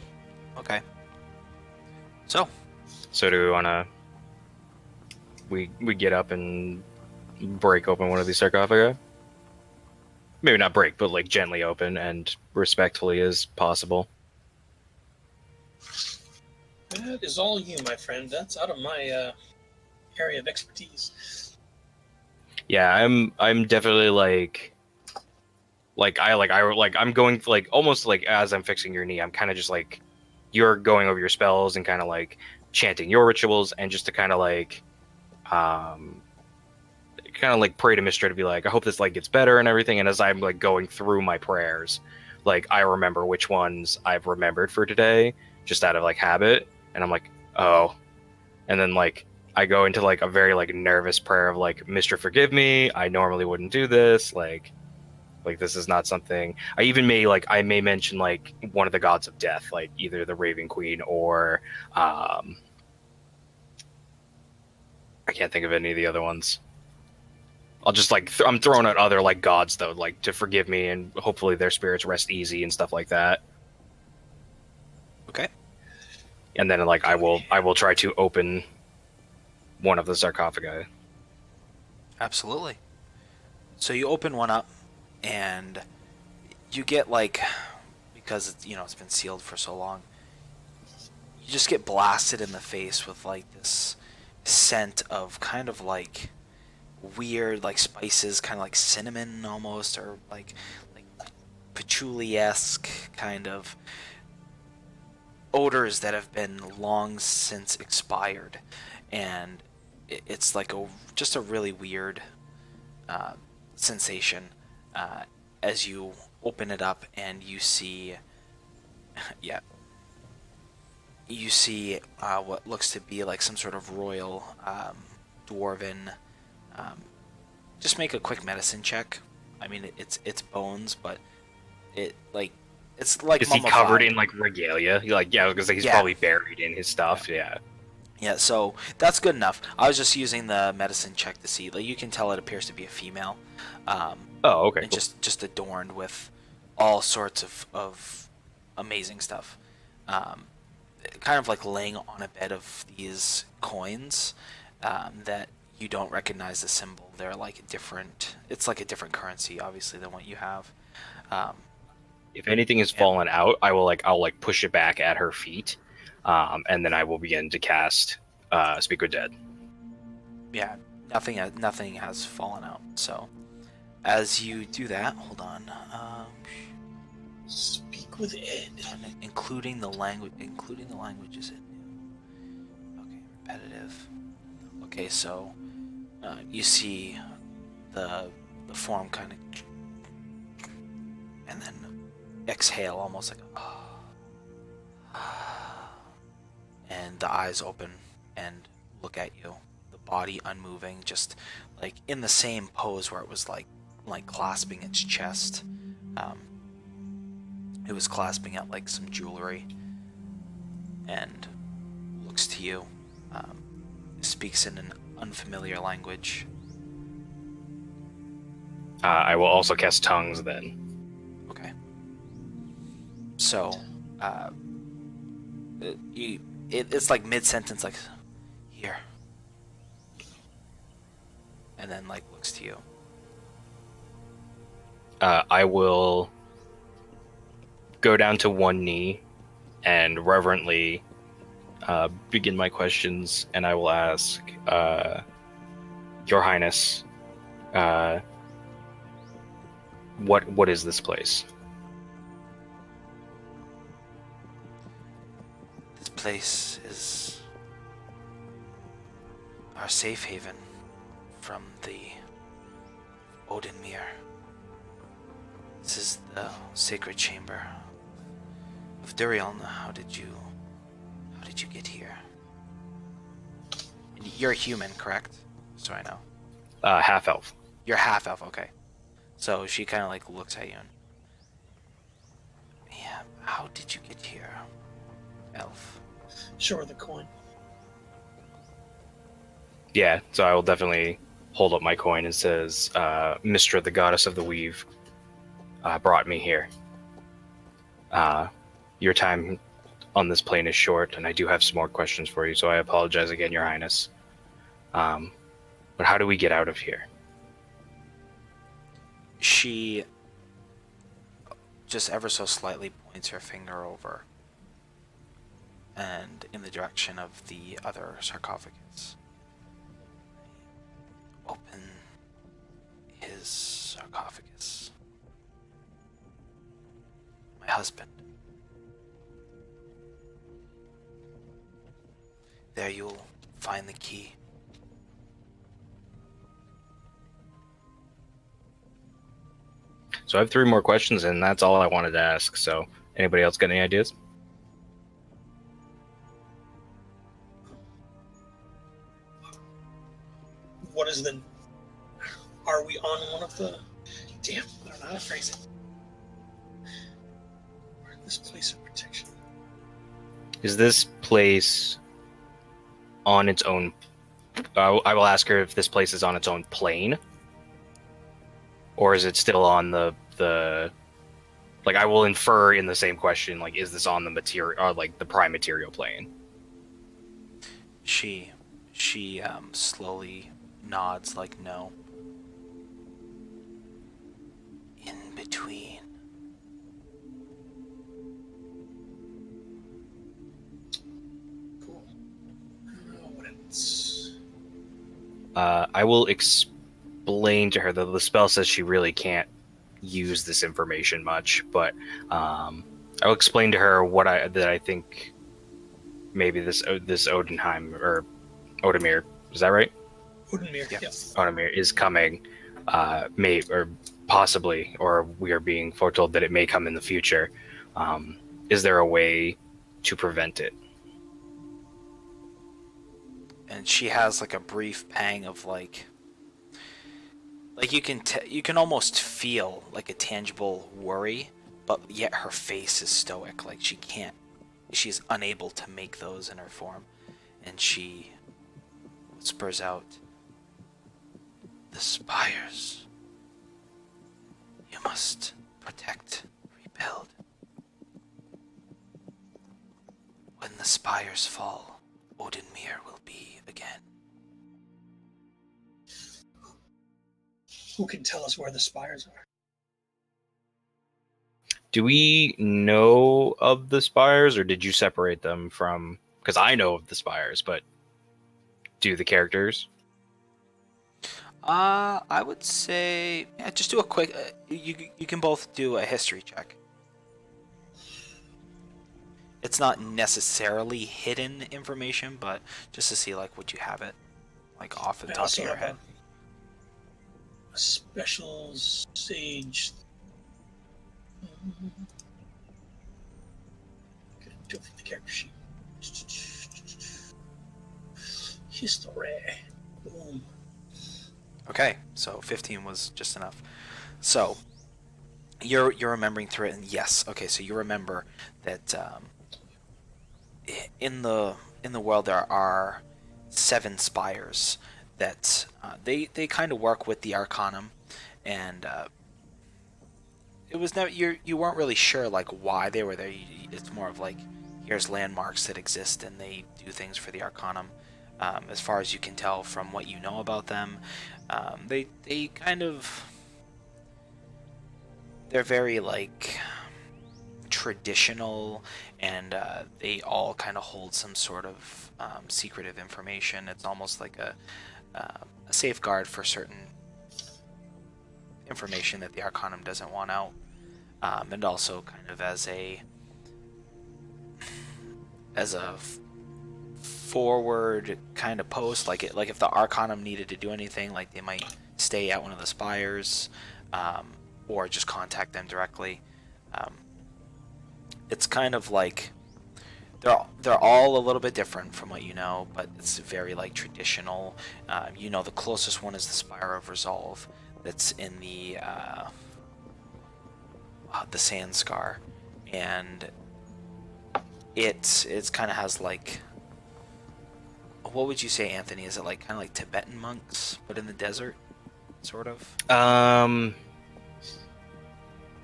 Okay. So, So do we want to... We get up and break open one of these sarcophagi? Maybe not break, but like gently open and respectfully as possible. That is all you, my friend. That's out of my area of expertise. Yeah, I'm definitely I'm going like almost like as I'm fixing your knee, I'm kind of just like you're going over your spells and kind of like chanting your rituals and just to kind of like pray to Mystra to be like, I hope this like gets better and everything. And as I'm like going through my prayers, like I remember which ones I've remembered for today just out of like habit, and I'm like, oh, and then like I go into like a very like nervous prayer of like, Mystra, forgive me, I normally wouldn't do this, like this is not something I may mention like one of the gods of death, like either the Raven Queen or I can't think of any of the other ones. I'll just like I'm throwing out other like gods though, like to forgive me, and hopefully their spirits rest easy and stuff like that. Okay. And then like I will try to open one of the sarcophagi. Absolutely. So you open one up, and you get like, because it's, it's been sealed for so long, you just get blasted in the face with like this scent of kind of like weird like spices, kind of like cinnamon almost, or like patchouli-esque kind of odors that have been long since expired, and it's like just a really weird sensation as you open it up, and you see what looks to be like some sort of royal dwarven. Just make a quick medicine check. I mean, it's bones, but it's like Is he covered in like regalia? Like, yeah, because he's probably buried in his stuff. Yeah. Yeah, so that's good enough. I was just using the medicine check to see. Like, you can tell it appears to be a female. Oh, okay. And Cool. just adorned with all sorts of amazing stuff. Kind of like laying on a bed of these coins that you don't recognize the symbol. They're like different. It's like a different currency, obviously, than what you have. If anything is fallen out, I'll push it back at her feet, and then I will begin to cast Speak with Dead. Yeah, nothing has fallen out. So, as you do that, hold on. Speak with Ed. Including the language is it new? Okay, repetitive. Okay, so you see the form kind of, and then exhale almost like and the eyes open and look at you, the body unmoving, just like in the same pose where it was like clasping its chest. It was clasping at like some jewelry, and looks to you, speaks in an unfamiliar language. I will also cast Tongues then. Okay. So, it's like mid-sentence, like, here. And then, like, looks to you. I will go down to one knee and reverently begin my questions, and I will ask, Your Highness, what is this place? This place is our safe haven from the Odinmere. This is the sacred chamber of Durielna. How did you get here? And you're a human, correct? So I know. Half elf. You're half elf, okay. So she kind of like looks at you and, yeah, how did you get here, elf? Show her the coin. Yeah, so I will definitely hold up my coin and says, Mistra, the goddess of the weave, brought me here. Your time on this plane is short, and I do have some more questions for you, so I apologize again, Your Highness. But how do we get out of here? She just ever so slightly points her finger over and in the direction of the other sarcophagus. Open his sarcophagus. My husband. There you'll find the key. So I have 3 more questions, and that's all I wanted to ask. So anybody else got any ideas? What is the... Are we on one of the... Damn, I don't know how to phrase it. We're in this place of protection. Is this place on its own... I will ask her if this place is on its own plane, or is it still on the like I will infer in the same question, like, is this on the material or like the prime material plane? She slowly nods like no. In between. Cool. What else? I will explain to her that the spell says she really can't use this information much, but I'll explain to her that I think maybe this Odenheim or Odemir, is that right? Udenmere, Yeah. yeah. Odemir is coming, may or possibly, or we are being foretold that it may come in the future. Is there a way to prevent it? And she has like a brief pang of like you can almost feel like a tangible worry, but yet her face is stoic. Like she's unable to make those in her form, and she whispers out, "The spires. You must protect, rebuild. When the spires fall, Odinmere will be again." Who can tell us where the spires are? Do we know of the spires, or did you separate them from? Because I know of the spires, but do the characters? I would say, yeah, just do a quick. You can both do a history check. It's not necessarily hidden information, but just to see like what you have it, like off the I top of also your have head. a special sage. Okay, don't think the character sheet. History. Boom. Okay, so 15 was just enough. So you're remembering through it, and yes, okay, so you remember that in the world there are 7 spires that they kind of work with the Arcanum, and it was never you weren't really sure like why they were there. It's more of like here's landmarks that exist and they do things for the Arcanum. As far as you can tell from what you know about them, they kind of they're very like traditional, and they all kind of hold some sort of secretive information. It's almost like a safeguard for certain information that the Arcanum doesn't want out, and also kind of as a forward kind of post, like if the Arcanum needed to do anything, like they might stay at one of the spires, or just contact them directly. It's kind of like they're all a little bit different from what you know, but it's very like traditional. The closest one is the Spire of Resolve, that's in the Sand Scar, and it's kind of has like, what would you say, Anthony? Is it like kind of like Tibetan monks, but in the desert, sort of?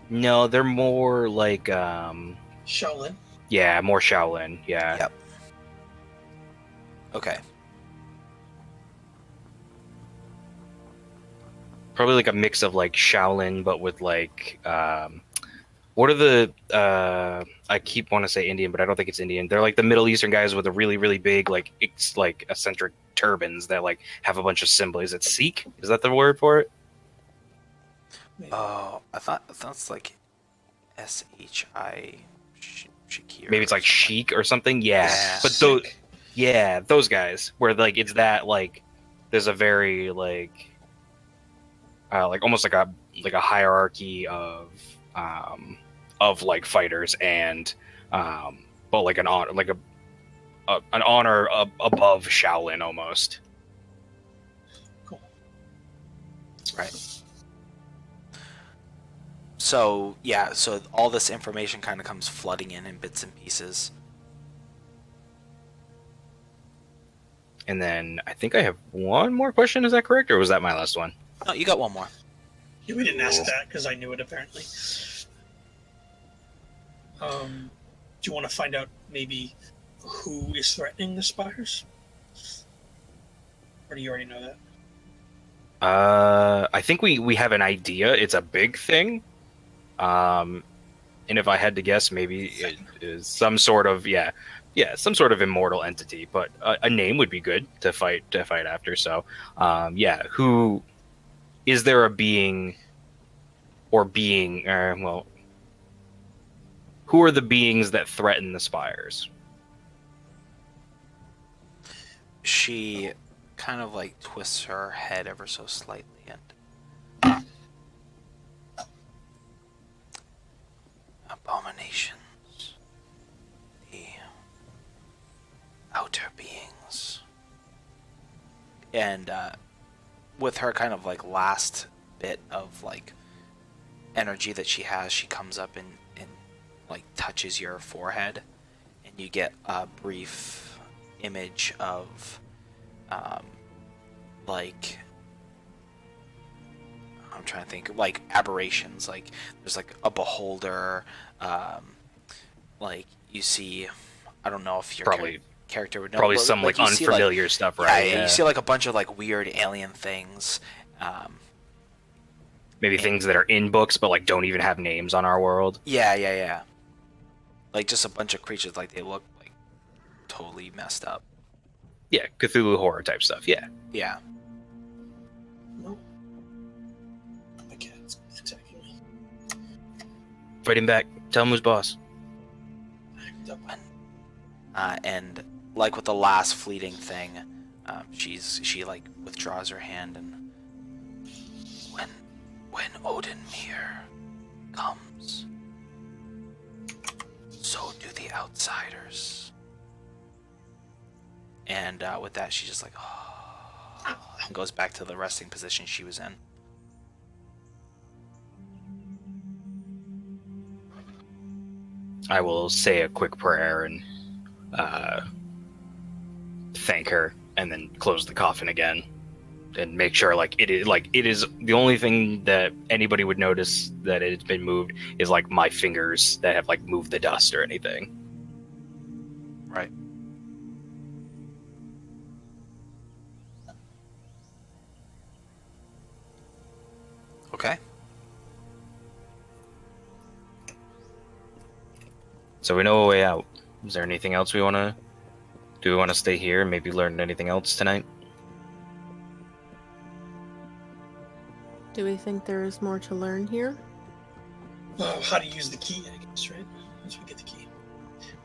No, they're more like Shaolin. yeah, more Shaolin. Yeah. Yep. Okay. Probably like a mix of like Shaolin, but with like what are the I keep want to say Indian, but I don't think it's Indian. They're like the Middle Eastern guys with a really, really big like like eccentric turbans that like have a bunch of symbols. Is it Sikh? Is that the word for it? Oh, I thought it's like SHI Shakir. Maybe it's like Sheik or something. Yeah. Yeah. But those guys where like it's that like there's a very like almost like a hierarchy of like fighters and but like an honor above Shaolin almost. Cool. Right. So yeah, so all this information kind of comes flooding in bits and pieces. And then I think I have one more question. Is that correct, or was that my last one? No, you got one more. Yeah, we didn't ask that because I knew it apparently. Do you want to find out maybe who is threatening the spires? Or do you already know that? I think we have an idea. It's a big thing. And if I had to guess, maybe it is some sort of some sort of immortal entity. But a name would be good to fight after. So, who is there a being or being? Who are the beings that threaten the spires? She kind of like twists her head ever so slightly and abominations, the outer beings, and with her kind of like last bit of like energy that she has, she comes up and like touches your forehead, and you get a brief image of like I'm trying to think, like aberrations, like there's like a beholder, like you see, I don't know if your character would know, probably but, some like you see, unfamiliar stuff, right? Yeah, you see like a bunch of like weird alien things, maybe things that are in books but like don't even have names on our world. Yeah. Like just a bunch of creatures, like they look like totally messed up. Yeah, Cthulhu horror type stuff. Yeah. Yeah. No. My cat's attacking me. Fight him back. Tell him who's boss. And like with the last fleeting thing, she like withdraws her hand, and when Odinmere comes, so do the outsiders. And with that, she just like and goes back to the resting position she was in. I will say a quick prayer and thank her, and then close the coffin again, and make sure it is the only thing that anybody would notice that it's been moved is like my fingers that have like moved the dust or anything. Right. Okay. So we know a way out. Is there anything else we want to do? We want to stay here and maybe learn anything else tonight? Do we think there is more to learn here? Well, how to use the key, I guess, right? Once we get the key.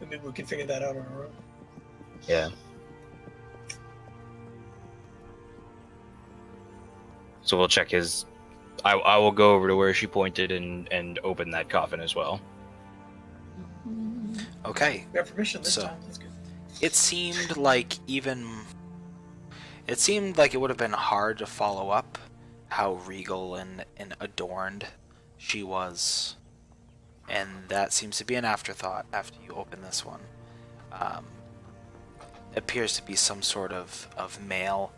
Maybe we can figure that out on our own. Yeah. So we'll check his... I will go over to where she pointed and open that coffin as well. Okay. We have permission this So- time. That's good. It seemed like it would have been hard to follow up how regal and adorned she was. And that seems to be an afterthought after you open this one. It appears to be some sort of male,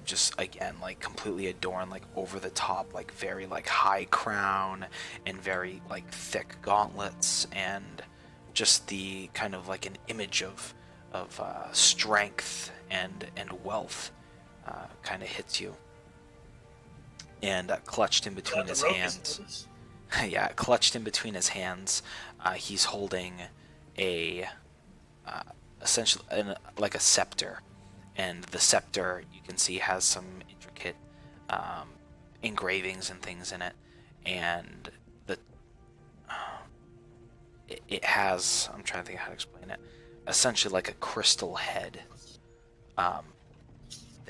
just again like completely adorned, like over the top, like very like high crown and very like thick gauntlets, and just the kind of like an image of strength and wealth kind of hits you. And clutched in between Glad his the rogue hands. isn't with us. Yeah, clutched in between his hands, he's holding a essentially like a scepter, and the scepter you can see has some intricate engravings and things in it, and it has, I'm trying to think how to explain it, essentially like a crystal head that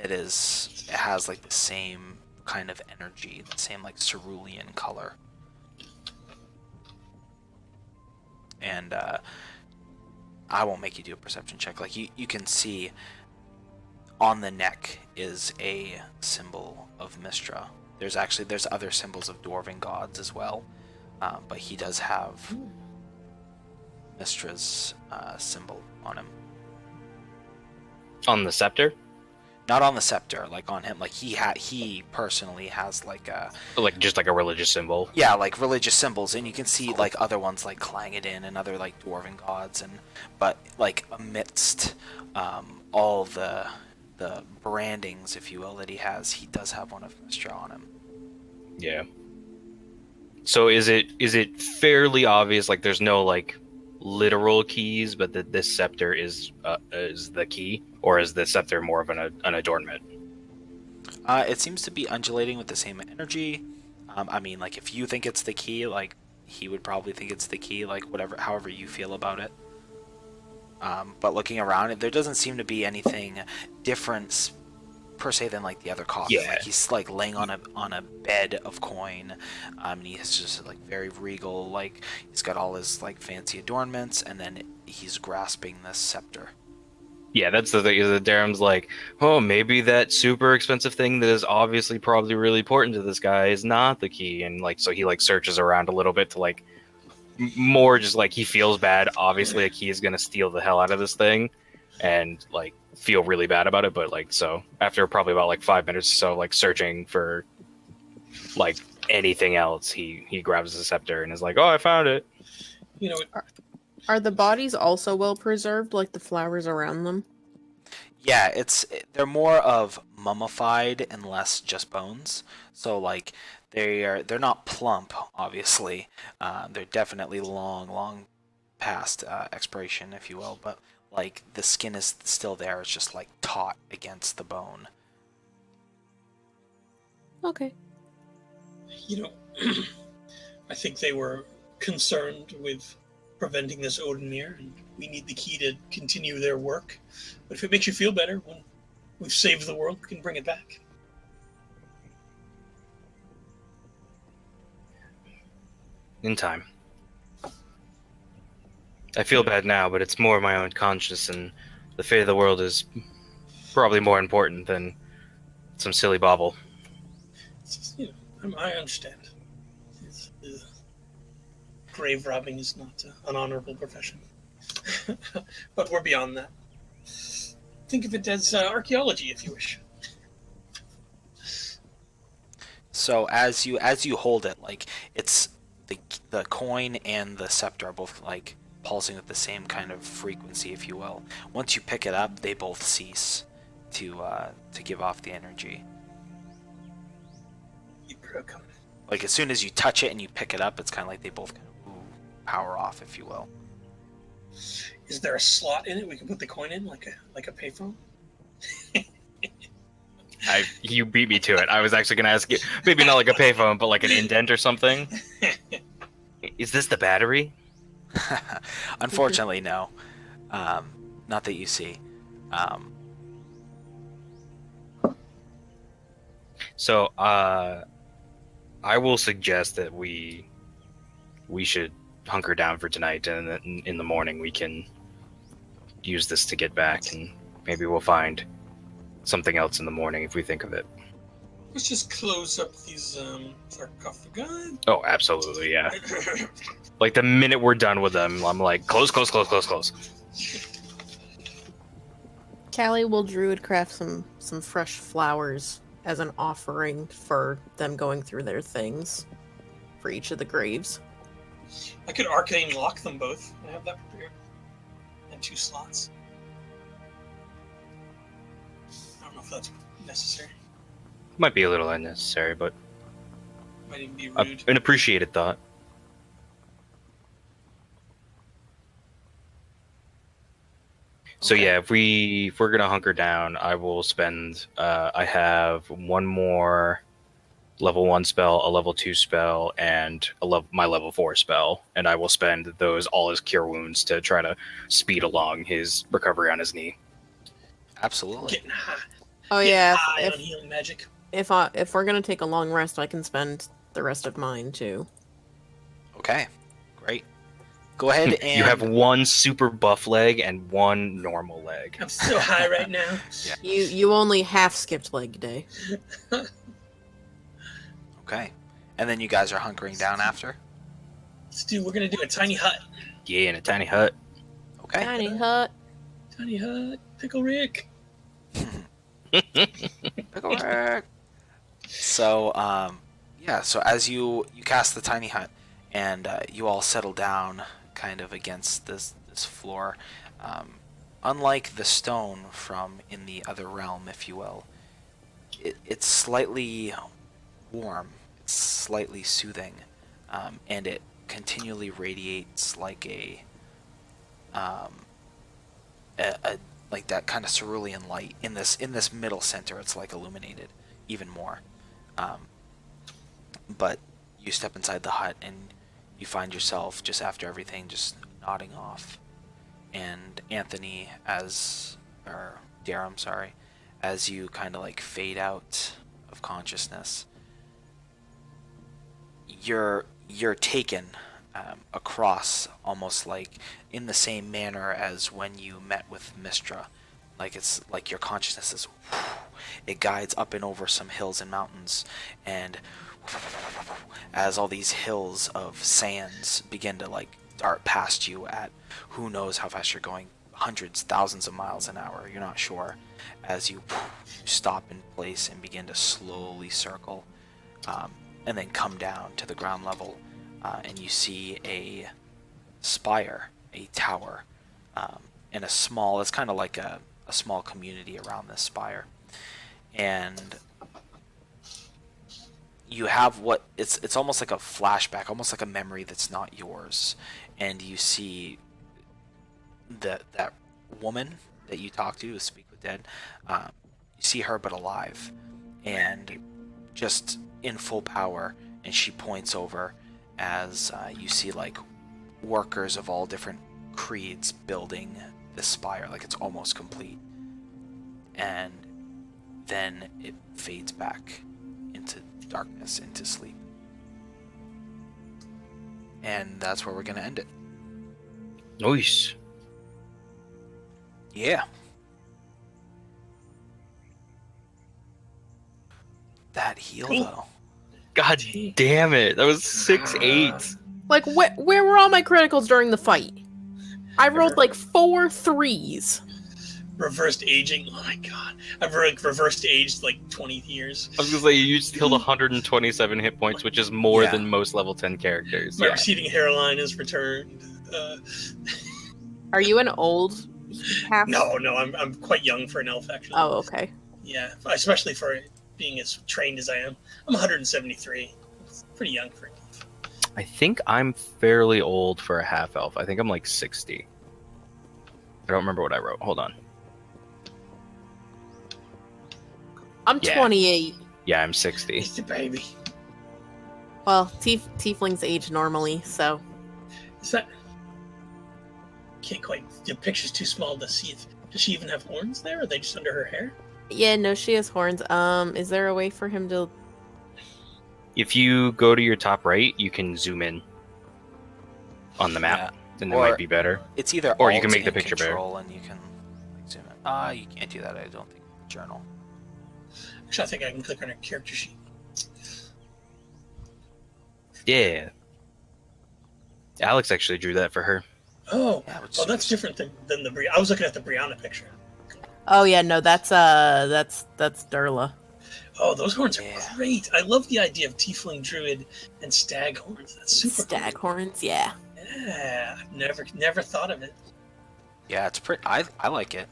is, it has like the same kind of energy, the same like cerulean color. And I won't make you do a perception check. Like you can see on the neck is a symbol of Mystra. There's other symbols of dwarven gods as well, but he does have Mystra's symbol on him. On the scepter? Not on the scepter, like on him. Like he personally has like a Like just like a religious symbol. yeah, like religious symbols, and you can see like other ones like Clangeddin and other like dwarven gods, but like amidst all the brandings, if you will, that he has, he does have one of Mystra on him. Yeah. So is it fairly obvious? Like there's no like literal keys, but that this scepter is the key, or is the scepter more of an adornment? It seems to be undulating with the same energy. I mean, like if you think it's the key, like he would probably think it's the key, like however you feel about it. But looking around it, there doesn't seem to be anything different per se than like the other coffin. Yeah. Like he's like laying on a bed of coin, and he's just like very regal. Like he's got all his like fancy adornments, and then he's grasping this scepter. Yeah, that's the thing. Is that Darren's like, oh, maybe that super expensive thing that is obviously probably really important to this guy is not the key, and like so he like searches around a little bit to like more just like he feels bad. Obviously, a key is gonna steal the hell out of this thing, and like feel really bad about it. But like so after probably about like 5 minutes or so, like searching for like anything else, he grabs the scepter and is like, oh, I found it. You know, Are the bodies also well preserved, like the flowers around them? Yeah, they're more of mummified and less just bones. So like they're not plump, obviously. They're definitely long past expiration, if you will. But like the skin is still there. It's just like taut against the bone. Okay. you know, I think they were concerned with preventing this Odinmere, and we need the key to continue their work. But if it makes you feel better, when we've saved the world, we can bring it back. In time. I feel bad now, but it's more my own conscience, and the fate of the world is probably more important than some silly bauble. I understand. Grave robbing is not an honorable profession. But we're beyond that. Think of it as archaeology, if you wish. So as you hold it, like it's the coin and the scepter are both like pulsing at the same kind of frequency, if you will. Once you pick it up, they both cease to give off the energy. Like as soon as you touch it and you pick it up, it's kind of like they both kind of power off, if you will. Is there a slot in it we can put the coin in, like a payphone? You beat me to it. I was actually going to ask you, maybe not like a payphone, but like an indent or something. Is this the battery? Unfortunately, no. Not that you see. So, I will suggest that we should hunker down for tonight, and then in the morning we can use this to get back, and maybe we'll find something else in the morning if we think of it. Let's just close up these sarcophagi. Oh, absolutely, yeah. Like the minute we're done with them, I'm like, close. Callie will druidcraft some fresh flowers as an offering for them going through their things for each of the graves. I could arcane lock them both. I have that prepared. And 2 slots. I don't know if that's necessary. Might be a little unnecessary, but Might even be rude. an appreciated thought. So Okay. yeah, if we're gonna hunker down, I will spend. I have one more level 1 spell, a level 2 spell, and my level 4 spell, and I will spend those all as cure wounds to try to speed along his recovery on his knee. Absolutely. Getting high. Oh Getting yeah, high on if healing magic. if we're gonna take a long rest, I can spend the rest of mine too. Okay. Great. Go ahead and You have 1 super buff leg and 1 normal leg. I'm still high right now. Yeah. You only half skipped leg day. Okay. And then you guys are hunkering down after? We're gonna do a tiny hut. Yeah, in a tiny hut. Okay. Tiny hut. Tiny hut. Pickle Rick. Pickle So, yeah. So as you cast the tiny hut, and you all settle down, kind of against this floor. Unlike the stone from in the other realm, if you will, it's slightly warm. It's slightly soothing, and it continually radiates like um, a like that kind of cerulean light in this middle center. It's like illuminated even more. But you step inside the hut and you find yourself just after everything just nodding off. And Anthony, or Darum, sorry, as you kind of like fade out of consciousness, you're taken across almost like in the same manner as when you met with Mistra. Like it's like your consciousness is, it guides up and over some hills and mountains, and as all these hills of sands begin to like dart past you at who knows how fast you're going, hundreds, thousands of miles an hour, you're not sure, as you stop in place and begin to slowly circle, and then come down to the ground level, and you see a spire, a tower, and it's kind of like a small community around this spire. And you have it's almost like a flashback, almost like a memory that's not yours, and you see that woman that you talked to Speak with Dead. You see her but alive, and just in full power, and she points over as you see like workers of all different creeds building this spire, like it's almost complete, and then it fades back into darkness, into sleep. And that's where we're gonna end it. Nice. Yeah. That heal though. God damn it. That was 6-8. Like, where were all my criticals during the fight? I rolled like 4 3s. Reversed aging. Oh my god. I've like reversed aged like 20 years. I was gonna say, you just healed 127 hit points, which is more than most level 10 characters. My receding hairline is returned. Are you an old half? No, I'm quite young for an elf, actually. Oh, okay. Yeah, especially for being as trained as I am. I'm 173. It's pretty young for an elf. I think I'm fairly old for a half elf. I think I'm like 60. I don't remember what I wrote. Hold on. I'm 28. Yeah, I'm 60. He's the baby. Well, tieflings age normally, so. Is that... Can't quite... The picture's too small to see it. Does she even have horns there? Or are they just under her hair? Yeah, no, she has horns. Is there a way for him to... If you go to your top right, you can zoom in on the map, and it might be better. It's either or you Alt can make the and picture Control and you can like, zoom in. You can't do that, I don't think. Journal. Actually, I think I can click on her character sheet. Yeah. Alex actually drew that for her. Oh, Yeah, well, that's different than the Brianna. I was looking at the Brianna picture. Oh yeah, no, that's Durla. Oh, those horns are great. I love the idea of tiefling druid and stag horns. That's super Stag cool. horns, yeah. Yeah, I've never thought of it. Yeah, it's pretty. I like it.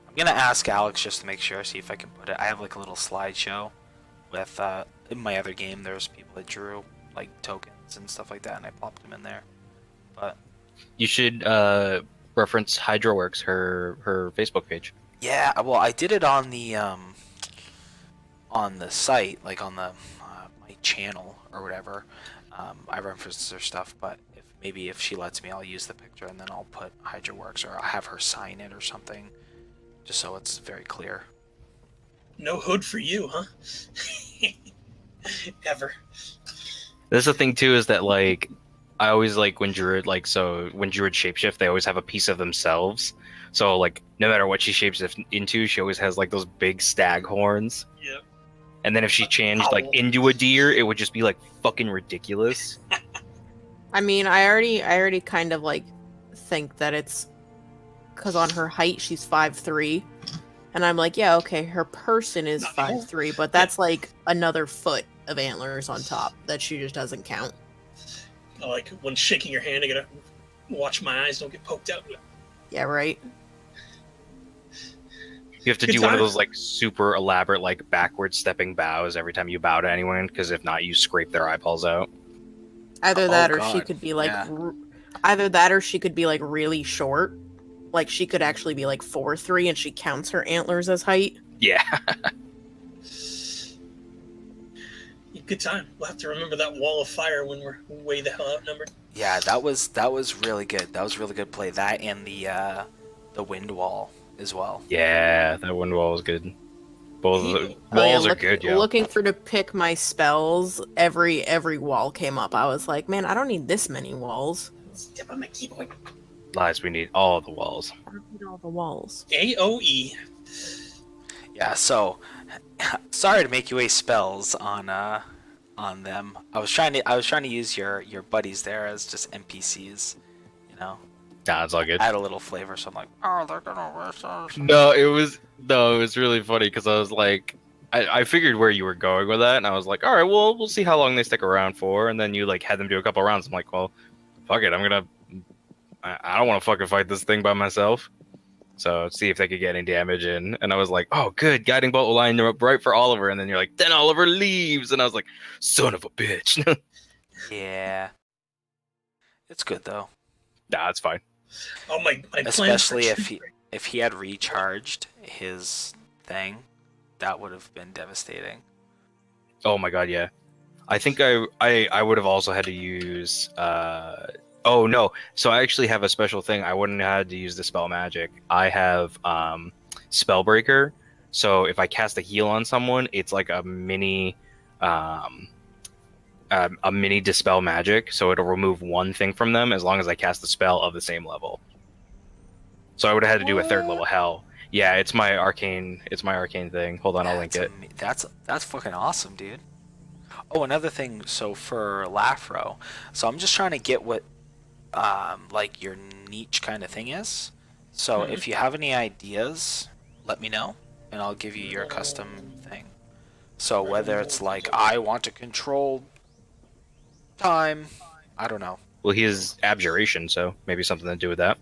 I'm gonna ask Alex just to make sure, see if I can put it. I have like a little slideshow with in my other game. There's people that drew like tokens and stuff like that, and I popped them in there. But You should reference HydroWorks, her Facebook page. yeah, well, I did it on the site, like on the my channel or whatever. I referenced her stuff, but if she lets me, I'll use the picture and then I'll put HydroWorks, or I'll have her sign it or something, just so it's very clear. No hood for you, huh? Ever. That's the thing too, is that like I always like when Druid when Druid shapeshift, they always have a piece of themselves. So like no matter what she shapeshifts into, she always has like those big stag horns. Yep. And then if she changed like into a deer, it would just be like fucking ridiculous. I mean, I already kind of like think that it's because on her height she's 5'3", And I'm like, yeah, okay, her person is Not anymore. 5'3", but that's like another foot of antlers on top that she just doesn't count. Like when shaking your hand, I gotta watch my eyes don't get poked out. Yeah, right? You have to Good do one of time. those like super elaborate like backward stepping bows every time you bow to anyone, because if not, you scrape their eyeballs out. Either that or she God. could be like Yeah. either that or she could be like really short. Like she could actually be like 4'3" and she counts her antlers as height. Yeah. Good time. We'll have to remember that wall of fire when we're way the hell outnumbered. Yeah, that was really good. That was really good play. That and the wind wall as well. Yeah, that one wall was good. Both of the Oh, yeah, walls are good, yo. Looking for to pick my spells, every wall came up. I was like, man, I don't need this many walls. Step on my keyboard. Lies, we need all the walls. I don't need all the walls. AOE. Yeah, so sorry to make you waste spells on them. I was trying to use your buddies there as just NPCs, you know. Nah, it's all good. Add a little flavor, so I'm like, oh, they're gonna wish us. No, it was really funny because I was like, I figured where you were going with that, and I was like, all right, well, we'll see how long they stick around for, and then you like had them do a couple rounds. I'm like, well, fuck it, I don't want to fucking fight this thing by myself. So see if they could get any damage in, and I was like, oh, good, guiding bolt will line up right for Oliver, and then you're like, then Oliver leaves, and I was like, son of a bitch. Yeah, it's good though. Nah, it's fine. Oh my plans Especially for if he had recharged his thing, that would have been devastating. Oh my god, yeah. I think I would have also had to use oh no. So I actually have a special thing. I wouldn't have had to use the spell magic. I have Spellbreaker. So if I cast a heal on someone, it's like a mini dispel magic. So it'll remove one thing from them as long as I cast the spell of the same level. So I would have had to do a third level hell. Yeah, it's my arcane thing. Hold on, I'll link it. That's fucking awesome, dude. Oh, another thing. So for Lafro, so I'm just trying to get what like your niche kind of thing is. So if you have any ideas, let me know, and I'll give you your custom thing. So whether it's like I want to control time, I don't know. Well, he is abjuration, so maybe something to do with that.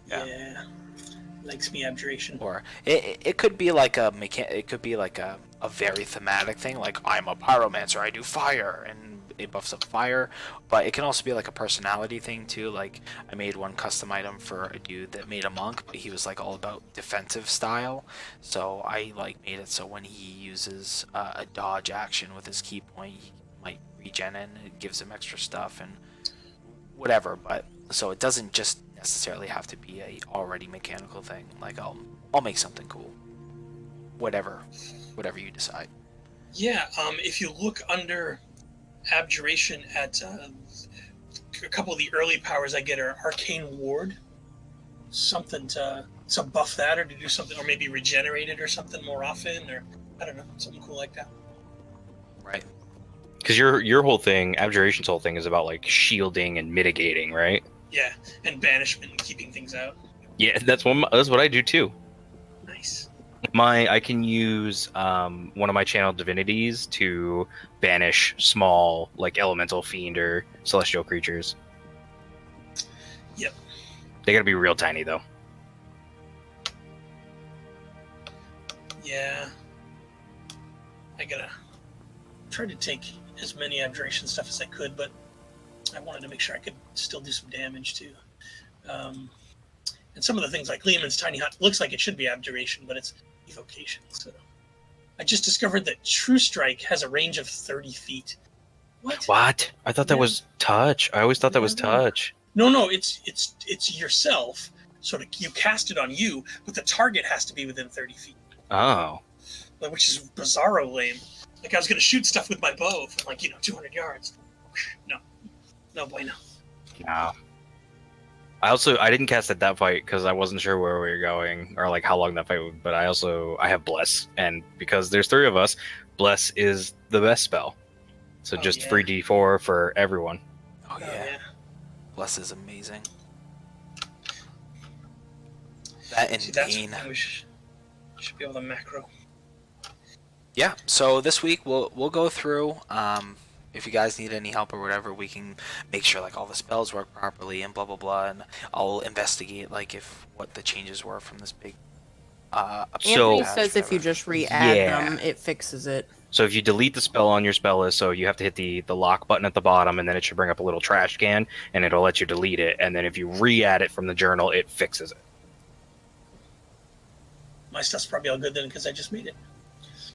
Yeah. Likes me abjuration. Or it could be like a it could be like a very thematic thing, like I'm a pyromancer, I do fire, and it buffs up fire. But it can also be like a personality thing too. Like I made one custom item for a dude that made a monk, but he was like all about defensive style. So I like made it so when he uses a dodge action with his key point, he might regen and it gives him extra stuff and whatever. But so it doesn't just necessarily have to be a already mechanical thing. Like I'll make something cool. Whatever you decide. Yeah, if you look under abjuration at a couple of the early powers I get are arcane ward. Something to buff that or to do something, or maybe regenerate it or something more often, or I don't know, something cool like that. Right. Because your whole thing, abjuration's whole thing, is about like shielding and mitigating, right? Yeah, and banishment and keeping things out. Yeah, that's what I do too. Nice. I can use one of my channel divinities to banish small like elemental fiend or celestial creatures. Yep. They gotta be real tiny though. Yeah. I gotta try to take as many abjuration stuff as I could, but I wanted to make sure I could still do some damage too. And some of the things like Leomund's Tiny Hut looks like it should be abjuration, but it's evocation. So I just discovered that True Strike has a range of 30 feet. What? I thought that was touch. I always thought that was touch. No, it's yourself. Sort of, you cast it on you, but the target has to be within 30 feet. Oh. Which is bizarro lame. Like I was gonna shoot stuff with my bow from 200 yards. No bueno. No. I didn't cast at that fight because I wasn't sure where we were going or like how long that fight would. But I have bless, and because there's 3 of us, bless is the best spell. So just free D4 for everyone. Oh yeah. Bless is amazing. That and that's Pain. what we Should be able to macro. Yeah. So this week we'll go through. If you guys need any help or whatever, we can make sure like all the spells work properly and blah blah blah, and I'll investigate like if what the changes were from this big. Anthony So- says if you just re-add Yeah. them, it fixes it. So if you delete the spell on your spell list, so you have to hit the lock button at the bottom, and then it should bring up a little trash can, and it'll let you delete it. And then if you re-add it from the journal, it fixes it. My stuff's probably all good then because I just made it.